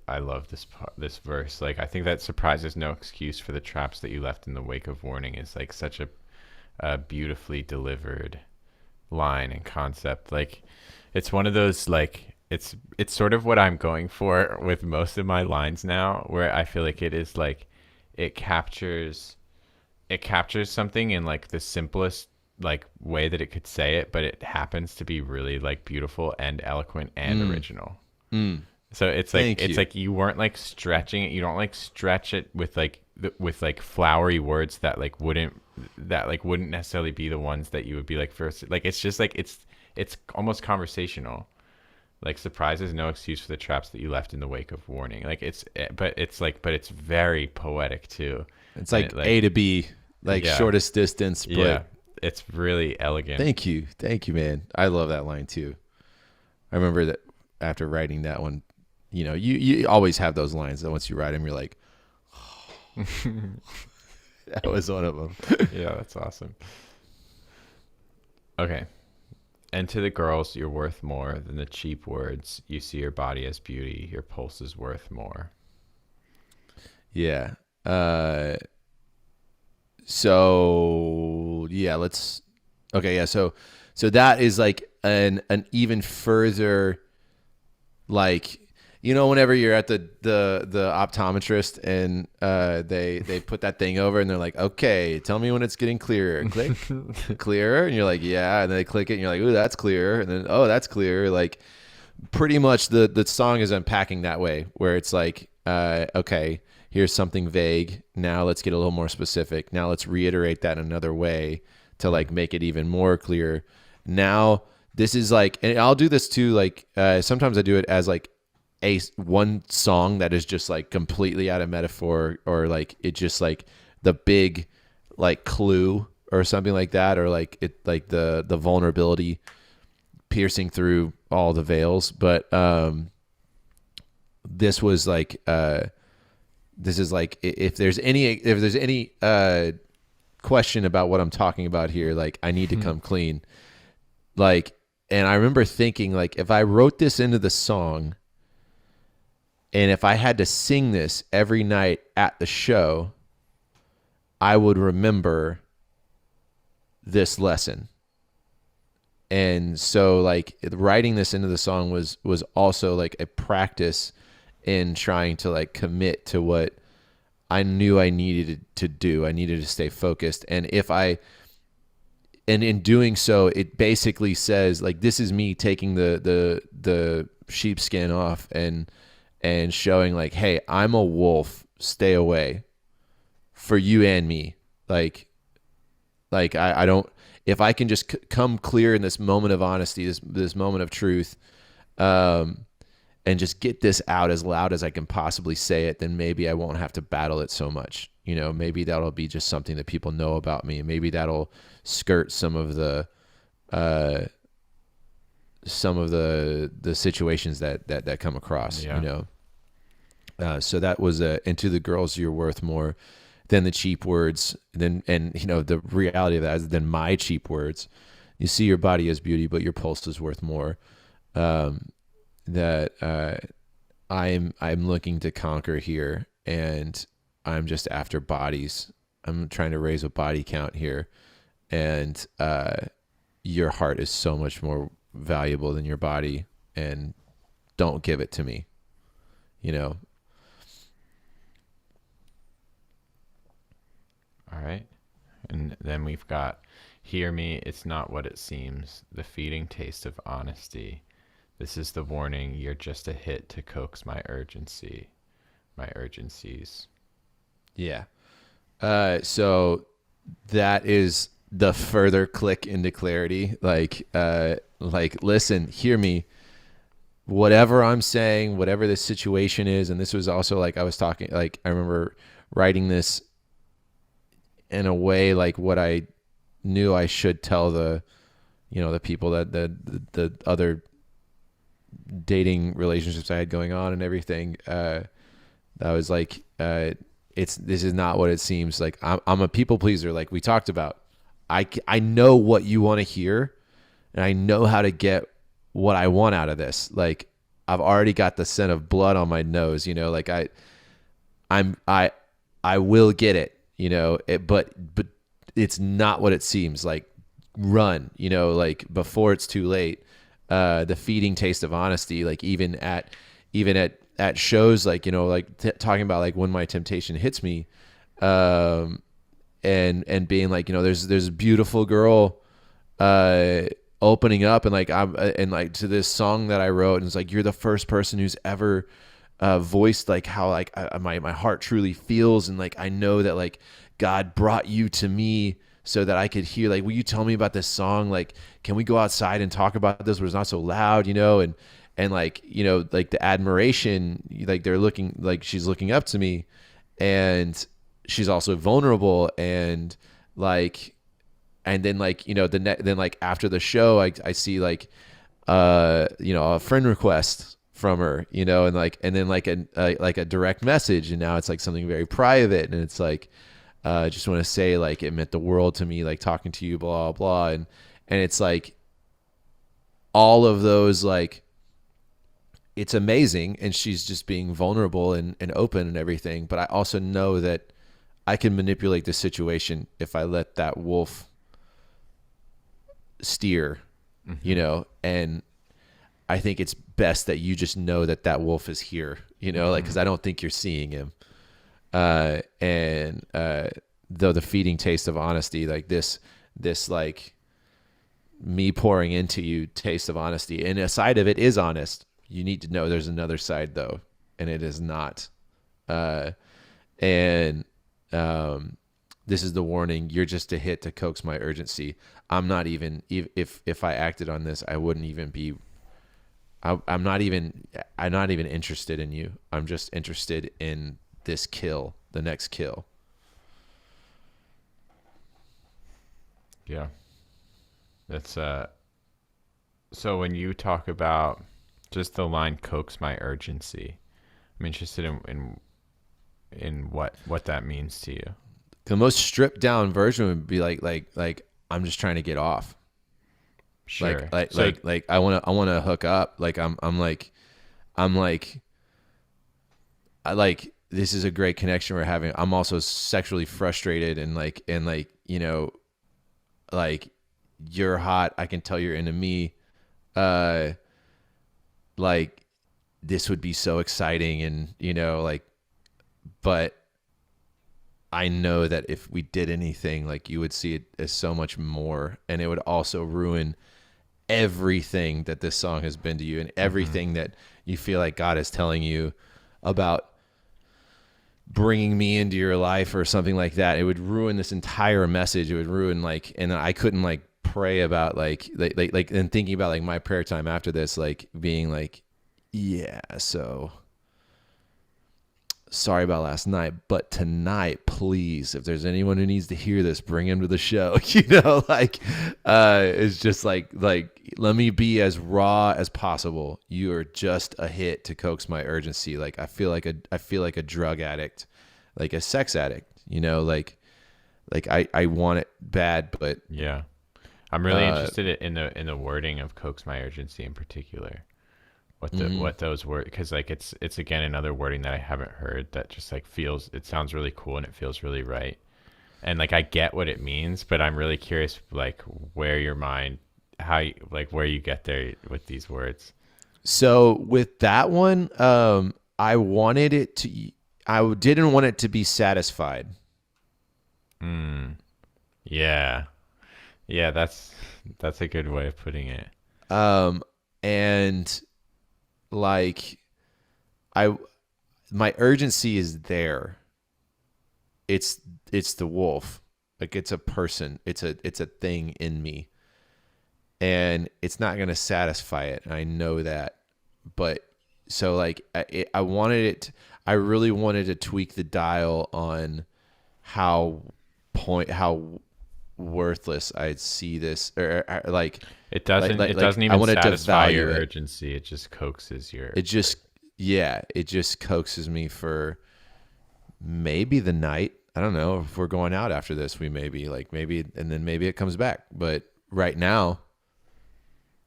I love this verse. Like, I think that surprise is no excuse for the traps that you left in the wake of warning is like such a beautifully delivered line and concept. Like, it's one of those, like, it's sort of what I'm going for with most of my lines now, where I feel like it is like it captures something in like the simplest like way that it could say it, but it happens to be really like beautiful and eloquent and original. So it's like you weren't like stretching it. You don't like stretch it with like flowery words that wouldn't necessarily be the ones that you would be like first. Like, it's just like it's almost conversational. Like, surprise is no excuse for the traps that you left in the wake of warning. Like, but it's very poetic too. It's like A to B, like, yeah. Shortest distance. But yeah, it's really elegant. Thank you, man. I love that line too. I remember that after writing that one. You know, you always have those lines that once you write them, you're like, oh. That was one of them. Yeah, that's awesome. Okay. And to the girls, you're worth more than the cheap words. You see your body as beauty. Your pulse is worth more. Yeah. So yeah, okay. Yeah. So that is like an even further, like, you know, whenever you're at the optometrist and they put that thing over and they're like, okay, tell me when it's getting clearer. Click, clearer, and you're like, yeah, and then they click it and you're like, ooh, that's clearer, and then oh, that's clearer. Like, pretty much the song is unpacking that way, where it's like, okay, here's something vague. Now let's get a little more specific. Now let's reiterate that in another way to like make it even more clear. Now this is like, and I'll do this too. Like, sometimes I do it as like one song that is just like completely out of metaphor, or like it just like the big like clue or something like that, or like it like the vulnerability piercing through all the veils. But this was like this is like, if there's any question about what I'm talking about here, like, I need to come clean. Like, and I remember thinking, like, if I wrote this into the song, and if I had to sing this every night at the show, I would remember this lesson. And so, like, writing this into the song was also like a practice in trying to like commit to what I knew I needed to do. I needed to stay focused. And in doing so, it basically says like, this is me taking the sheepskin off and showing like, hey, I'm a wolf. Stay away for you and me. Like I don't, if I can just come clear in this moment of honesty, this moment of truth, and just get this out as loud as I can possibly say it, then maybe I won't have to battle it so much. Maybe that'll be just something that people know about me. Maybe that'll skirt some of the situations that come across, so that was and to the girls, you're worth more than the cheap words. And the reality of that is than my cheap words. You see your body as beauty, but your pulse is worth more. I'm looking to conquer here, and I'm just after bodies. I'm trying to raise a body count here. And your heart is so much more valuable than your body, and don't give it to me. All right. And then we've got, hear me, it's not what it seems. The feeding taste of honesty. This is the warning. You're just a hit to coax my urgencies. Yeah. So that is the further click into clarity. Like, listen, hear me. Whatever I'm saying, whatever the situation is, and this was also like I was talking, like I remember writing this in a way like what I knew I should tell the people that the other dating relationships I had going on and everything. I was like, this is not what it seems. Like I'm a people pleaser, like we talked about. I know what you want to hear, and I know how to get what I want out of this. Like I've already got the scent of blood on my nose, like I will get it, but it's not what it seems. Like run, like before it's too late. The feeding taste of honesty, like even at shows, like, talking about like when my temptation hits me, and being like, there's a beautiful girl, opening up and like, and like to this song that I wrote, and it's like, you're the first person who's ever, voiced like how like my heart truly feels. And like, I know that like God brought you to me so that I could hear, like, will you tell me about this song? Like, can we go outside and talk about this where it's not so loud, and like, like the admiration, like they're looking, like she's looking up to me, and she's also vulnerable. And like, and then like, then like after the show, I see like, a friend request from her, and like, and then like a direct message. And now it's like something very private. And it's like, just want to say like, it meant the world to me, like talking to you, blah, blah. And it's like all of those, like, it's amazing. And she's just being vulnerable and open and everything. But I also know that I can manipulate the situation if I let that wolf steer, and I think it's best that you just know that wolf is here, like, cause I don't think you're seeing him. Though the feeding taste of honesty, like this like me pouring into you taste of honesty, and a side of it is honest. You need to know there's another side though, and it is not. This is the warning. You're just a hit to coax my urgency. I'm not even, if I acted on this, I wouldn't even be, I'm not even interested in you. I'm just interested in this kill, the next kill. Yeah. That's, so when you talk about just the line coax my urgency, I'm interested in what that means to you. The most stripped down version would be like I'm just trying to get off. Sure. Like I want to hook up. Like I'm like this is a great connection we're having. I'm also sexually frustrated and like like you're hot. I can tell you're into me. Like this would be so exciting, and like, but I know that if we did anything, like you would see it as so much more, and it would also ruin everything that this song has been to you and everything that you feel like God is telling you about bringing me into your life or something like that. It would ruin this entire message. It would ruin like, and I couldn't like pray about like and thinking about like my prayer time after this, like being like, yeah, so sorry about last night, but tonight, please, if there's anyone who needs to hear this, bring him to the show. Like it's just like let me be as raw as possible. You are just a hit to coax my urgency. Like I feel like a drug addict, like a sex addict, like I want it bad, but yeah. I'm really interested in the wording of coax my urgency in particular. What those words, because like it's again another wording that I haven't heard that just like it sounds really cool and it feels really right, and like I get what it means, but I'm really curious like where your mind, where you get there with these words. So with that one, I didn't want it to be satisfied. Yeah, that's a good way of putting it. And like my urgency is there. It's the wolf. Like it's a person. It's a thing in me. And it's not going to satisfy it. I know that. But so like I really wanted to tweak the dial on how worthless I'd see this, or like it doesn't even I wanted satisfy to your value urgency. It just coaxes your. It just coaxes me for maybe the night. I don't know if we're going out after this. We maybe, and then maybe it comes back. But right now,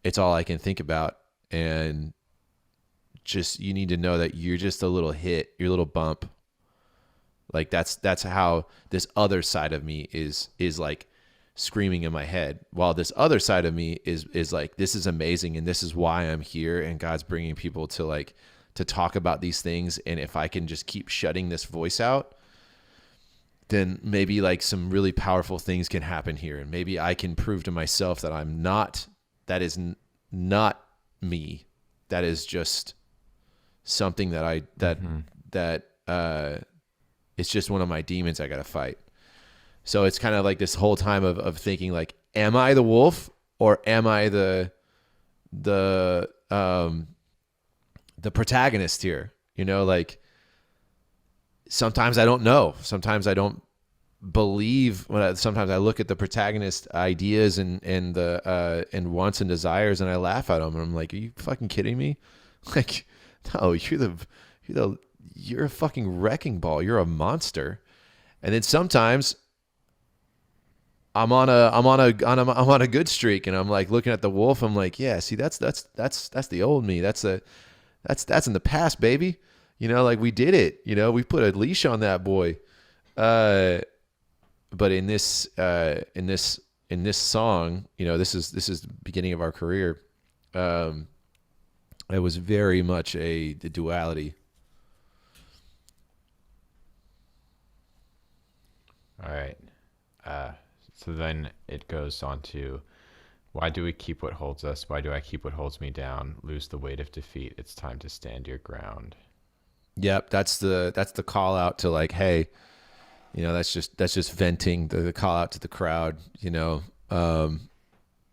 it's all I can think about. And just you need to know that you're just a little hit, your little bump. Like that's how this other side of me is like screaming in my head, while this other side of me is like, this is amazing and this is why I'm here, and God's bringing people to talk about these things, and if I can just keep shutting this voice out, then maybe like some really powerful things can happen here, and maybe I can prove to myself that that is not me, that is just something that it's just one of my demons I got to fight. So it's kind of like this whole time of thinking like, am I the wolf or am I the protagonist here? Like sometimes I don't know. Sometimes I don't believe. Sometimes I look at the protagonist ideas and wants and desires, and I laugh at them, and I'm like, are you fucking kidding me? Like, no, you're a fucking wrecking ball. You're a monster. And then sometimes I'm on a good streak, and I'm like looking at the wolf. I'm like, yeah, see, that's the old me. That's in the past, baby. Like we did it. We put a leash on that boy. But in this song, this is the beginning of our career. It was very much the duality. All right. So then it goes on to, why do we keep what holds us? Why do I keep what holds me down? Lose the weight of defeat. It's time to stand your ground. Yep, that's the call out to like, hey, that's just venting, the call out to the crowd.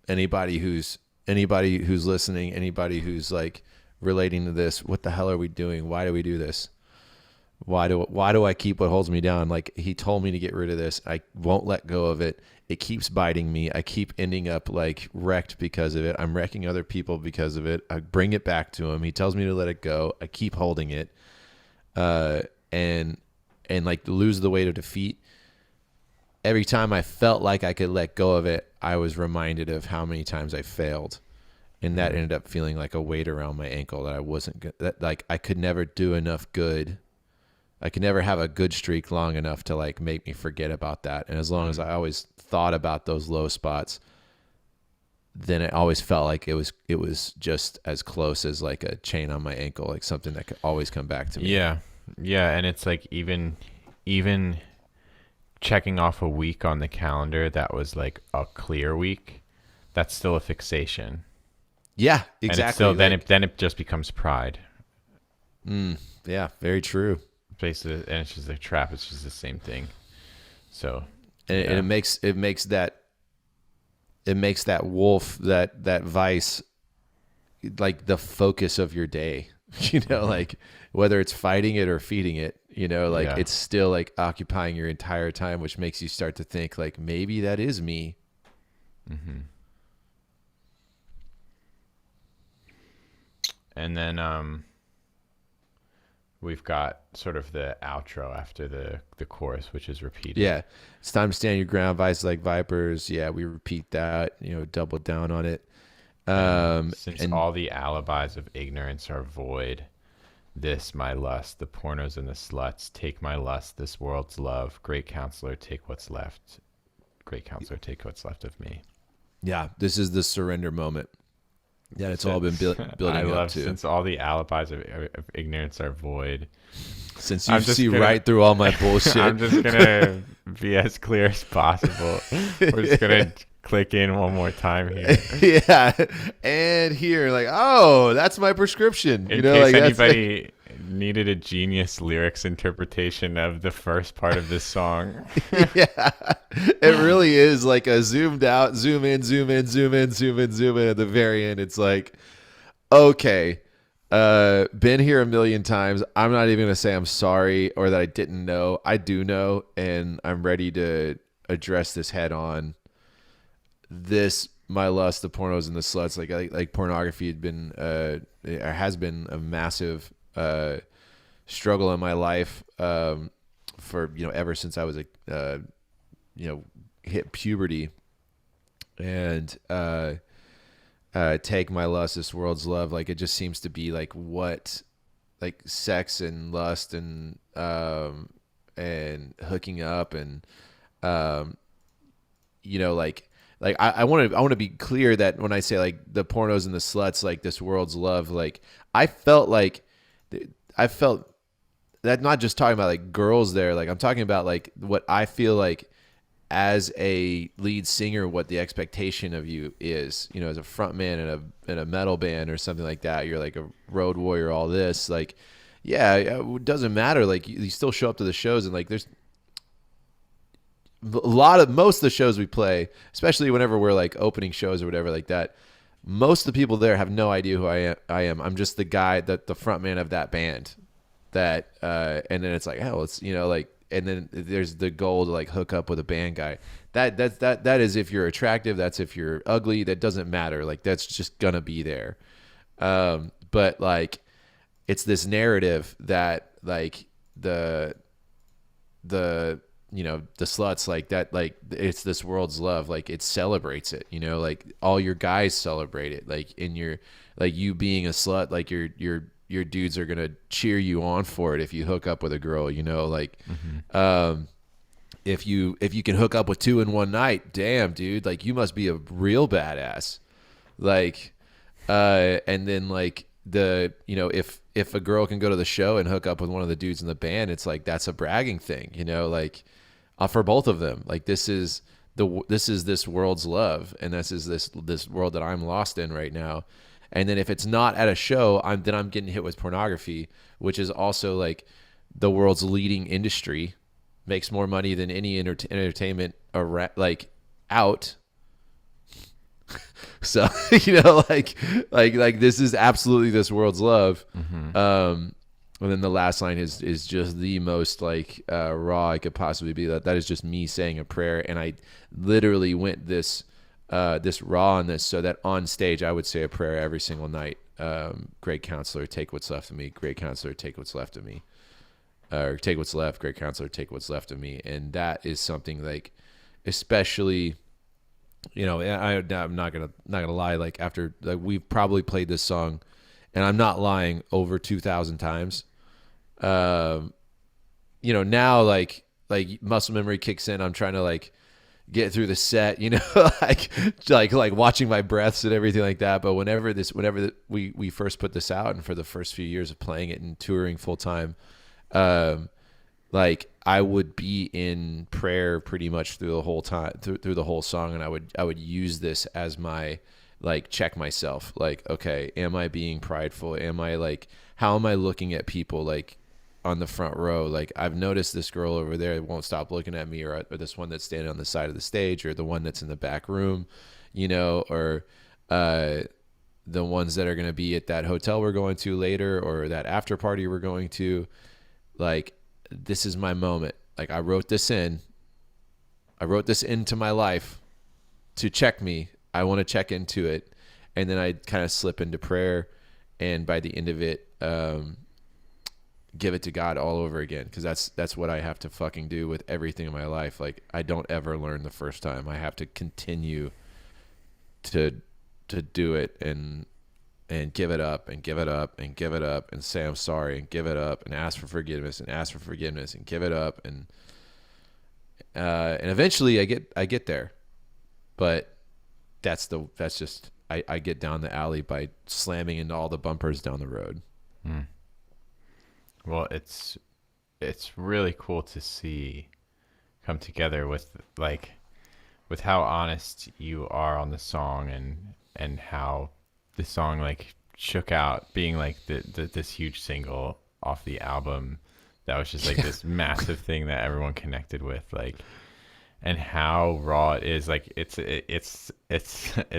Anybody who's listening, anybody who's like relating to this, what the hell are we doing? Why do we do this? Why do I keep what holds me down? Like, he told me to get rid of this. I won't let go of it. It keeps biting me. I keep ending up like wrecked because of it. I'm wrecking other people because of it. I bring it back to him. He tells me to let it go. I keep holding it. And like lose the weight of defeat. Every time I felt like I could let go of it, I was reminded of how many times I failed. And that ended up feeling like a weight around my ankle that I wasn't good. That like I could never do enough good. I could never have a good streak long enough to like make me forget about that. And as long as I always thought about those low spots, then it always felt like it was just as close as like a chain on my ankle, like something that could always come back to me. Yeah. And it's like even checking off a week on the calendar that was like a clear week, that's still a fixation. Yeah, And it's exactly. still then it just becomes pride. Yeah, very true. Basically, and it's just a trap. It's just the same thing. So, And it makes that wolf, that vice, like the focus of your day. Like whether it's fighting it or feeding it, like it's still like occupying your entire time, which makes you start to think like maybe that is me. Mm-hmm. And then we've got sort of the outro after the chorus, which is repeated. Yeah, it's time to stand your ground, vice like vipers. Yeah, we repeat that. Double down on it. Since all the alibis of ignorance are void, this my lust, the pornos and the sluts, take my lust, this world's love. Great counselor, take what's left. Great counselor, take what's left of me. Yeah, this is the surrender moment. Yeah, it's all been building up to. Since all the alibis of ignorance are void. Since you see right through all my bullshit. I'm just going to be as clear as possible. We're just going to click in one more time here. Yeah. And here, like, oh, that's my prescription. In case anybody needed a genius lyrics interpretation of the first part of this song. Yeah. It really is like a zoomed out, zoom in, zoom in, zoom in, zoom in, zoom in. At the very end, it's like, okay, been here a million times. I'm not even going to say I'm sorry or that I didn't know. I do know, and I'm ready to address this head on. This, my lust, the pornos and the sluts, like pornography had been, has been a massive struggle in my life for ever since I was hit puberty, and take my lust, this world's love. Like it just seems to be like what, like sex and lust and hooking up and I want to be clear that when I say like the pornos and the sluts, like this world's love, like I felt that not just talking about like girls there, like I'm talking about like what I feel like as a lead singer, what the expectation of you is, as a front man in a metal band or something like that. You're like a road warrior, all this, like, yeah, it doesn't matter. Like you still show up to the shows, and like there's most of the shows we play, especially whenever we're like opening shows or whatever like that, most of the people there have no idea who I am. I'm just the guy, that the front man of that band, that and then it's like, hell, it's like, and then there's the goal to like hook up with a band guy. That is if you're attractive, that's if you're ugly, that doesn't matter. Like that's just gonna be there. But like it's this narrative that like the sluts, like that, like it's this world's love, like it celebrates it, like all your guys celebrate it, like in your, like you being a slut, like your dudes are gonna cheer you on for it if you hook up with a girl, like if you can hook up with 2 in one night, damn dude, like you must be a real badass. Like and then like the if a girl can go to the show and hook up with one of the dudes in the band, it's like that's a bragging thing, like for both of them. Like this is this world's love, and this is this world that I'm lost in right now. And then if it's not at a show, I'm getting hit with pornography, which is also like the world's leading industry, makes more money than any entertainment like out. So like this is absolutely this world's love. And then the last line is just the most like raw I could possibly be. That is just me saying a prayer, and I literally went this raw on this, so that on stage I would say a prayer every single night. Great counselor, take what's left of me. Great counselor, take what's left of me. Or take what's left. Great counselor, take what's left of me. And that is something like, especially, I'm not gonna lie. Like after, like we've probably played this song, and I'm not lying, over 2,000 times. Now like muscle memory kicks in. I'm trying to like get through the set, like watching my breaths and everything like that. But whenever we first put this out, and for the first few years of playing it and touring full time, like I would be in prayer pretty much through the whole time, through the whole song, and I would use this as my like check myself. Like, okay, am I being prideful? Am I like, how am I looking at people like on the front row? Like, I've noticed this girl over there won't stop looking at me, or this one that's standing on the side of the stage, or the one that's in the back room, you know, or the ones that are going to be at that hotel we're going to later, or that after party we're going to. Like, this is my moment. Like, I wrote this into my life to check me. I want to check into it. And then I kind of slip into prayer, and by the end of it, give it to God all over again. Because that's what I have to fucking do with everything in my life. Like, I don't ever learn the first time. I have to continue to do it and give it up and give it up and give it up and say I'm sorry and give it up and ask for forgiveness and ask for forgiveness and give it up, and eventually I get there. But that's just I get down the alley by slamming into all the bumpers down the road. Well, it's really cool to see come together with how honest you are on the song, and how the song like shook out, being like this huge single off the album that was just like this massive thing that everyone connected with, like, and how raw it is. Like, it's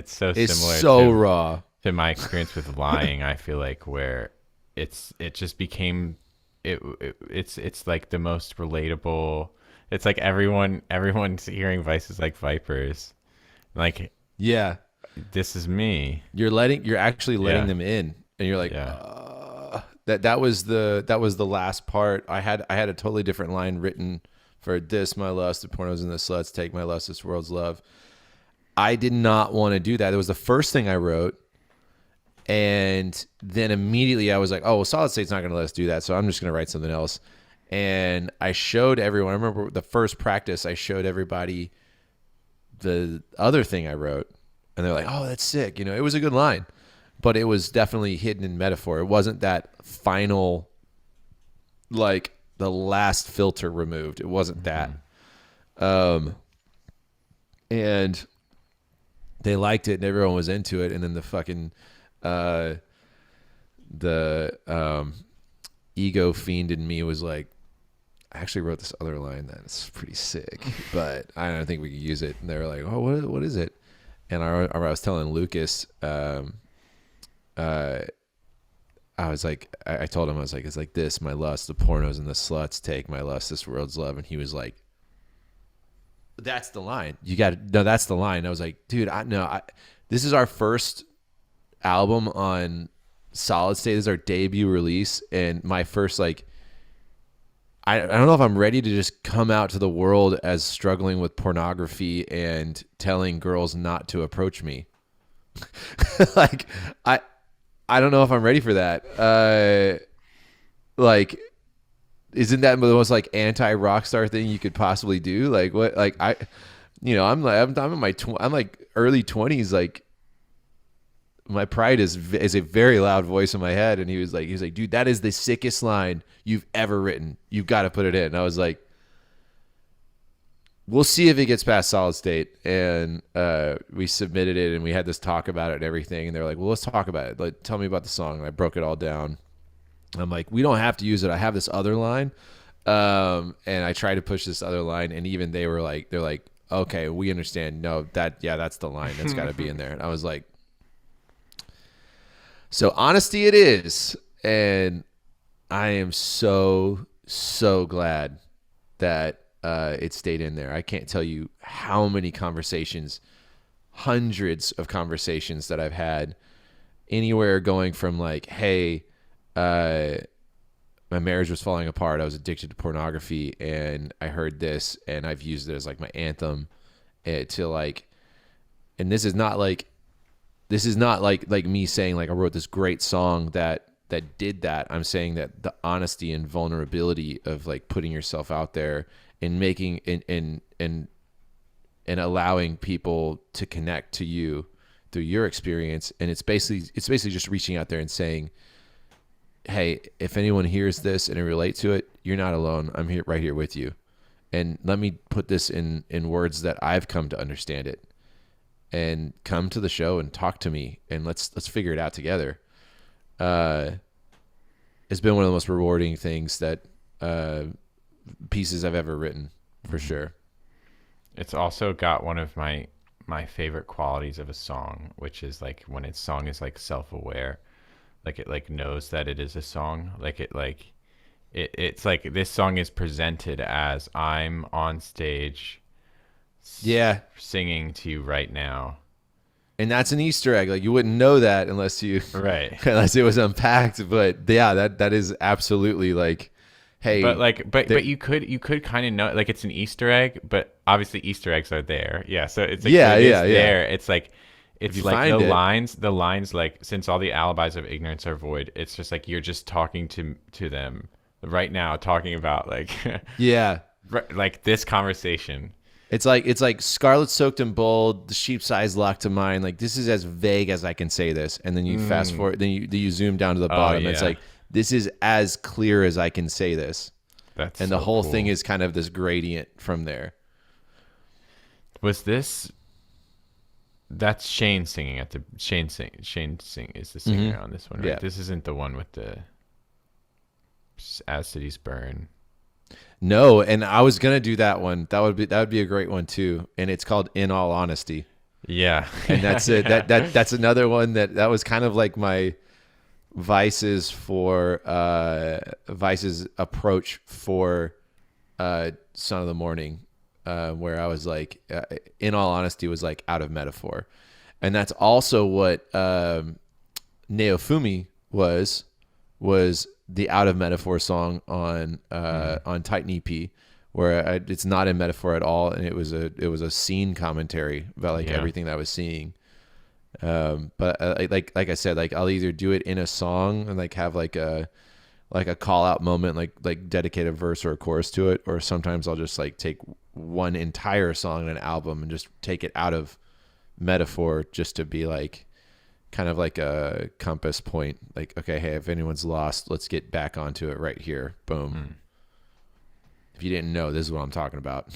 so similar raw to my experience with Lying. I feel like, where it just became it's like the most relatable. It's like everyone's hearing Vices Like Vipers, like, yeah, this is me. You're actually letting them in, and you're like, that was the last part. I had a totally different line written for this, my lust, the pornos and the sluts, take my lust, this world's love. I did not want to do that. It was the first thing I wrote, and then immediately I was like, oh, well, Solid State's not going to let us do that, so I'm just going to write something else. And I showed everyone. I remember the first practice, I showed everybody the other thing I wrote. And they're like, oh, that's sick. You know, it was a good line, but it was definitely hidden in metaphor. It wasn't that final, like the last filter removed. It wasn't that. And they liked it, and everyone was into it. And then the fucking, ego fiend in me was like, I actually wrote this other line that's pretty sick, but I don't think we could use it. And they were like, oh, what is it? And I was telling Lucas, I was like, I told him, I was like, it's like this, my lust, the pornos and the sluts, take my lust, this world's love. And he was like, that's the line. That's the line. I was like, dude, this is our first album on Solid State. This is our debut release. And my first, like, I don't know if I'm ready to just come out to the world as struggling with pornography and telling girls not to approach me. Like, I don't know if I'm ready for that. Like, isn't that the most like anti rockstar thing you could possibly do? Like, what? Like, I'm in I'm like early 20s. Like, my pride is a very loud voice in my head. And he was like, dude, that is the sickest line you've ever written. You've got to put it in. And I was like, we'll see if it gets past Solid State. And we submitted it, and we had this talk about it and everything. And they're like, well, let's talk about it. Like, tell me about the song. And I broke it all down. I'm like, we don't have to use it. I have this other line. And I tried to push this other line, and even they're like, okay, we understand. No, that's the line. That's got to be in there. And I was like, so honesty it is. And I am so glad that it stayed in there. I can't tell you how many conversations, hundreds of conversations that I've had, anywhere going from like, hey, my marriage was falling apart. I was addicted to pornography, and I heard this, and I've used it as like my anthem, to like, and this is not like me saying like I wrote this great song that did that. I'm saying that the honesty and vulnerability of like putting yourself out there and making and allowing people to connect to you through your experience. And it's basically just reaching out there and saying, hey, hey, if anyone hears this and it relates to it, you're not alone. I'm here, right here with you. And let me put this in words that I've come to understand it. And come to the show and talk to me, and let's figure it out together. It's been one of the most rewarding things that pieces I've ever written, for sure. It's also got one of my favorite qualities of a song, which is like when its song is like self-aware, like it like knows that it is a song, like it's like this song is presented as I'm on stage singing to you right now. And that's an Easter egg. Like you wouldn't know that unless unless it was unpacked. But yeah, that is absolutely like, hey. But you could kind of know, like it's an Easter egg, but obviously Easter eggs are there. Yeah. So it's like, there. It's like, it's like the lines like, since all the alibis of ignorance are void, it's just like, you're just talking to them right now, talking about like, like this conversation. It's like scarlet soaked in bold, the sheep's eyes locked to mine. Like this is as vague as I can say this, and then you fast forward, then you zoom down to the bottom. It's like this is as clear as I can say this. And the whole thing is kind of this gradient from there. Was this? That's Shane singing at the Shane is the singer on this one, right? Yeah. This isn't the one with the As Cities Burn. No, and I was gonna do that one. That would be a great one too. And it's called In All Honesty. Yeah. And that's it. That's another one that was kind of like my Vice's approach for Son of the Morning, where I was like, In All Honesty was like out of metaphor. And that's also what Neofumi was the out of metaphor song on Titan EP, where it's not in metaphor at all, and it was a scene commentary about like everything that I was seeing. But like I said, like I'll either do it in a song and like have like a call out moment, like dedicate a verse or a chorus to it, or sometimes I'll just like take one entire song in an album and just take it out of metaphor just to be like kind of like a compass point, like, okay, hey, if anyone's lost, let's get back onto it right here. Boom. If you didn't know, this is what I'm talking about.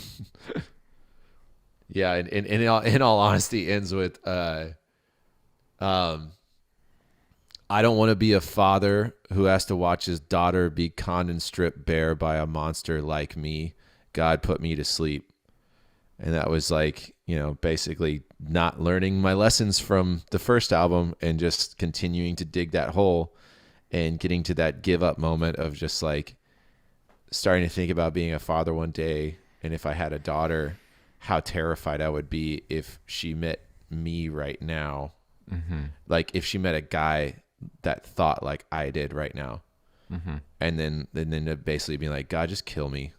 Yeah. And in all honesty, ends with, I don't want to be a father who has to watch his daughter be conned and stripped bare by a monster like me. God put me to sleep. And that was like, basically not learning my lessons from the first album and just continuing to dig that hole and getting to that give up moment of just like starting to think about being a father one day. And if I had a daughter, how terrified I would be if she met me right now. Mm-hmm. Like if she met a guy that thought like I did right now. Mm-hmm. And then basically being like, God, just kill me.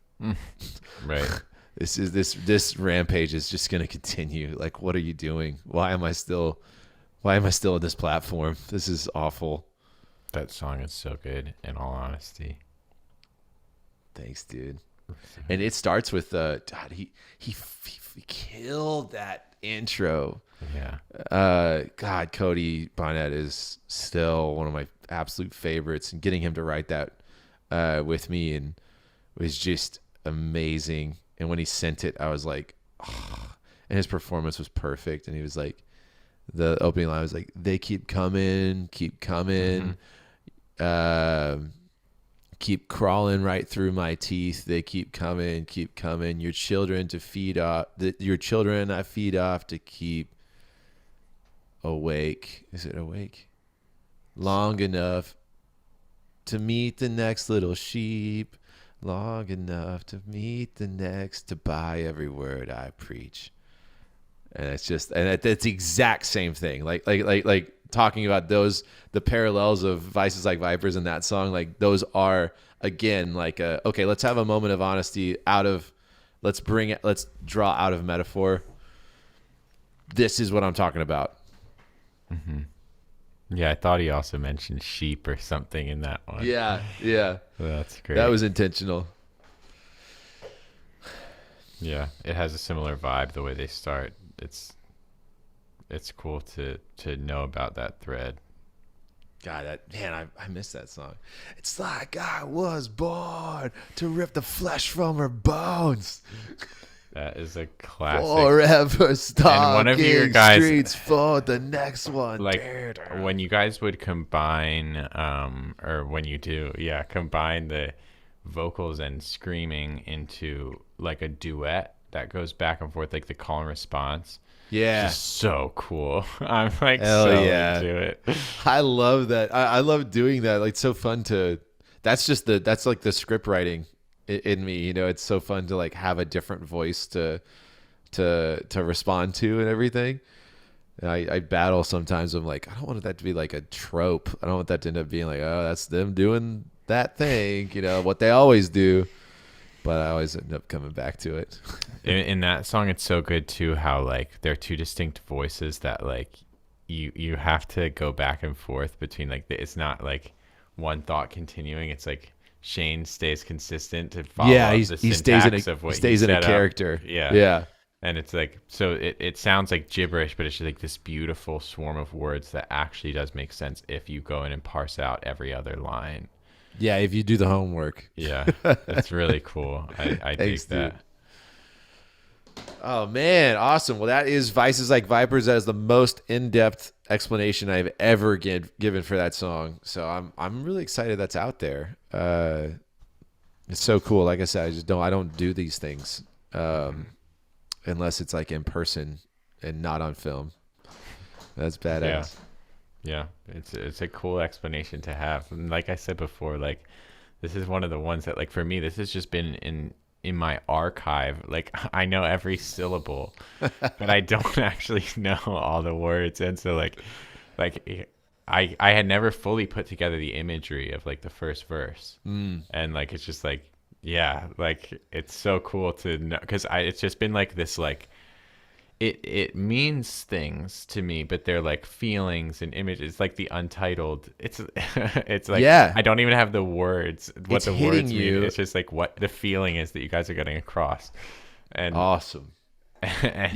Right. This rampage is just going to continue. Like, what are you doing? Why am I still on this platform? This is awful. That song is so good, in all honesty. Thanks, dude. And it starts with God, he killed that intro. Yeah. God, Cody Bonnet is still one of my absolute favorites, and getting him to write that with me and was just amazing. And when he sent it, I was like, oh. And his performance was perfect. And he was like, the opening line was like, they keep coming. Keep crawling right through my teeth. They keep coming. Your children to feed off. Your children I feed off to keep awake. Is it awake? Long enough to meet the next little sheep. Long enough to meet the next, to buy every word I preach. And it's just, and it's the exact same thing. Like talking about the parallels of Vices Like Vipers in that song. Like those are, again, like okay, let's have a moment of honesty let's draw out of metaphor. This is what I'm talking about. Mm-hmm. Yeah, I thought he also mentioned sheep or something in that one. Yeah. That's great. That was intentional. Yeah, it has a similar vibe the way they start. It's cool to know about that thread. God, I miss that song. It's like I was born to rip the flesh from her bones. That is a classic. Forever stalking one of your guys- streets for the next one. Like when you guys would combine, or when you do, combine the vocals and screaming into like a duet that goes back and forth, like the call and response. Yeah. It's so cool. I'm like Hell so yeah. into it. I love that. I love doing that. Like, it's so fun to. That's like the script writing in me. You know, it's so fun to like have a different voice to respond to and everything. And I battle sometimes. I'm like, I don't want that to be like a trope. I don't want that to end up being like, oh, that's them doing that thing. You know, what they always do. But I always end up coming back to it. In that song, it's so good too how like they're two distinct voices that like you have to go back and forth between like it's not like one thought continuing. It's like Shane stays consistent to follow up the syntax of what he stays in a character. Yeah. And it's like, so it sounds like gibberish, but it's just like this beautiful swarm of words that actually does make sense if you go in and parse out every other line. Yeah, if you do the homework. Yeah, that's really cool. I dig that. Oh, man. Awesome. Well, that is Vices Like Vipers. That is the most in-depth explanation I've ever given for that song. So I'm really excited that's out there. It's so cool. Like I said, I don't do these things unless it's like in person and not on film. That's badass. Yeah, it's a cool explanation to have. And like I said before, like this is one of the ones that like for me, this has just been in my archive. Like I know every syllable, but I don't actually know all the words. And so like I had never fully put together the imagery of like the first verse. And like it's just like like it's so cool to know, because it's just been like this like it means things to me, but they're like feelings and images, like the untitled. It's like I don't even have the words. What it's the hitting words you. mean. It's just like what the feeling is that you guys are getting across. And awesome. and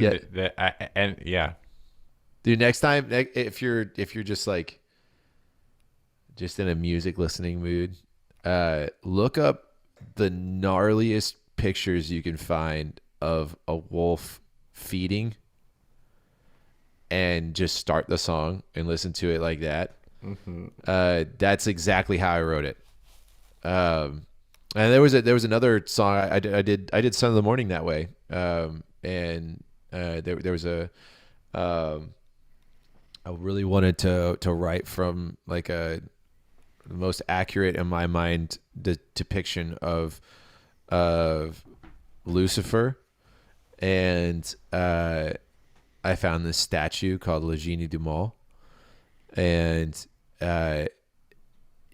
Dude, next time if you're just like just in a music listening mood, look up the gnarliest pictures you can find of a wolf feeding and just start the song and listen to it like that. That's exactly how I wrote it. And there was another song I did Sun of the Morning that way. And there was I really wanted to write from like the most accurate in my mind the depiction of Lucifer. And I found this statue called Le Génie du Mal, and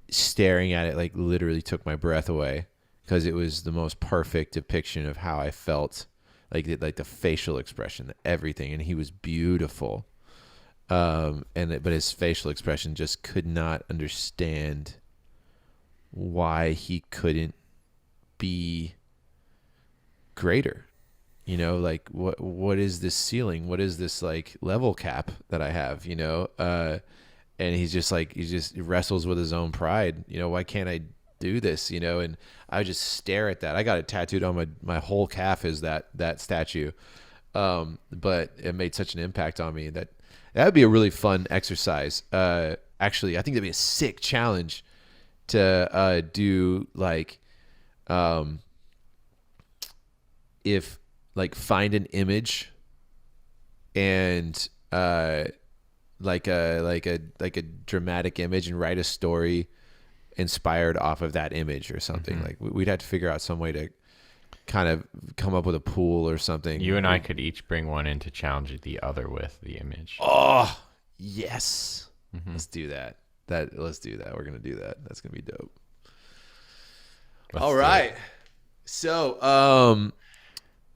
staring at it like literally took my breath away, because it was the most perfect depiction of how I felt, like the facial expression, everything. And he was beautiful, but his facial expression just could not understand why he couldn't be greater. You know, like what is this ceiling? What is this like level cap that I have? You know, and he just wrestles with his own pride. You know, why can't I do this? You know, and I just stare at that. I got it tattooed on my whole calf is that statue. But it made such an impact on me that would be a really fun exercise. Actually, I think that'd be a sick challenge to do like, if like find an image and like a dramatic image and write a story inspired off of that image or something. Like we'd have to figure out some way to kind of come up with a pool or something. You and I could each bring one in to challenge the other with the image. Oh yes. Let's do that. Let's do that. We're gonna do that. That's gonna be dope. All right. So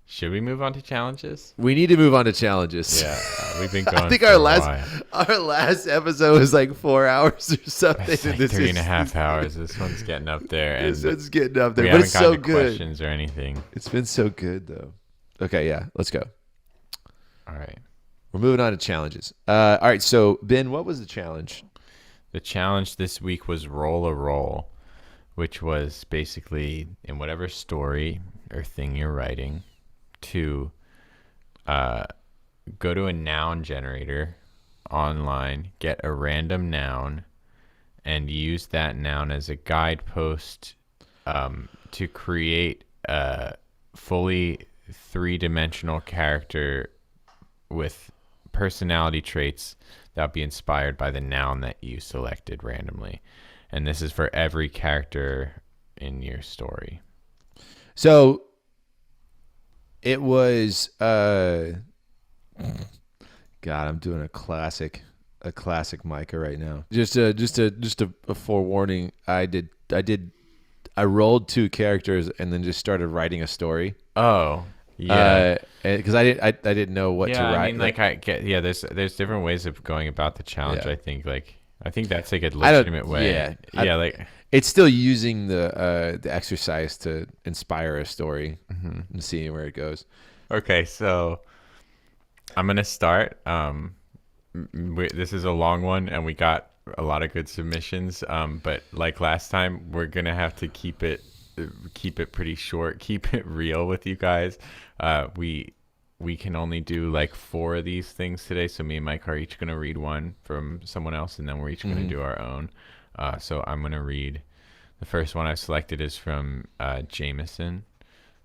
should we move on to challenges? We need to move on to challenges. Yeah, we've been going. I think our last episode was like 4 hours or something. It's like 3.5 hours. This one's getting up there. This one's getting up there, but it's so good. Questions or anything? It's been so good though. Okay, yeah, let's go. All right, we're moving on to challenges. All right, so Ben, what was the challenge? The challenge this week was roll a roll, which was basically in whatever story or thing you're writing to go to a noun generator online, get a random noun, and use that noun as a guidepost to create a fully three-dimensional character with personality traits that will be inspired by the noun that you selected randomly. And this is for every character in your story. So it was God, I'm doing a classic Micah right now. Just a forewarning. I rolled 2 characters and then just started writing a story. Oh, yeah. Because I didn't know what to write. I mean, like I get, there's different ways of going about the challenge. Yeah. I think that's like a legitimate way. Yeah, it's still using the exercise to inspire a story and seeing where it goes. Okay, so I'm gonna start. This is a long one, and we got a lot of good submissions. But like last time, we're gonna have to keep it pretty short, keep it real with you guys. We can only do like 4 of these things today, so me and Mike are each gonna read one from someone else, and then we're each gonna do our own. So I'm gonna read. The first one I've selected is from Jameson.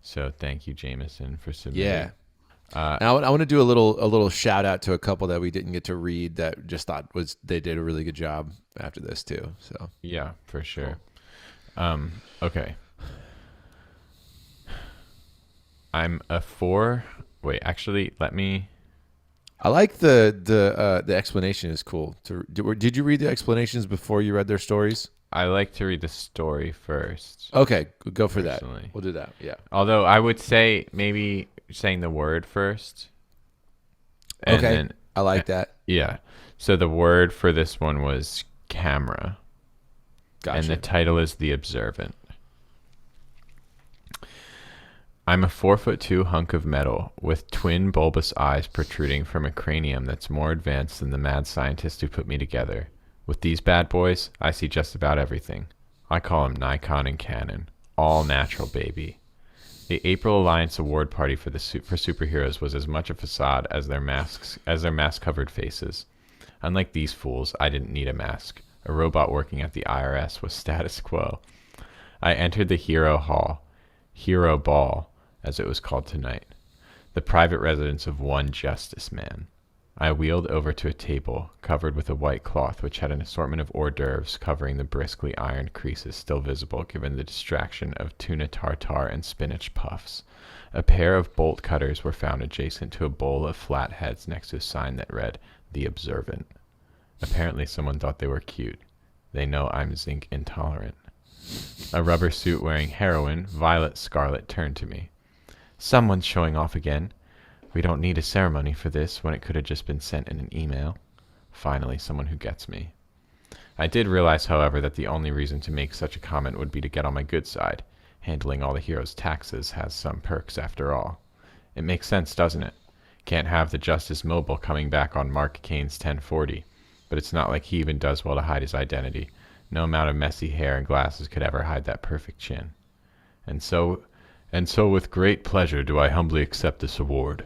So thank you, Jameson, for submitting. Yeah. Now I want to do a little shout out to a couple that we didn't get to read that just thought they did a really good job after this too. So yeah, for sure. Okay. I'm a 4. Wait, actually, let me. I like the explanation is cool. Did you read the explanations before you read their stories? I like to read the story first. Okay, go for Personally. that. We'll do that. Yeah. Although I would say maybe saying the word first. Okay. Then, I like that. yeah. So the word for this one was camera. Gotcha. And the title is The Observant. I'm a 4'2" hunk of metal with twin bulbous eyes protruding from a cranium that's more advanced than the mad scientist who put me together. With these bad boys, I see just about everything. I call them Nikon and Canon. All natural, baby. The April Alliance award party for superheroes was as much a facade as their mask-covered faces. Unlike these fools, I didn't need a mask. A robot working at the IRS was status quo. I entered the Hero Ball, as it was called tonight, the private residence of one justice man. I wheeled over to a table covered with a white cloth which had an assortment of hors d'oeuvres covering the briskly ironed creases still visible given the distraction of tuna tartare and spinach puffs. A pair of bolt cutters were found adjacent to a bowl of flat heads next to a sign that read, The Observant. Apparently someone thought they were cute. They know I'm zinc intolerant. A rubber suit wearing heroin, Violet Scarlet, turned to me. Someone's showing off again. We don't need a ceremony for this when it could have just been sent in an email. Finally, someone who gets me. I did realize, however, that the only reason to make such a comment would be to get on my good side. Handling all the hero's taxes has some perks after all. It makes sense, doesn't it? Can't have the Justice Mobile coming back on Mark Kane's 1040. But it's not like he even does well to hide his identity. No amount of messy hair and glasses could ever hide that perfect chin. And so with great pleasure do I humbly accept this award.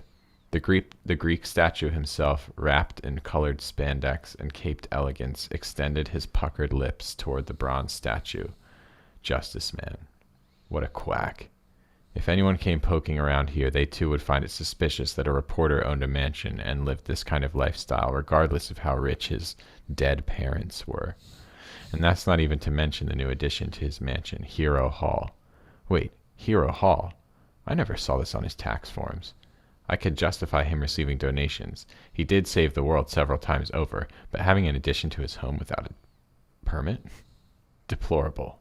The Greek statue himself, wrapped in colored spandex and caped elegance, extended his puckered lips toward the bronze statue. Justice Man. What a quack. If anyone came poking around here, they too would find it suspicious that a reporter owned a mansion and lived this kind of lifestyle, regardless of how rich his dead parents were. And that's not even to mention the new addition to his mansion, Hero Hall. Wait, Hero Hall? I never saw this on his tax forms. I could justify him receiving donations. He did save the world several times over, but having an addition to his home without a permit? Deplorable.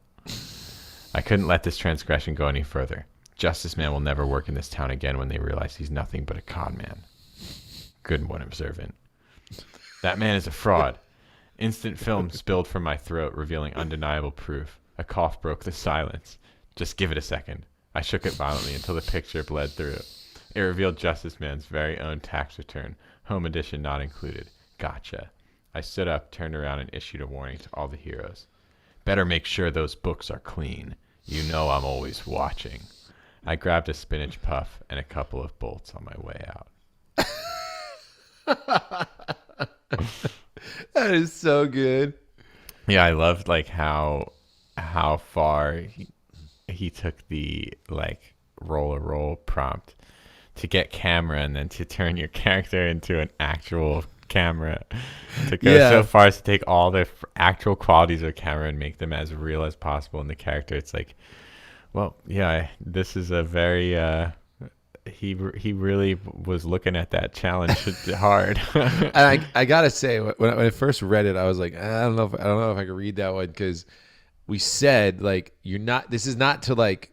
I couldn't let this transgression go any further. Justice Man will never work in this town again when they realize he's nothing but a con man. Good one, Observant. That man is a fraud. Instant film spilled from my throat, revealing undeniable proof. A cough broke the silence. Just give it a second. I shook it violently until the picture bled through. It revealed Justice Man's very own tax return, home edition not included. Gotcha. I stood up, turned around, and issued a warning to all the heroes. Better make sure those books are clean. You know I'm always watching. I grabbed a spinach puff and a couple of bolts on my way out. That is so good. Yeah, I loved like how far he took the like roll prompt to get camera and then to turn your character into an actual camera, to go so far as to take all the actual qualities of camera and make them as real as possible in the character. It's like, well, yeah, this is a very he really was looking at that challenge hard. And I gotta say, when I first read it, I was like, I don't know if I could read that one, because we said like, you're not. This is not to like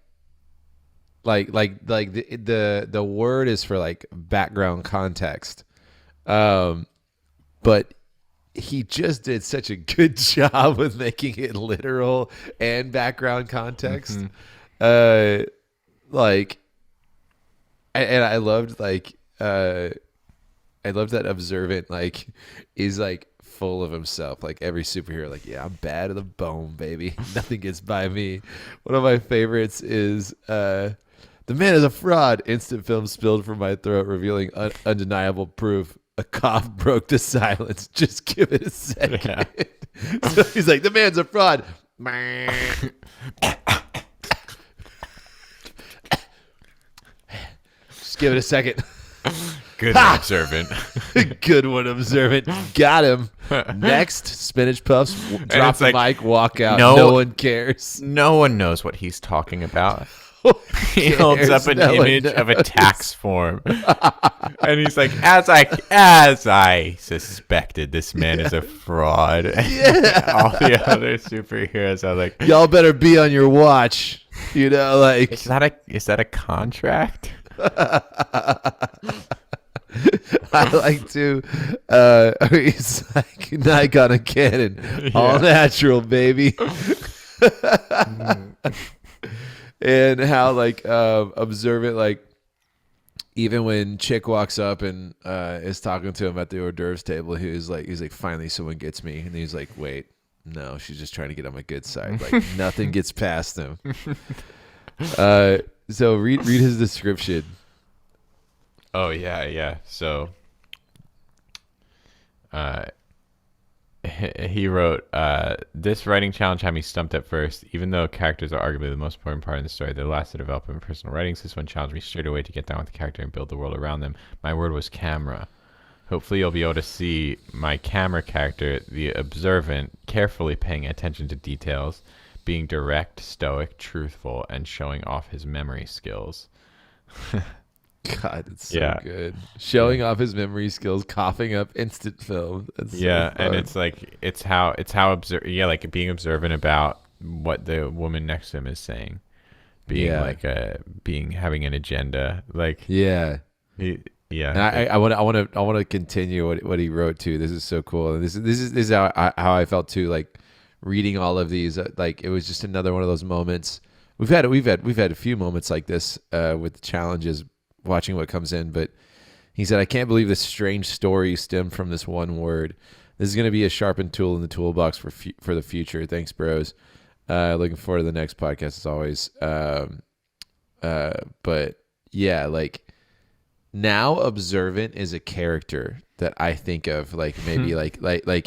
the word is for like background context, but he just did such a good job with making it literal and background context. Mm-hmm. And I loved I loved that Observant like is like full of himself. Like every superhero, like, yeah, I'm bad to the bone, baby. Nothing gets by me. One of my favorites is the man is a fraud. Instant film spilled from my throat, revealing undeniable proof. A cough broke the silence. Just give it a second. Yeah. So he's like, the man's a fraud. Just give it a second. Good one, Observant. Good one, Observant. Got him. Next, spinach puffs. Drop the mic, walk out. No one cares. No one knows what he's talking about. He holds up an image of a tax form, and he's like, "As I suspected, this man is a fraud." Yeah. All the other superheroes are like, "Y'all better be on your watch." You know, like, is that a contract? I like to. He's like, Nikon a cannon, all natural, baby. And how like Observant, like even when Chick walks up and is talking to him at the hors d'oeuvres table, he's like finally someone gets me, and he's like, wait, no, she's just trying to get on my good side. Like nothing gets past him. So read his description. Oh yeah. So he wrote, this writing challenge had me stumped at first. Even though characters are arguably the most important part of the story, the last to develop in personal writings, this one challenged me straight away to get down with the character and build the world around them. My word was camera. Hopefully you'll be able to see my camera character, the Observant, carefully paying attention to details, being direct, stoic, truthful, and showing off his memory skills. God, it's so good. Showing off his memory skills, coughing up instant film. That's so and it's like like being observant about what the woman next to him is saying, being having an agenda. Like And I want to continue what he wrote too. This is so cool. And this is how I felt too. Like reading all of these, like it was just another one of those moments. We've had a few moments like this with the challenges, watching what comes in. But he said, I can't believe this strange story stemmed from this one word. This is going to be a sharpened tool in the toolbox for the future. Thanks, bros. Looking forward to the next podcast as always. But yeah, like now Observant is a character that I think of like maybe like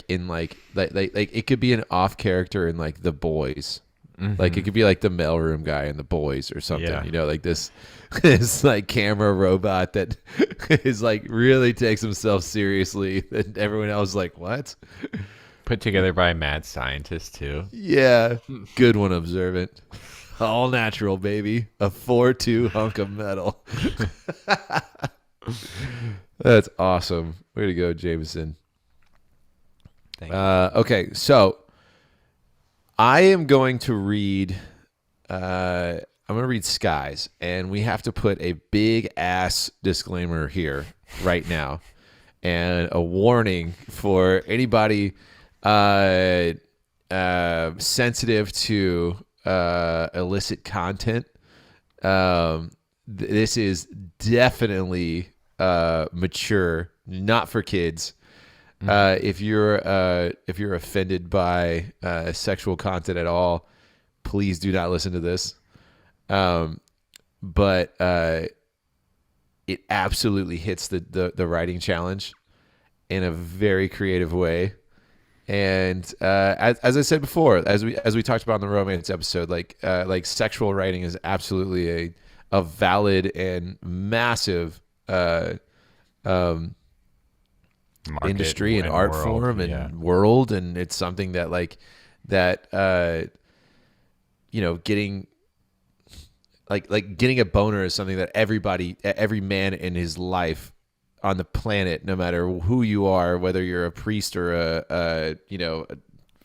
it could be an off character in like The Boys. Mm-hmm. Like it could be like the mailroom guy in The Boys or something, you know, like this like camera robot that is like really takes himself seriously, and everyone else is like, what? Put together by a mad scientist too. Yeah, good one, Observant. All natural, baby. A 4-2 hunk of metal. That's awesome. Way to go, Jameson. Thank you. Okay, so I am going to read Skies, and we have to put a big ass disclaimer here right now, and a warning for anybody sensitive to illicit content. This is definitely mature, not for kids. If you're offended by sexual content at all, please do not listen to this. But it absolutely hits the writing challenge in a very creative way. And as I said before, as we talked about in the romance episode, like sexual writing is absolutely a valid and massive Market industry and art world, form and yeah. world, and it's something that getting getting a boner is something that every man in his life on the planet, no matter who you are, whether you're a priest or a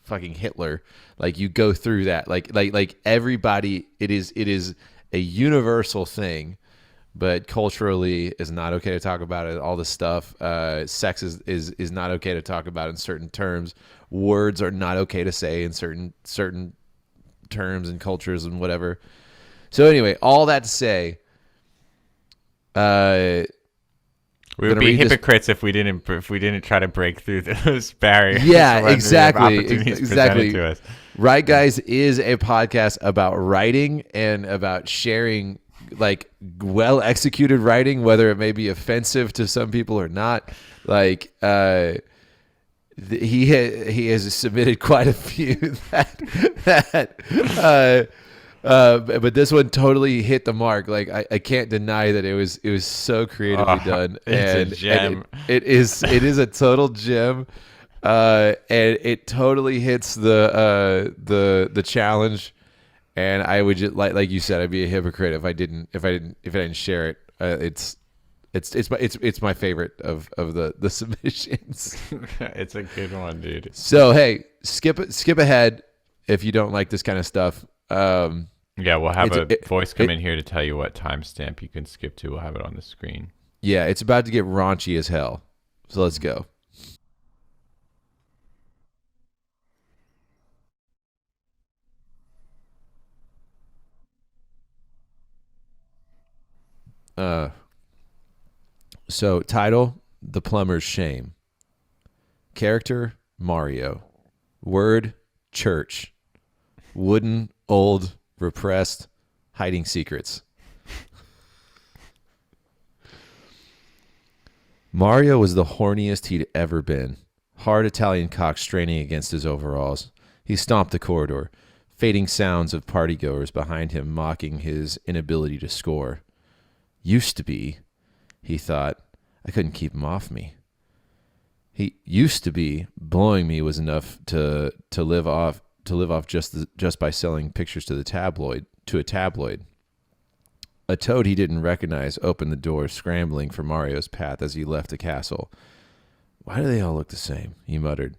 fucking Hitler, like you go through that, like everybody, it is a universal thing. But culturally, is not okay to talk about it. All this stuff, sex is not okay to talk about in certain terms. Words are not okay to say in certain terms and cultures and whatever. So anyway, all that to say, we would be hypocrites if we didn't try to break through those barriers. Yeah, when exactly. opportunities presented to us. Right, guys is a podcast about writing and about sharing like well executed writing, whether it may be offensive to some people or not. Like he has submitted quite a few but this one totally hit the mark. Like I can't deny that it was so creatively done. It's a gem. It is a total gem. And it totally hits the challenge. And I would just like you said, I'd be a hypocrite if I didn't share it. It's my favorite of the submissions. It's a good one, dude. So hey, skip ahead if you don't like this kind of stuff. Yeah, we'll have a voice come in here to tell you what timestamp you can skip to. We'll have it on the screen. Yeah, it's about to get raunchy as hell. So let's go. So title, The Plumber's Shame. Character, Mario. Word, church. Wooden, old, repressed, hiding secrets. Mario was the horniest he'd ever been. Hard Italian cock straining against his overalls. He stomped the corridor, fading sounds of partygoers behind him mocking his inability to score. Used to be, he thought, I couldn't keep him off me. He used to be, blowing me was enough to live off just by selling pictures to a tabloid. A toad he didn't recognize opened the door, scrambling for Mario's path as he left the castle. Why do they all look the same? He muttered.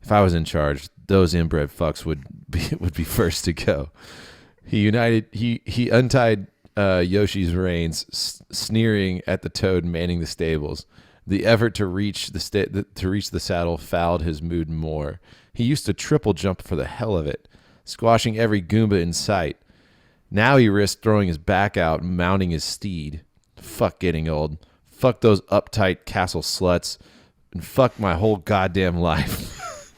If I was in charge, those inbred fucks would be first to go. He untied Yoshi's reins, sneering at the toad manning the stables. The effort to reach the saddle fouled his mood more. He used to triple jump for the hell of it, squashing every Goomba in sight. Now he risked throwing his back out and mounting his steed. Fuck getting old. Fuck those uptight castle sluts. And fuck my whole goddamn life.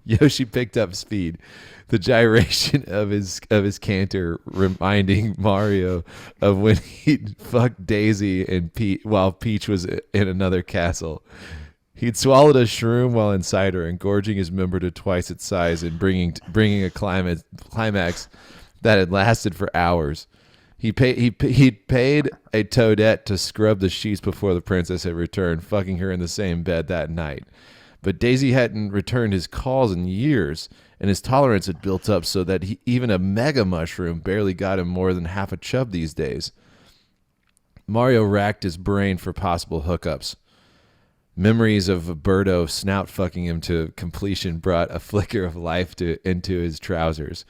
Yoshi picked up speed, the gyration of his canter reminding Mario of when he'd fucked Daisy and while Peach was in another castle. He'd swallowed a shroom while inside her, engorging his member to twice its size and bringing a climax that had lasted for hours. He'd paid a toadette to scrub the sheets before the princess had returned, fucking her in the same bed that night. But Daisy hadn't returned his calls in years, and his tolerance had built up so that even a mega mushroom barely got him more than half a chub these days. Mario racked his brain for possible hookups. Memories of Birdo snout fucking him to completion brought a flicker of life into his trousers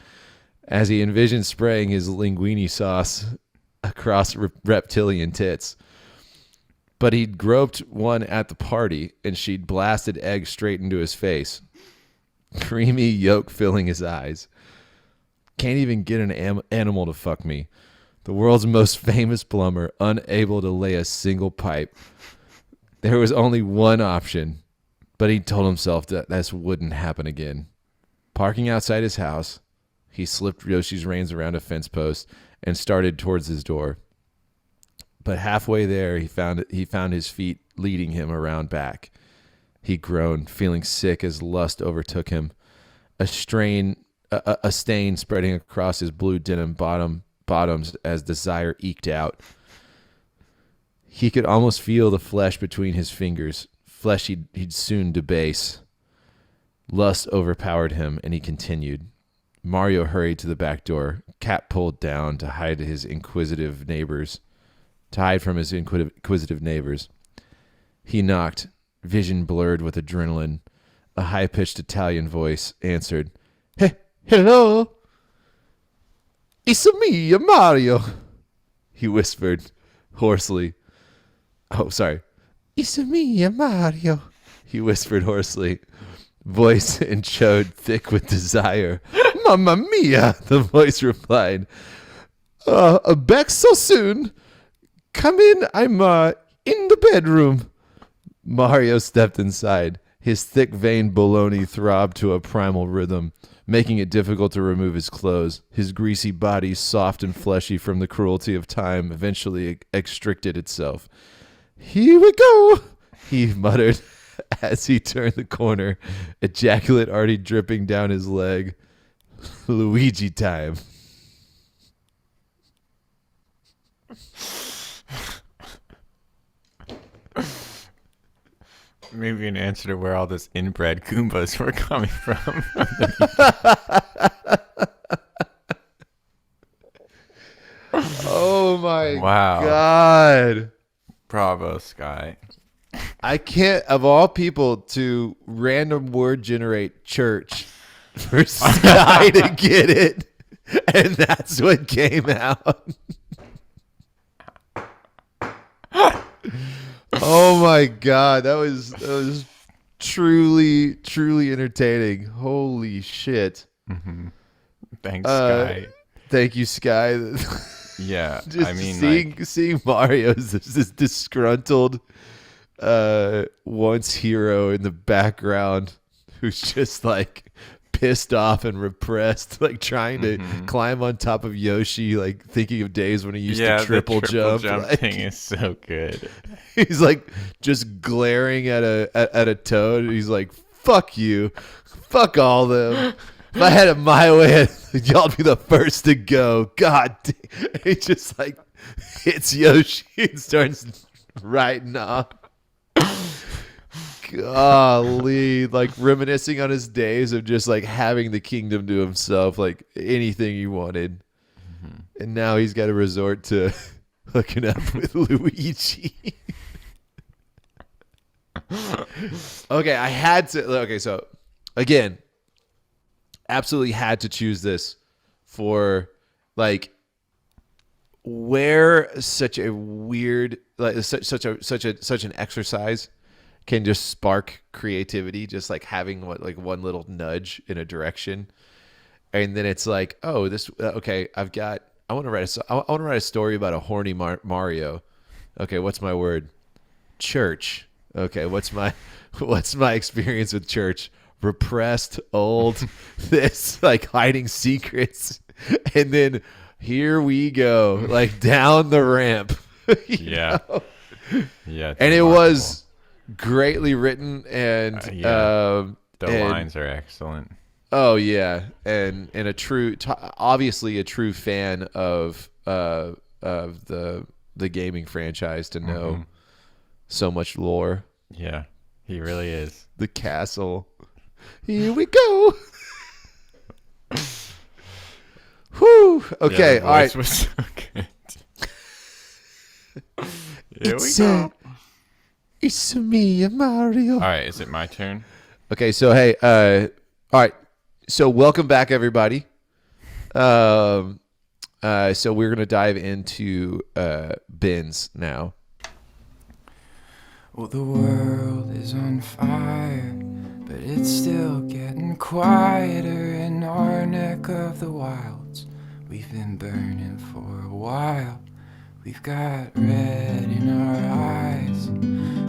as he envisioned spraying his linguine sauce across reptilian tits. But he'd groped one at the party, and she'd blasted eggs straight into his face. Creamy yolk filling his eyes. Can't even get an animal to fuck me. The world's most famous plumber, unable to lay a single pipe. There was only one option. But he told himself that this wouldn't happen again. Parking outside his house, he slipped Yoshi's reins around a fence post and started towards his door. But halfway there, he found his feet leading him around back. He groaned, feeling sick as lust overtook him. A stain spreading across his blue denim bottoms as desire eked out. He could almost feel the flesh between his fingers, flesh he'd soon debase. Lust overpowered him, and he continued. Mario hurried to the back door, cap pulled down to hide from his inquisitive neighbors. He knocked, vision blurred with adrenaline. A high-pitched Italian voice answered, "Hey, hello? It's me, Mario," he whispered hoarsely. Oh, sorry. "It's me, Mario," he whispered hoarsely, voice and chode thick with desire. "Mamma mia," the voice replied. Back so soon? Come in, I'm in the bedroom." Mario stepped inside. His thick-veined bologna throbbed to a primal rhythm, making it difficult to remove his clothes. His greasy body, soft and fleshy from the cruelty of time, eventually extricted itself. "Here we go," he muttered as he turned the corner, ejaculate already dripping down his leg. Luigi time. Maybe an answer to where all this inbred Goombas were coming from. Oh my Wow. God. Bravo, Sky. I can't, of all people, to random word generate church for Sky to get it. And that's what came out. Oh my God. That was truly, truly entertaining. Holy shit. Thanks, Sky. Thank you, Sky. Yeah, Just I mean, seeing Mario as this disgruntled once hero in the background who's just like pissed off and repressed, like trying to climb on top of Yoshi, like thinking of days when he used to triple the jump. jump thing is so good. He's like just glaring at a toad. He's like, "Fuck you, fuck all them. If I had it my way, y'all be the first to go." God damn. He just like hits Yoshi and starts riding off. Golly, like reminiscing on his days of just like having the kingdom to himself, like anything he wanted. And now he's got to resort to hooking up with Luigi. Okay, I had to. Okay, so again, absolutely had to choose this for like where such a weird, like such an exercise can just spark creativity, just like having one little nudge in a direction, and then it's like, oh, this okay. I want to write a story about a horny Mario. Okay, what's my word? Church. Okay, what's my experience with church? Repressed, old, this like hiding secrets, and then here we go, like down the ramp. Yeah, yeah, and it was greatly written, and the lines are excellent. Oh yeah, and a true, obviously a true fan of the gaming franchise to know so much lore. Yeah, he really is. The castle. Here we go. Whew. Okay, all right. Was so good. Here we go. It's me, Mario. All right, is it my turn? Okay, so hey, all right. So welcome back, everybody. So we're gonna dive into Ben's now. Well, the world is on fire, but it's still getting quieter in our neck of the wilds. We've been burning for a while. We've got red in our eyes,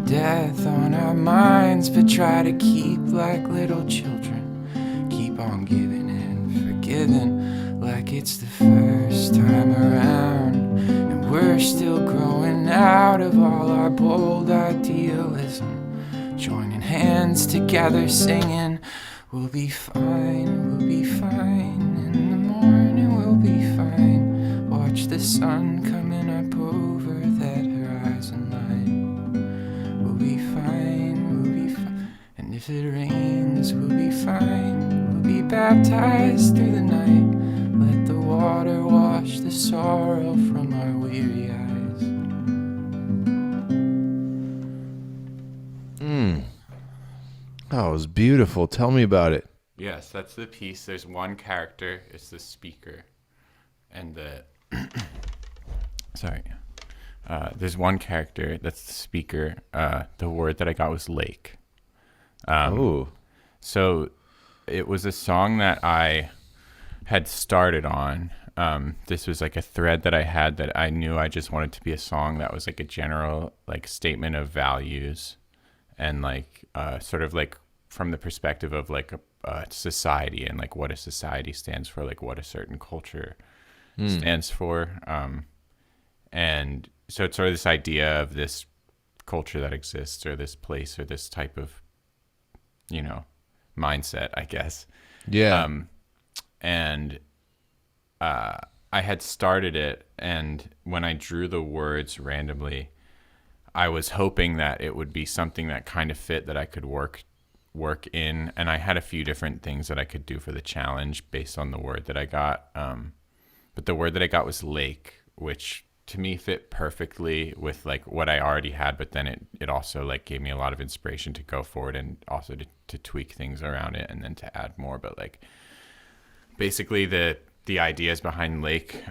death on our minds, but try to keep like little children. Keep on giving and forgiving like it's the first time around. And we're still growing out of all our bold idealism, joining hands together singing, we'll be fine, we'll be fine. In the morning we'll be fine. Watch the sun coming up over that horizon line. We'll be fine, we'll be fine. And if it rains, we'll be fine. We'll be baptized through the night. Let the water wash the sorrow from our weary eyes. Oh, it was beautiful. Tell me about it. Yes, that's the piece. There's one character. It's the speaker. And the... Sorry. There's one character. That's the speaker. The word that I got was lake. So it was a song that I had started on. This was like a thread that I had that I knew I just wanted to be a song that was like a general like statement of values and like sort of like from the perspective of like a society and like what a society stands for, like what a certain culture stands for. And so it's sort of this idea of this culture that exists or this place or this type of, you know, mindset, I guess. Yeah. And I had started it, and when I drew the words randomly, I was hoping that it would be something that kind of fit that I could work in, and I had a few different things that I could do for the challenge based on the word that I got. But the word that I got was lake, which to me fit perfectly with like what I already had, but then it also like gave me a lot of inspiration to go forward and also to tweak things around it and then to add more. But like basically the ideas behind lake,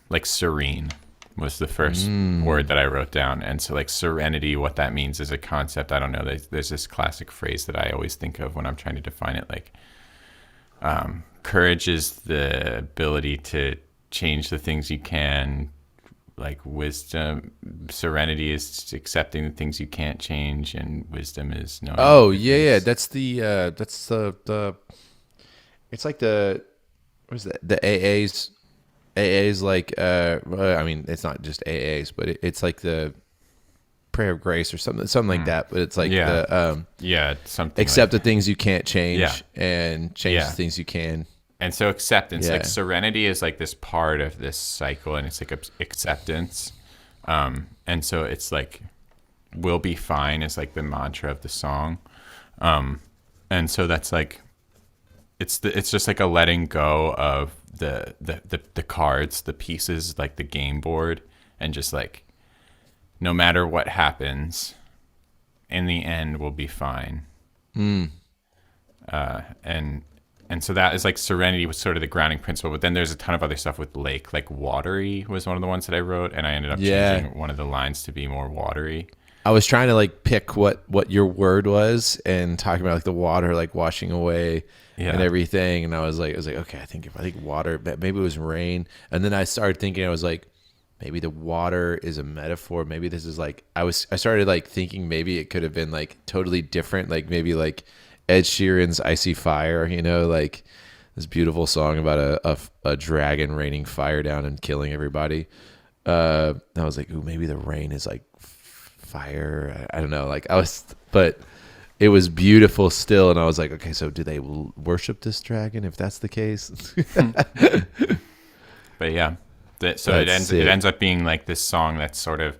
like serene was the first word that I wrote down. And so like serenity, what that means is a concept. I don't know. There's this classic phrase that I always think of when I'm trying to define it. Like courage is the ability to change the things you can. Like wisdom, serenity is accepting the things you can't change, and wisdom is knowing. Oh yeah. That's the it's like the, what is that? The AA's like, I mean, it's not just AA's, but it's like the prayer of grace or something like that. But it's like something accept like the things you can't change and change Yeah. the things you can. And so acceptance, Yeah. like serenity is like this part of this cycle, and it's like acceptance. And so it's like, we'll be fine is like the mantra of the song. And so that's like, it's just like a letting go of the cards, the pieces, like the game board, and just like, no matter what happens, in the end, we'll be fine. And so that is like serenity was sort of the grounding principle. But then there's a ton of other stuff with lake, like watery was one of the ones that I wrote, and I ended up changing one of the lines to be more watery. I was trying to like pick what your word was and talking about like the water like washing away and everything, and I was like okay, I think water, maybe it was rain, and then I started thinking, I was like, maybe the water is a metaphor. Maybe this is like I started like thinking maybe it could have been like totally different, like maybe like Ed Sheeran's Icy Fire, you know, like this beautiful song about a dragon raining fire down and killing everybody. I was like, ooh, maybe the rain is like fire. I don't know. Like but it was beautiful still. And I was like, okay, so do they worship this dragon if that's the case? But yeah, so it ends up being like this song that's sort of,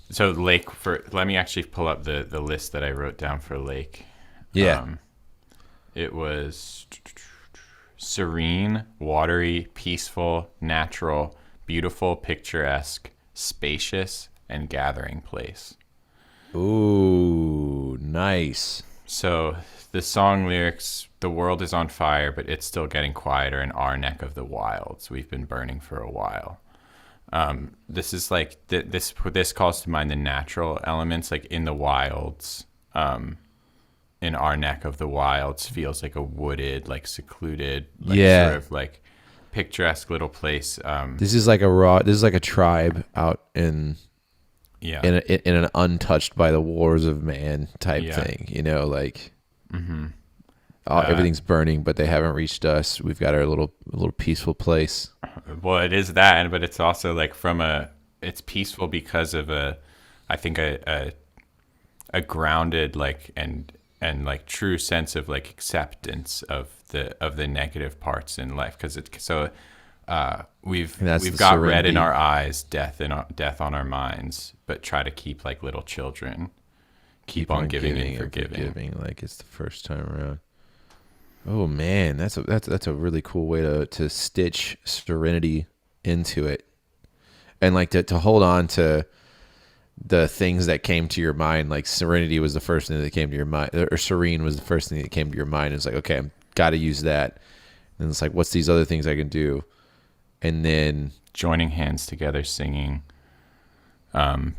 so lake let me actually pull up the list that I wrote down for lake. Yeah. It was serene, watery, peaceful, natural, beautiful, picturesque, spacious, and gathering place. Ooh, nice. So the song lyrics, the world is on fire, but it's still getting quieter in our neck of the wilds. We've been burning for a while. This is like, this calls to mind the natural elements, like in the wilds. In our neck of the wilds feels like a wooded, like secluded, like sort of like picturesque little place. This is like a tribe out in Yeah. in an untouched by the wars of man type Yeah. thing, you know, like everything's burning, but they haven't reached us. We've got our little peaceful place. Well, it is that, but it's also like it's peaceful because of I think a grounded like and like true sense of like acceptance of the negative parts in life, because we've got red in serenity. our eyes, death on our minds, but try to keep like little children, keep on giving and forgiving. Like it's the first time around. Oh man, that's a really cool way to stitch serenity into it, and like to hold on to the things that came to your mind. Like serenity was the first thing that came to your mind, or serene was the first thing that came to your mind. It's like, okay, I've got to use that, and it's like, what's these other things I can do, and then Joining hands together, singing,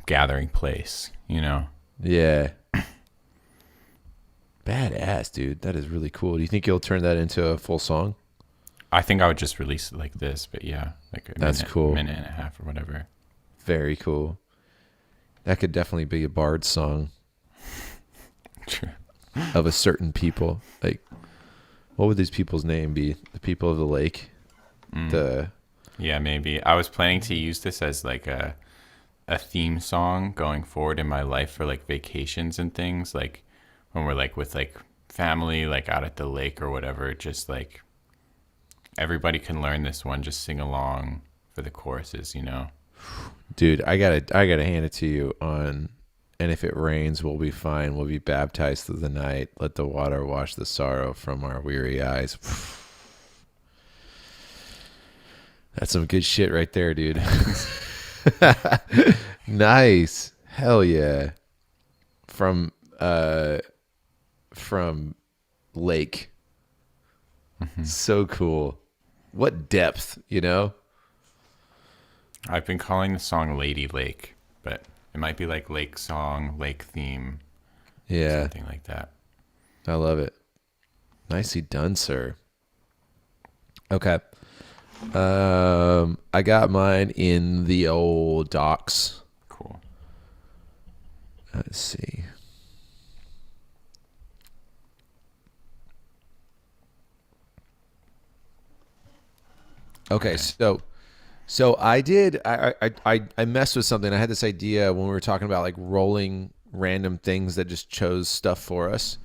gathering place, you know. yeah. Badass, dude. That is really cool. Do you think you'll turn that into a full song? I think I would just release it like this, but yeah, like That's cool. minute and a half or whatever. Very cool. That could definitely be a bard song True. of a certain people. Like, what would these people's name be? The people of the lake? Yeah, maybe. I was planning to use this as like a theme song going forward in my life for like vacations and things, like when we're like with like family, like out at the lake or whatever. Just like everybody can learn this one, just sing along for the choruses, you know. Dude, I gotta hand it to you on. And if it rains, we'll be fine. We'll be baptized through the night. Let the water wash the sorrow from our weary eyes. That's some good shit right there, dude. Nice. Hell yeah. From Lake. So cool. What depth, you know? I've been calling the song Lady Lake, but it might be like lake song, lake theme, Yeah. something like that. I love it. Nicely done, sir. Okay. I got mine in the old docs. Cool. Let's see. Okay, so I did I messed with something. I had this idea when we were talking about like rolling random things that just chose stuff for us.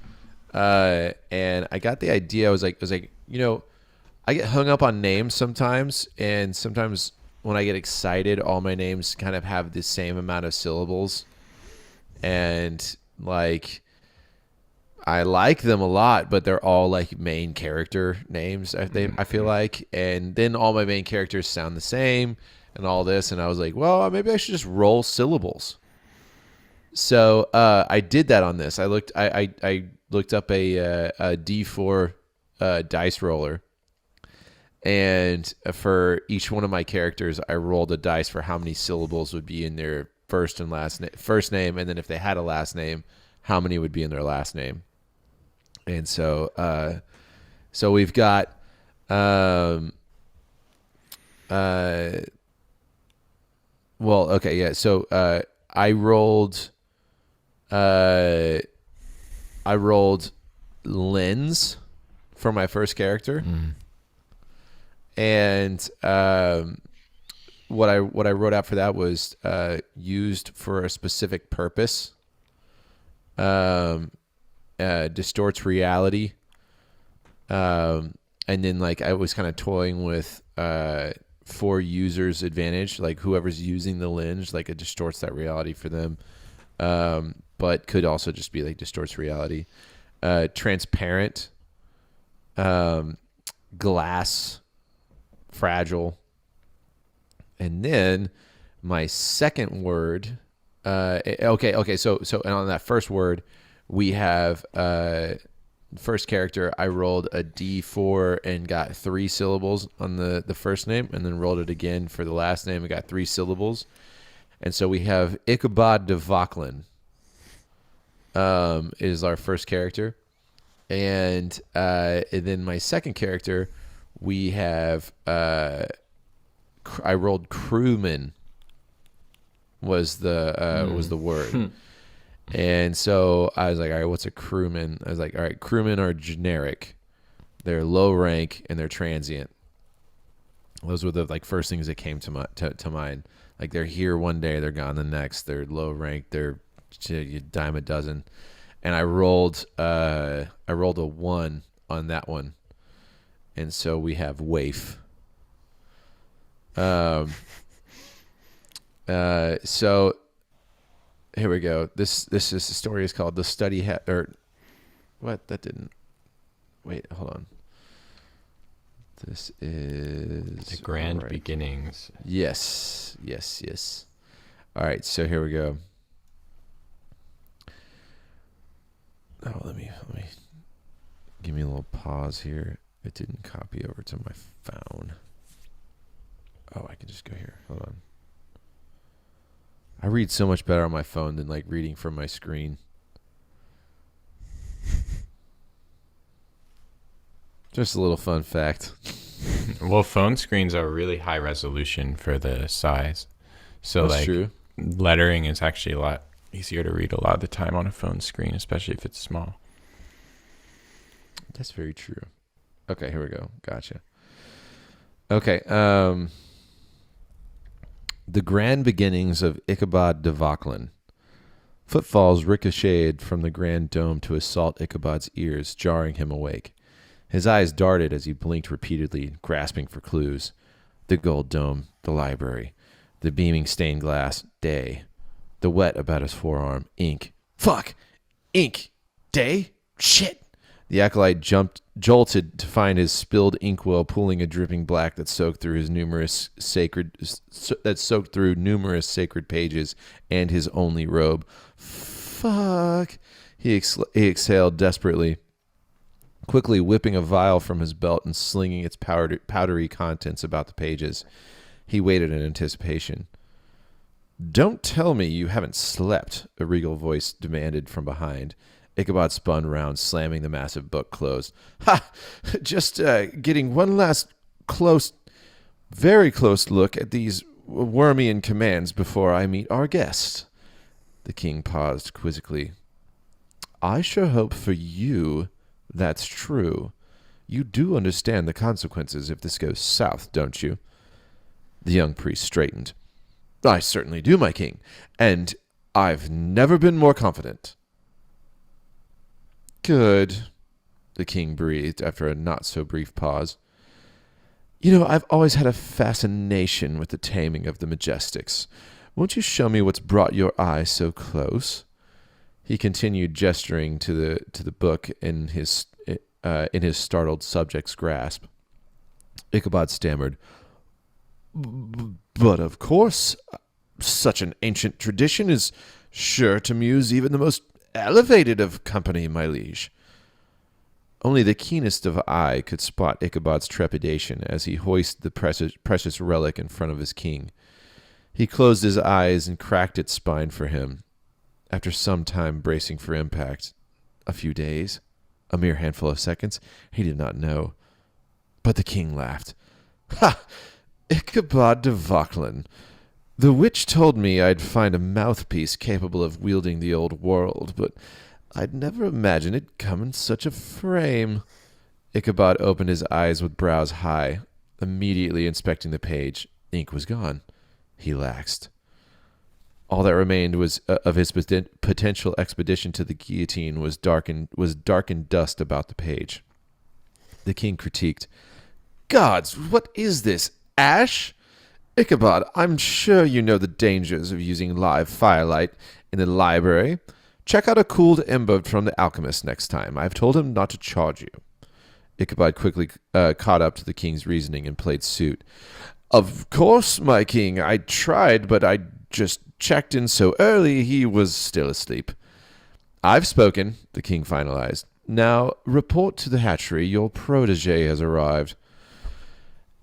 And I got the idea. I was like, you know, I get hung up on names sometimes, and sometimes when I get excited, all my names kind of have the same amount of syllables. And like I like them a lot, but they're all like main character names. I feel like, and then all my main characters sound the same, and all this. And I was like, well, maybe I should just roll syllables. So I did that on this. I looked up a D4 dice roller, and for each one of my characters, I rolled a dice for how many syllables would be in their first name, and then if they had a last name, how many would be in their last name. And so we've got well, okay, yeah. So I rolled lens for my first character, and what I wrote out for that was used for a specific purpose. Distorts reality, and then like I was kind of toying with for users' advantage, like whoever's using the lens, like it distorts that reality for them, but could also just be like distorts reality. Transparent, glass, fragile, and then my second word. Okay. So and on that first word, we have first character. I rolled a D4 and got 3 syllables on the first name, and then rolled it again for the last name and got 3 syllables. And so we have Ichabod de Vauquelin is our first character, and then my second character We have I rolled crewman was the word. And so I was like, all right, what's a crewman? I was like, all right, crewmen are generic. They're low rank and they're transient. Those were the first things that came to mind. Like they're here one day, they're gone the next. They're low rank, they're you dime a dozen. And I rolled a 1 on that one. And so we have waif. So here we go. This is the story is called The Study what? That didn't. Wait, hold on. This is The Grand Beginnings. Yes. All right, so here we go. Oh, let me give me a little pause here. It didn't copy over to my phone. Oh, I can just go here. Hold on. I read so much better on my phone than reading from my screen. Just a little fun fact. Well, phone screens are really high resolution for the size. So That's true. Lettering is actually a lot easier to read a lot of the time on a phone screen, especially if it's small. That's very true. Okay, here we go. Gotcha. Okay, The Grand Beginnings of Ichabod de Vauquelin. Footfalls ricocheted from the grand dome to assault Ichabod's ears, jarring him awake. His eyes darted as he blinked repeatedly, grasping for clues. The gold dome, the library, the beaming stained glass, day. The wet about his forearm, ink. Fuck! Ink! Day? Shit! The acolyte jolted to find his spilled inkwell pooling a dripping black that soaked through numerous sacred pages and his only robe. Fuck! He exhaled desperately, quickly whipping a vial from his belt and slinging its powdery contents about the pages. He waited in anticipation. "Don't tell me you haven't slept," a regal voice demanded from behind. Ichabod spun round, slamming the massive book closed. "Ha! Just getting one last very close look at these Wormian commands before I meet our guest." The king paused quizzically. "I sure hope for you that's true. You do understand the consequences if this goes south, don't you?" The young priest straightened. "I certainly do, my king, and I've never been more confident." "Good," the king breathed after a not-so-brief pause. "You know, I've always had a fascination with the taming of the majestics. Won't you show me what's brought your eye so close?" He continued, gesturing to the book in his startled subject's grasp. Ichabod stammered, "But of course, such an ancient tradition is sure to muse even the most elevated of company, my liege." Only the keenest of eye could spot Ichabod's trepidation as he hoisted the precious relic in front of his king. He closed his eyes and cracked its spine for him. After some time bracing for impact, a few days, a mere handful of seconds, he did not know. But the king laughed. "Ha! Ichabod de Vauquelin. The witch told me I'd find a mouthpiece capable of wielding the old world, but I'd never imagined it'd come in such a frame." Ichabod opened his eyes with brows high, immediately inspecting the page. Ink was gone. He laxed. All that remained was of his potential expedition to the guillotine was darkened dust about the page. The king critiqued. "Gods, what is this? Ash? Ichabod, I'm sure you know the dangers of using live firelight in the library. Check out a cooled ember from the alchemist next time. I've told him not to charge you." Ichabod quickly caught up to the king's reasoning and played suit. "Of course, my king, I tried, but I just checked in so early he was still asleep." "I've spoken," the king finalized. "Now report to the hatchery. Your protege has arrived."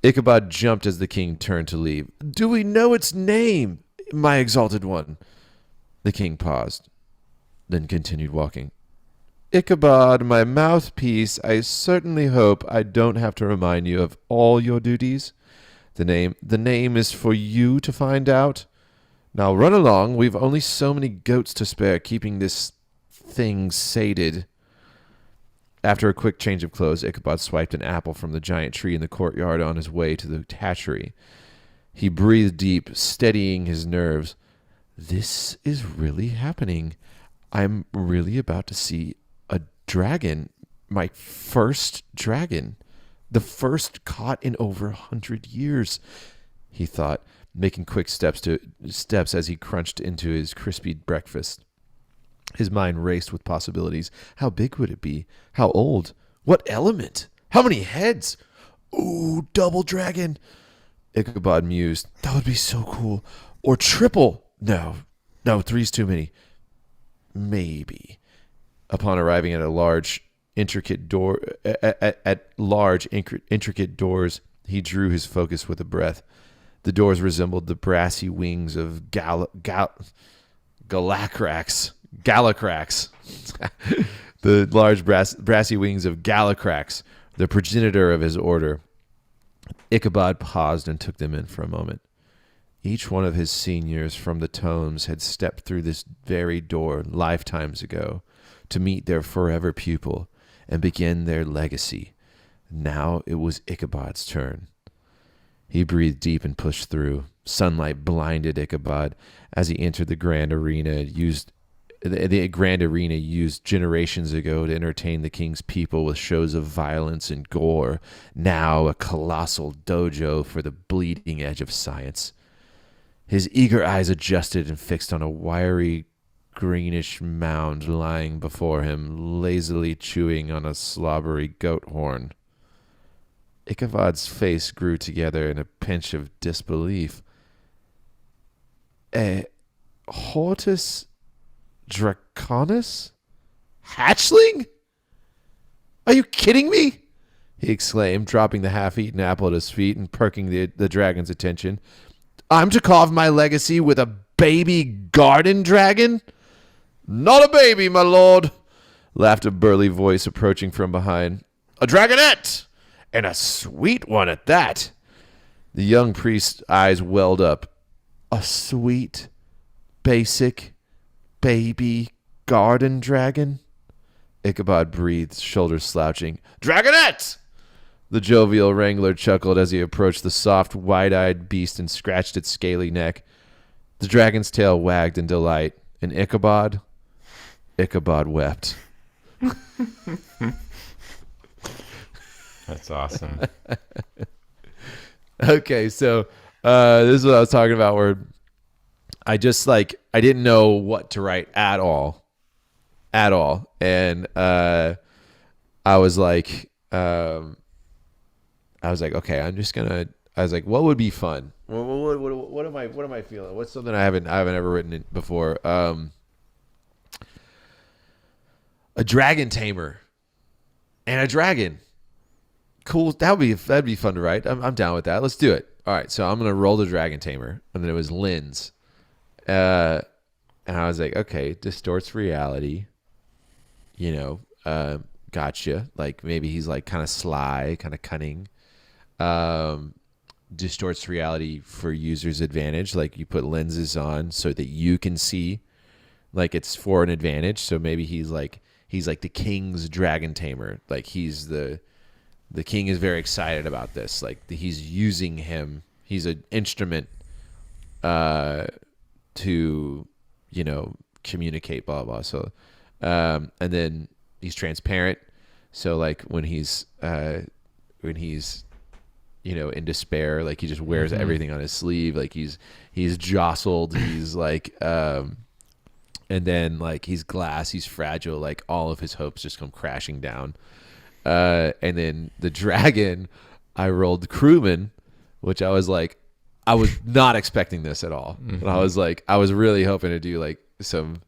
Ichabod jumped as the king turned to leave. "Do we know its name, my exalted one?" The king paused, then continued walking. Ichabod, my mouthpiece, I certainly hope I don't have to remind you of all your duties. The name is for you to find out. Now run along. We've only so many goats to spare, keeping this thing sated. After a quick change of clothes, Ichabod swiped an apple from the giant tree in the courtyard on his way to the hatchery. He breathed deep, steadying his nerves. This is really happening. I'm really about to see a dragon. My first dragon. The first caught in over 100 years, he thought, making quick steps as he crunched into his crispy breakfast. His mind raced with possibilities. How big would it be? How old? What element? How many heads? Ooh, double dragon. Ichabod mused. That would be so cool. Or triple. No, three's too many. Maybe. Upon arriving at a large, intricate door, intricate doors, he drew his focus with a breath. The doors resembled the brassy wings of Galacrax. The large brassy wings of Galacrax, the progenitor of his order. Ichabod paused and took them in for a moment. Each one of his seniors from the tomes had stepped through this very door lifetimes ago to meet their forever pupil and begin their legacy. Now it was Ichabod's turn. He breathed deep and pushed through. Sunlight blinded Ichabod as he entered the grand arena used generations ago to entertain the king's people with shows of violence and gore, now a colossal dojo for the bleeding edge of science. His eager eyes adjusted and fixed on a wiry greenish mound lying before him, lazily chewing on a slobbery goat horn. Ichabod's face grew together in a pinch of disbelief. A Hortus Draconis? Hatchling? Are you kidding me? He exclaimed, dropping the half-eaten apple at his feet and perking the dragon's attention. I'm to carve my legacy with a baby garden dragon? Not a baby, my lord, laughed a burly voice approaching from behind. A dragonette, and a sweet one at that. The young priest's eyes welled up. A sweet, basic, baby garden dragon? Ichabod breathed, shoulders slouching. Dragonette! The jovial wrangler chuckled as he approached the soft, wide-eyed beast and scratched its scaly neck. The dragon's tail wagged in delight, and Ichabod wept. That's awesome. Okay, so this is what I was talking about, where I just I didn't know what to write at all, and I was like, okay, I'm just gonna. I was like, what would be fun? What am I feeling? What's something I haven't ever written before? A dragon tamer and a dragon. Cool. That'd be fun to write. I'm down with that. Let's do it. All right. So I'm gonna roll the dragon tamer, and then it was Lynn's, and I was like, okay, distorts reality. Gotcha. Like maybe he's like kind of sly, kind of cunning. Distorts reality for users' advantage. Like you put lenses on so that you can see, like it's for an advantage. So maybe he's like the king's dragon tamer. Like he's the king is very excited about this. Like he's using him. He's an instrument to communicate. Blah blah. So and then he's transparent. So like when he's in despair, like he just wears everything on his sleeve. Like he's jostled. He's like and then like he's glass. He's fragile. Like all of his hopes just come crashing down. And then the dragon, I rolled crewman, which I was not expecting this at all. And I was really hoping to do like some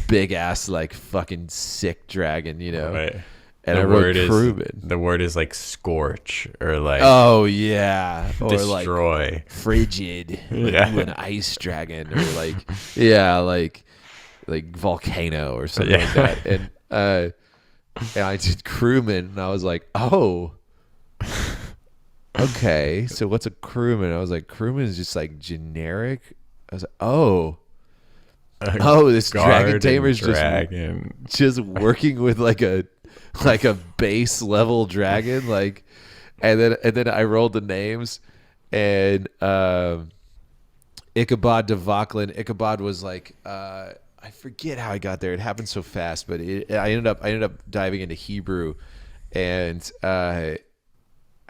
big ass, like fucking sick dragon, Right. And I wrote crewman. The word is like scorch or like destroy, or like frigid, an ice dragon, or like like volcano or something like that. And I did crewman, and I was like, oh, okay. So what's a crewman? I was like, crewman is just like generic. I was like, oh, this dragon tamer is just working with like a base level dragon, like, and then I rolled the names, and Ichabod Devakhlin. Ichabod was like, I forget how I got there. It happened so fast, but I ended up diving into Hebrew, and I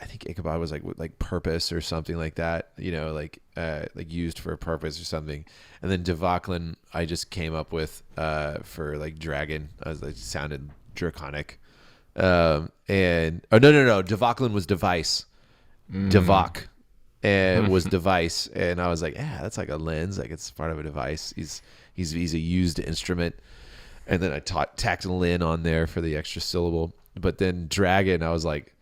think Ichabod was like purpose or something like that, like used for a purpose or something. And then Devakhlin I just came up with for like dragon. I was like, it sounded draconic. No, Devakhlin was device. Devak and was device, and I was like, yeah, that's like a lens, like it's part of a device. He's a used instrument. And then I tacked a lin on there for the extra syllable. But then dragon, I was like,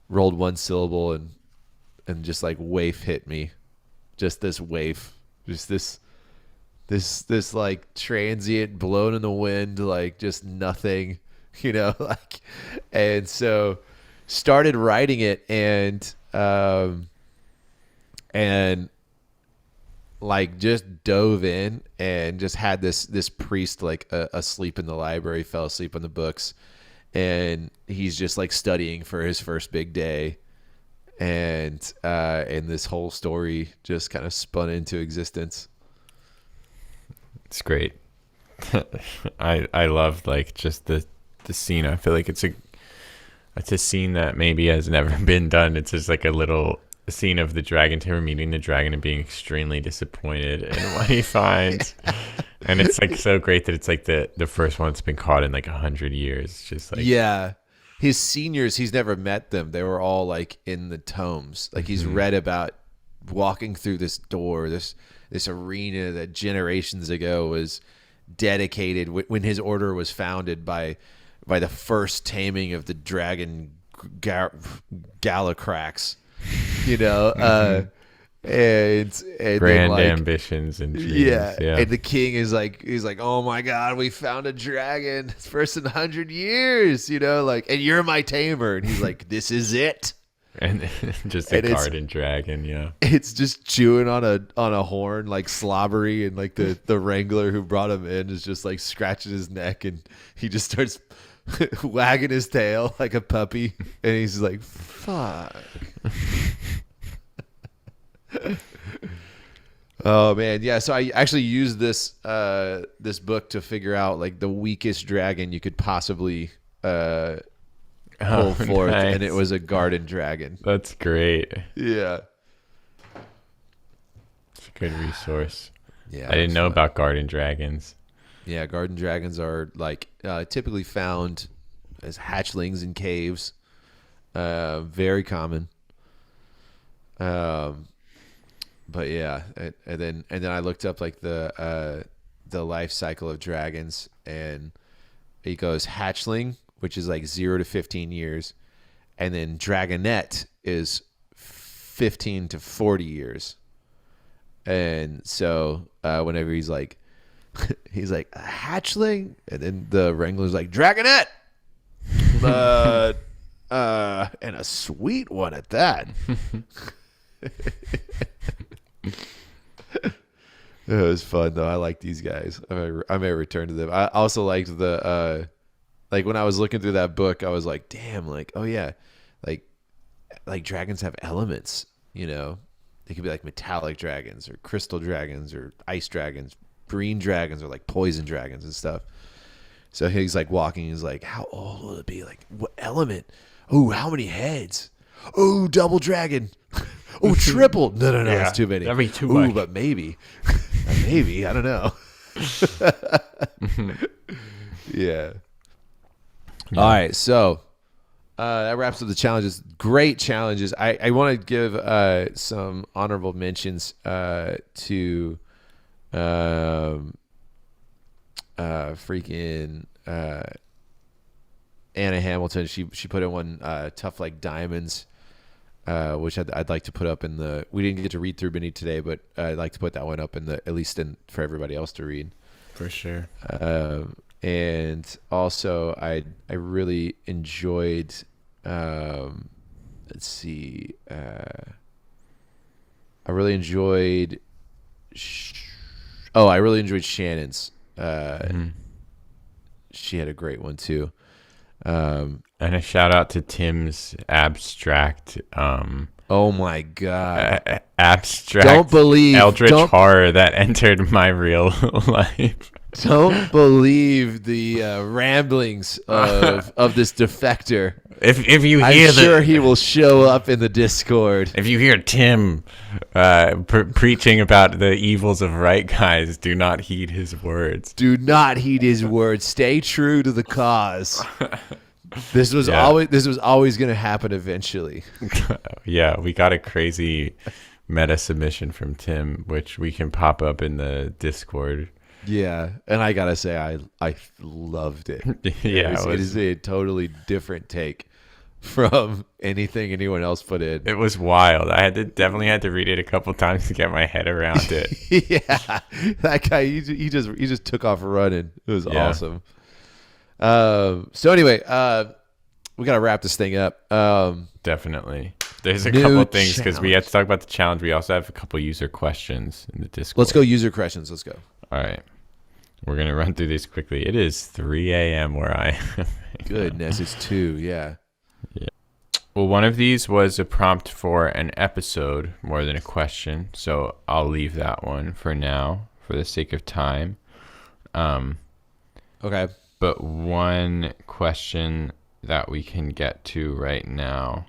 rolled one syllable, and just like waif hit me. Just this waif. Just this like transient blown in the wind, like just nothing, like, and so started writing it, and like just dove in and just had this priest like asleep in the library, fell asleep on the books, and he's just like studying for his first big day, and this whole story just kind of spun into existence. It's great. I love like just the scene. I feel like it's a scene that maybe has never been done. It's just like a little scene of the dragon tamer meeting the dragon and being extremely disappointed in what he finds. And it's like so great that it's like the first one that's been caught in like 100 years. It's just like, yeah, his seniors, he's never met them. They were all like in the tomes. Like he's read about walking through this door, this arena that generations ago was dedicated when his order was founded by the first taming of the dragon Galacrax. And grand like, ambitions and dreams. Yeah. And the king is like, he's like, oh my God, we found a dragon. It's first in 100 years, like, and you're my tamer. And he's like, this is it. And just a garden dragon, yeah. It's just chewing on a horn, like slobbery, and like the wrangler who brought him in is just like scratching his neck, and he just starts wagging his tail like a puppy, and he's like, fuck. Oh man, yeah. So I actually used this book to figure out like the weakest dragon you could possibly pull forth, nice. And it was a garden dragon. That's great. Yeah, it's a good resource. Yeah, I didn't know about garden dragons. Yeah, garden dragons are like typically found as hatchlings in caves. Very common. But yeah, and then I looked up like the life cycle of dragons, and it goes hatchling, which is like 0 to 15 years, and then dragonette is 15 to 40 years. And so whenever he's like a hatchling, and then the wrangler's like dragonette, and a sweet one at that. It was fun though. I like these guys. I may return to them. I also liked the like when I was looking through that book, I was like, damn, like, oh yeah, like dragons have elements, They could be like metallic dragons or crystal dragons or ice dragons, green dragons, or like poison dragons and stuff. So he's like walking, he's like, how old will it be? Like, what element? Oh, how many heads? Oh, double dragon. Oh, triple. No, yeah, that's too many. That'd be too much. But maybe. Maybe. I don't know. Yeah. All right. So that wraps up the challenges. Great challenges. I want to give some honorable mentions to freaking Anna Hamilton. She put in one tough like diamonds, which I'd like to put up in the. We didn't get to read through many today, but I'd like to put that one up in the, at least for everybody else to read. For sure. and also I really enjoyed. Let's see. I really enjoyed. I really enjoyed Shannon's. She had a great one too. And a shout out to Tim's abstract. Oh my god! Abstract. Don't believe eldritch horror that entered my real life. Don't believe the ramblings of this defector. If you I'm hear sure he will show up in the Discord. If you hear Tim preaching about the evils of right guys, do not heed his words. Do not heed his words. Stay true to the cause. This was always going to happen eventually. Yeah, we got a crazy meta submission from Tim, which we can pop up in the Discord. Yeah, and I gotta say, I loved it. Yeah, it is a totally different take from anything anyone else put in. It was wild. I definitely had to read it a couple times to get my head around it. Yeah, that guy he just took off running. It was awesome. So anyway, we gotta wrap this thing up. Definitely. There's a couple things because we have to talk about the challenge. We also have a couple user questions in the Discord. Let's go user questions. Let's go. All right. We're going to run through these quickly. It is 3 a.m. where I am. Goodness, it's 2, yeah. Yeah. Well, one of these was a prompt for an episode more than a question, so I'll leave that one for now for the sake of time. Okay. But one question that we can get to right now,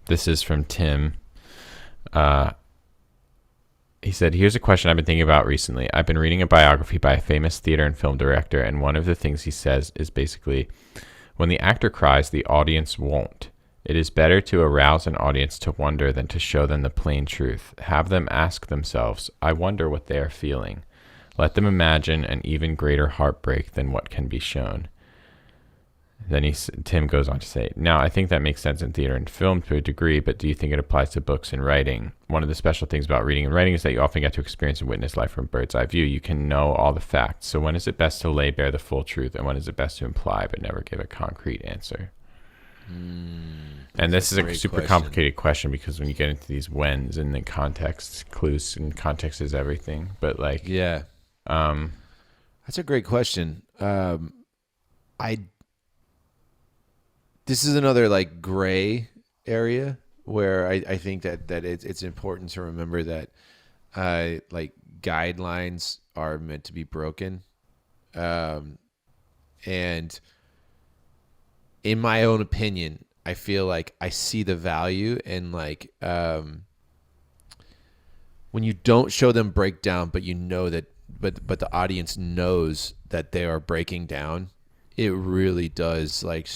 this is from Tim. He said, here's a question I've been thinking about recently. I've been reading a biography by a famous theater and film director, and one of the things he says is basically, when the actor cries, the audience won't. It is better to arouse an audience to wonder than to show them the plain truth. Have them ask themselves, I wonder what they are feeling. Let them imagine an even greater heartbreak than what can be shown. Then Tim goes on to say, now, I think that makes sense in theater and film to a degree, but do you think it applies to books and writing? One of the special things about reading and writing is that you often get to experience and witness life from a bird's eye view. You can know all the facts. So when is it best to lay bare the full truth, and when is it best to imply but never give a concrete answer? And this is a super complicated question because when you get into these whens and the context, clues and context is everything. But like, yeah, that's a great question. This is another like gray area where I think that it's important to remember that like guidelines are meant to be broken, and in my own opinion, I feel like I see the value in like when you don't show them break down, but you know that, but the audience knows that they are breaking down. It really does like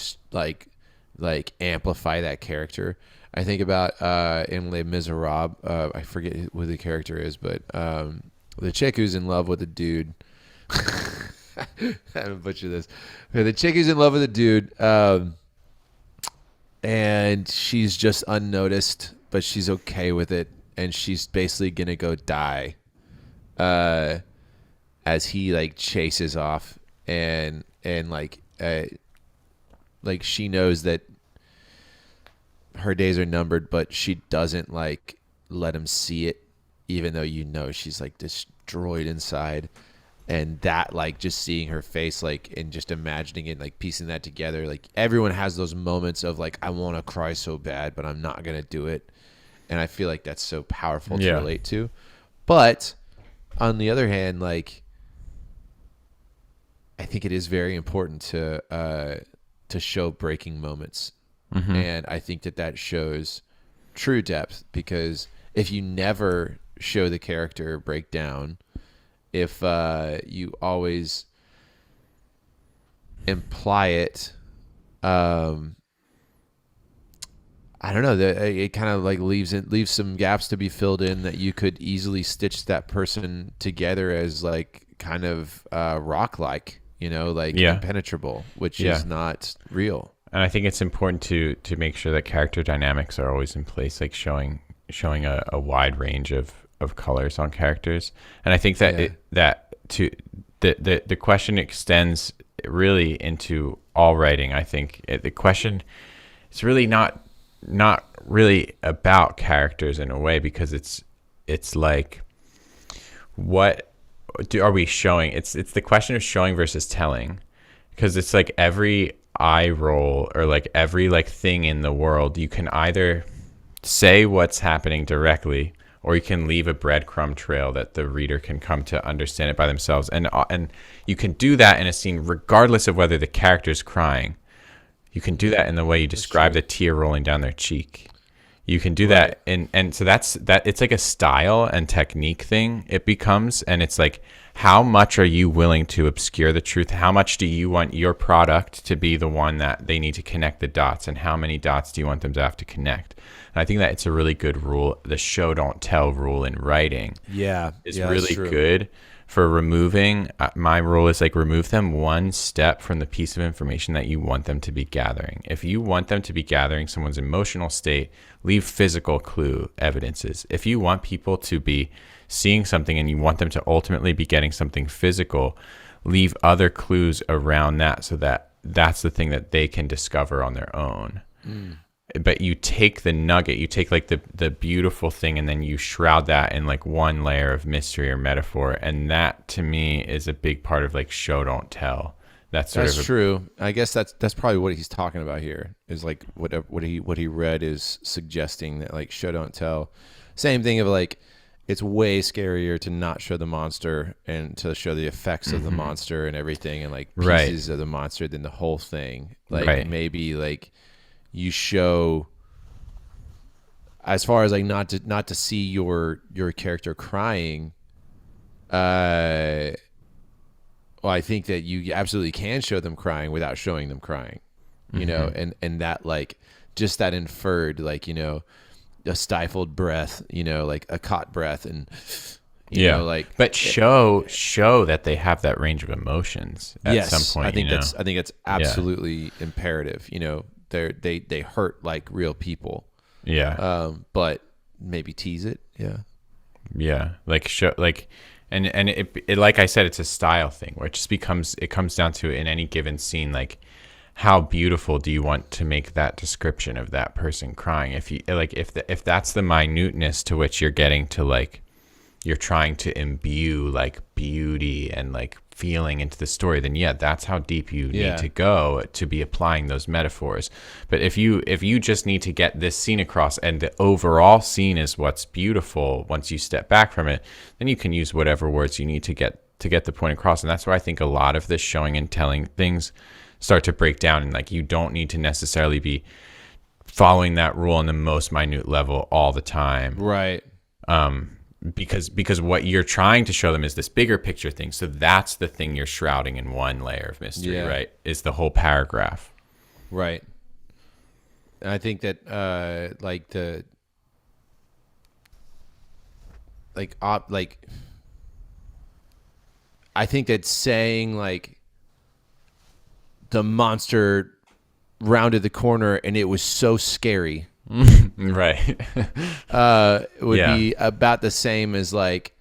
amplify that character. I think about in Les Miserables, I forget who the character is, but the chick who's in love with the dude. I'm gonna butcher this. The chick who's in love with a dude, and she's just unnoticed, but she's okay with it, and she's basically gonna go die as he like chases off, and like she knows that her days are numbered, but she doesn't like let him see it, even though you know she's like destroyed inside. And that like just seeing her face, like, and just imagining it, like piecing that together, like everyone has those moments of like, I want to cry so bad, but I'm not gonna do it. And I feel like that's so powerful to relate to. But on the other hand, like I think it is very important to show breaking moments. Mm-hmm. And I think that shows true depth, because if you never show the character break down, if you always imply it, I don't know, it kind of like leaves some gaps to be filled in that you could easily stitch that person together as like kind of rock-like, you know, like impenetrable, which is not real. And I think it's important to make sure that character dynamics are always in place, like showing a wide range of colors on characters. And I think that that to the question extends really into all writing. I think the question is really not really about characters in a way, because it's like, what are we showing? It's the question of showing versus telling, because it's like every eye roll or like every like thing in the world, you can either say what's happening directly, or you can leave a breadcrumb trail that the reader can come to understand it by themselves. And you can do that in a scene regardless of whether the character's crying. You can do that in the way you describe the tear rolling down their cheek. You can do that, and so that's that. It's like a style and technique thing. It becomes, and it's like, how much are you willing to obscure the truth? How much do you want your product to be the one that they need to connect the dots, and how many dots do you want them to have to connect? And I think that it's a really good rule. The show don't tell rule in writing, is really good for removing. My rule is like, remove them one step from the piece of information that you want them to be gathering. If you want them to be gathering someone's emotional state, leave physical clue evidences. If you want people to be seeing something and you want them to ultimately be getting something physical, leave other clues around that, so that that's the thing that they can discover on their own. But you take the nugget, you take like the beautiful thing, and then you shroud that in like one layer of mystery or metaphor. And that to me is a big part of like show don't tell. That's true. I guess that's probably what he's talking about here, is like what he read is suggesting that like show don't tell. Same thing of like, it's way scarier to not show the monster and to show the effects of the monster and everything, and like pieces of the monster, than the whole thing. Like maybe like you show, as far as like not to see your character crying. Well, I think that you absolutely can show them crying without showing them crying, you know, and that like just that inferred, like, you know, a stifled breath, you know, like a caught breath, and you know, like, but show that they have that range of emotions at some point. I think that's absolutely imperative. You know, they hurt like real people. But maybe tease it. Like show like. And it like I said, it's a style thing where it comes down to, in any given scene, like, how beautiful do you want to make that description of that person crying? If you like, if that's the minuteness to which you're getting to, like, you're trying to imbue like beauty and like feeling into the story, then that's how deep you need to go to be applying those metaphors. But if you just need to get this scene across, and the overall scene is what's beautiful, once you step back from it, then you can use whatever words you need to get the point across. And that's why I think a lot of this showing and telling things start to break down, and like, you don't need to necessarily be following that rule on the most minute level all the time, because what you're trying to show them is this bigger picture thing. So that's the thing you're shrouding in one layer of mystery, right? Is the whole paragraph. Right. And I think that I think that saying like the monster rounded the corner and it was so scary, right, would be about the same as like,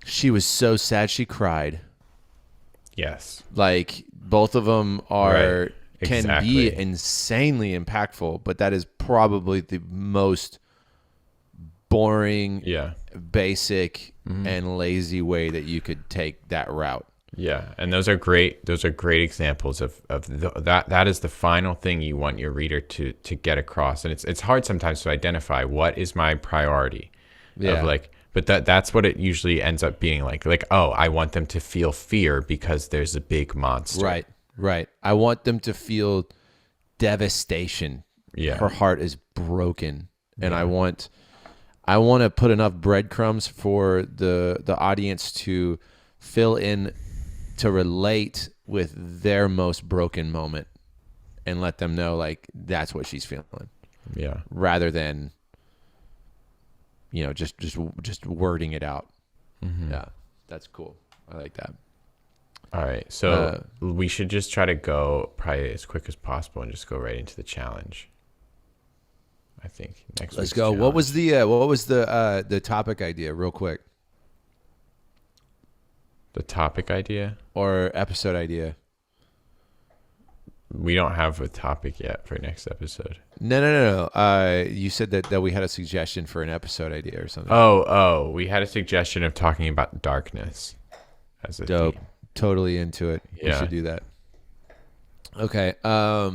she was so sad she cried. Yes. Like, both of them can be insanely impactful, but that is probably the most boring, basic, and lazy way that you could take that route. Yeah, and those are great examples of that is the final thing you want your reader to get across. And it's hard sometimes to identify what is my priority. Of like, but that's what it usually ends up being like, oh, I want them to feel fear because there's a big monster. Right. I want them to feel devastation. Yeah. Her heart is broken. And I want to put enough breadcrumbs for the audience to fill in, to relate with their most broken moment, and let them know like that's what she's feeling. Yeah. Rather than, you know, just wording it out. Yeah. That's cool. I like that. All right. So we should just try to go probably as quick as possible and just go right into the challenge. I think let's go. Challenge. What was the topic idea real quick? The topic idea? or episode idea? We don't have a topic yet for next episode. No. You said that we had a suggestion for an episode idea or something. Oh, we had a suggestion of talking about darkness as a Dope. theme. Totally into it. We Yeah. should do that. Okay. All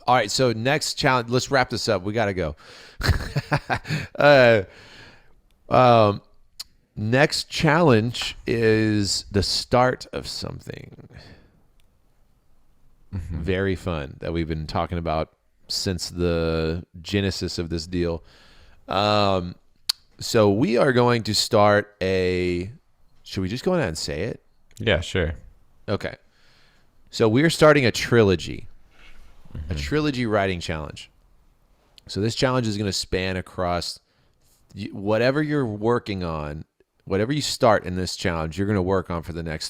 right. So next challenge. Let's wrap this up. We gotta go. Next challenge is the start of something. Very fun that we've been talking about since the genesis of this deal. So we are going to start a. Should we just go ahead and say it? Yeah, sure. Okay. So we're starting a trilogy writing challenge. So this challenge is going to span across whatever you're working on, whatever you start in this challenge, you're going to work on for the next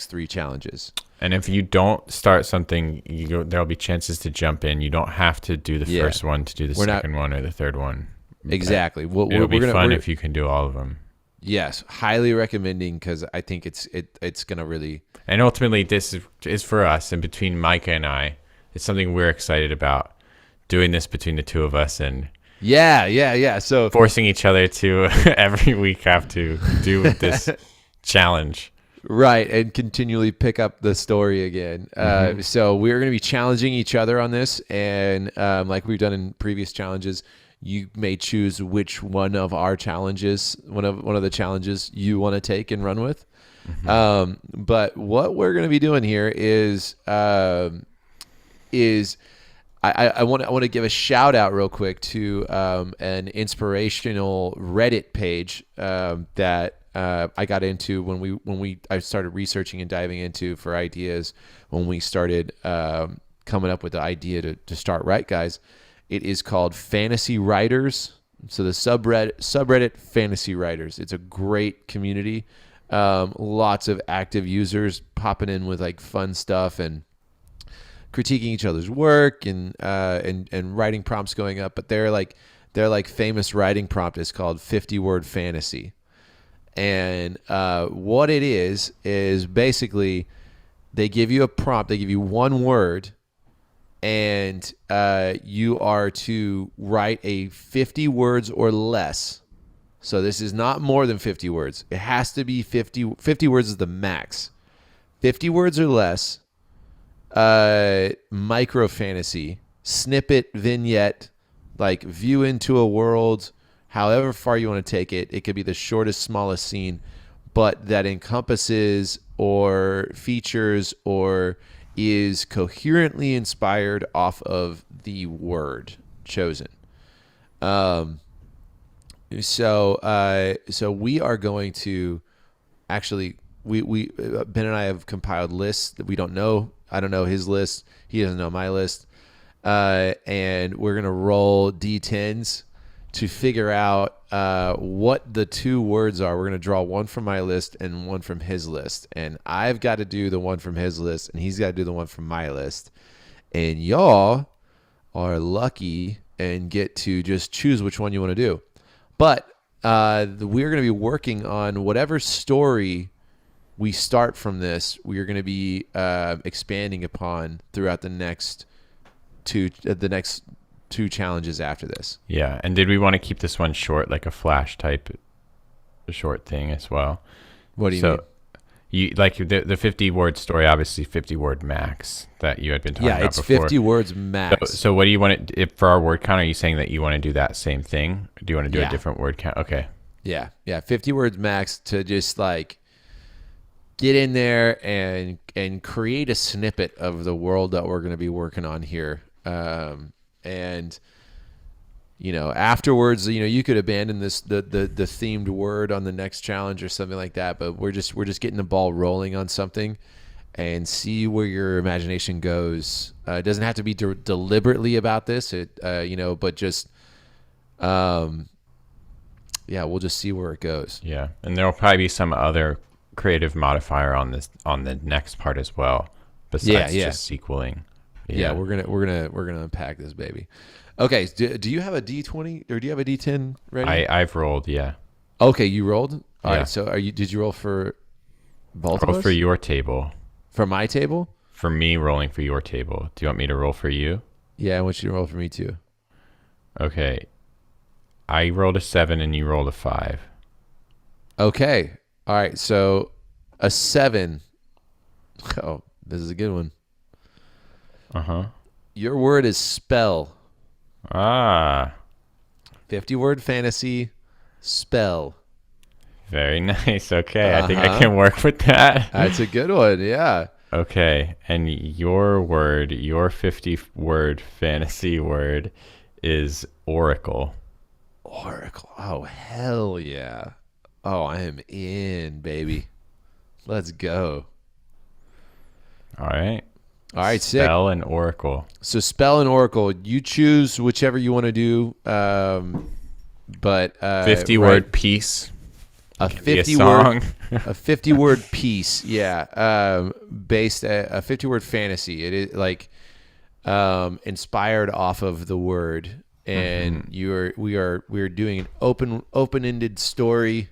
three challenges. And if you don't start something, there'll be chances to jump in. You don't have to do the first one to do the second one or the third one. Exactly. It'll be fun if you can do all of them. Yes, highly recommending because I think it's going to really. And ultimately, this is for us, and between Micah and I, it's something we're excited about, doing this between the two of us and Yeah. So forcing each other to every week have to do this challenge. right, and continually pick up the story again. So we're going to be challenging each other on this, and like we've done in previous challenges, you may choose which one of our challenges, one of the challenges you want to take and run with. But what we're going to be doing here is I want to give a shout out real quick to an inspirational Reddit page that I got into when I started researching and diving into for ideas when we started coming up with the idea to start Right Guys. It is called Fantasy Writers. So the subreddit Fantasy Writers. It's a great community. Lots of active users popping in with like fun stuff and critiquing each other's work and writing prompts going up. But their famous writing prompt is called 50-word fantasy. And what it is basically they give you a prompt. They give you one word. And you are to write a 50 words or less. So this is not more than 50 words. It has to be 50. 50 words is the max. 50 words or less. Micro fantasy, snippet, vignette, like view into a world, however far you want to take it. It could be the shortest, smallest scene, but that encompasses or features or is coherently inspired off of the word chosen. So we are going to actually we Ben and I have compiled lists that we don't know. I don't know his list. He doesn't know my list. And we're gonna roll D10s to figure out what the two words are. We're going to draw one from my list and one from his list. And I've got to do the one from his list, and he's got to do the one from my list. And y'all are lucky and get to just choose which one you want to do. But we're going to be working on whatever story we start from this. We are going to be expanding upon throughout the next two challenges after this. Yeah, and did we want to keep this one short, like a flash type short thing as well? What do you mean? You like the 50-word story, obviously 50-word max that you had been talking about before. Yeah, it's 50 words max. So what do you want to, if for our word count, are you saying that you want to do that same thing? Do you want to do a different word count? Okay. Yeah, 50 words max to just like get in there and create a snippet of the world that we're going to be working on here. And afterwards, you could abandon the themed word on the next challenge or something like that. But we're just getting the ball rolling on something and see where your imagination goes. It doesn't have to be deliberately about this. But just, we'll just see where it goes. Yeah. And there'll probably be some other creative modifier on the next part as well. Besides just sequeling. Yeah, we're gonna unpack this baby. Okay, do you have a D20 or do you have a D10 ready? I've rolled, yeah. Okay, you rolled. All Yeah. right. So did you roll for Both of Roll us? for your table. For my table? For me, rolling for your table. Do you want me to roll for you? Yeah, I want you to roll for me too. Okay. I rolled a 7 and you rolled a 5. Okay. All right. So a 7. Oh, this is a good one. Uh-huh. Your word is spell. Ah. 50-word fantasy spell. Very nice. Okay. I think I Uh-huh. can work with that. That's a good one. Yeah. Okay. And your word, your 50-word fantasy word is oracle. Oracle. Oh, hell yeah. Oh, I am in, baby. Let's go. All right. All right, sick. Spell and oracle. So spell and oracle, you choose whichever you want to do. But 50-word piece. a Be a 50-word song. a 50-word piece, yeah. Based a 50-word fantasy. It is like inspired off of the word, and we are doing an open-ended story.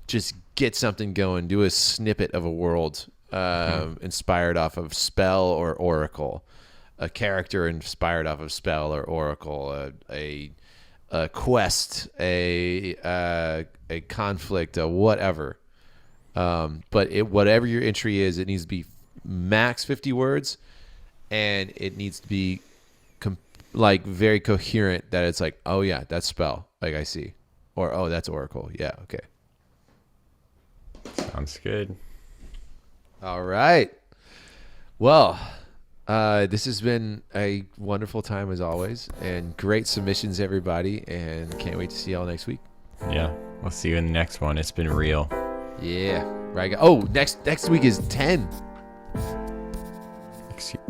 Just get something going. Do a snippet of a world inspired off of spell or oracle. A character inspired off of spell or oracle. A quest. A conflict. A whatever. But whatever your entry is, it needs to be max 50 words, and it needs to be like very coherent. That it's like, oh yeah, that's spell. Like I see, or oh that's oracle. Yeah, okay. Sounds good. All right. Well, this has been a wonderful time as always, and great submissions, everybody, and can't wait to see y'all next week. Yeah. We'll see you in the next one. It's been real. Yeah. Right. Oh, next week is 10.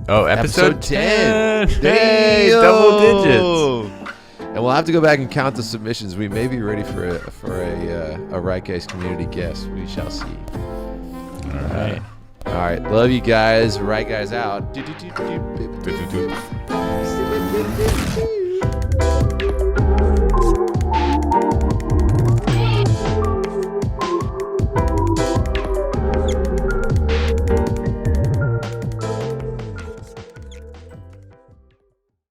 Episode 10. Hey, Hey, double yo. digits. And we'll have to go back and count the submissions. We may be ready for a Right Guys community guest. We shall see. All right. All right. Love you guys. Right Guys out. Do, do, do.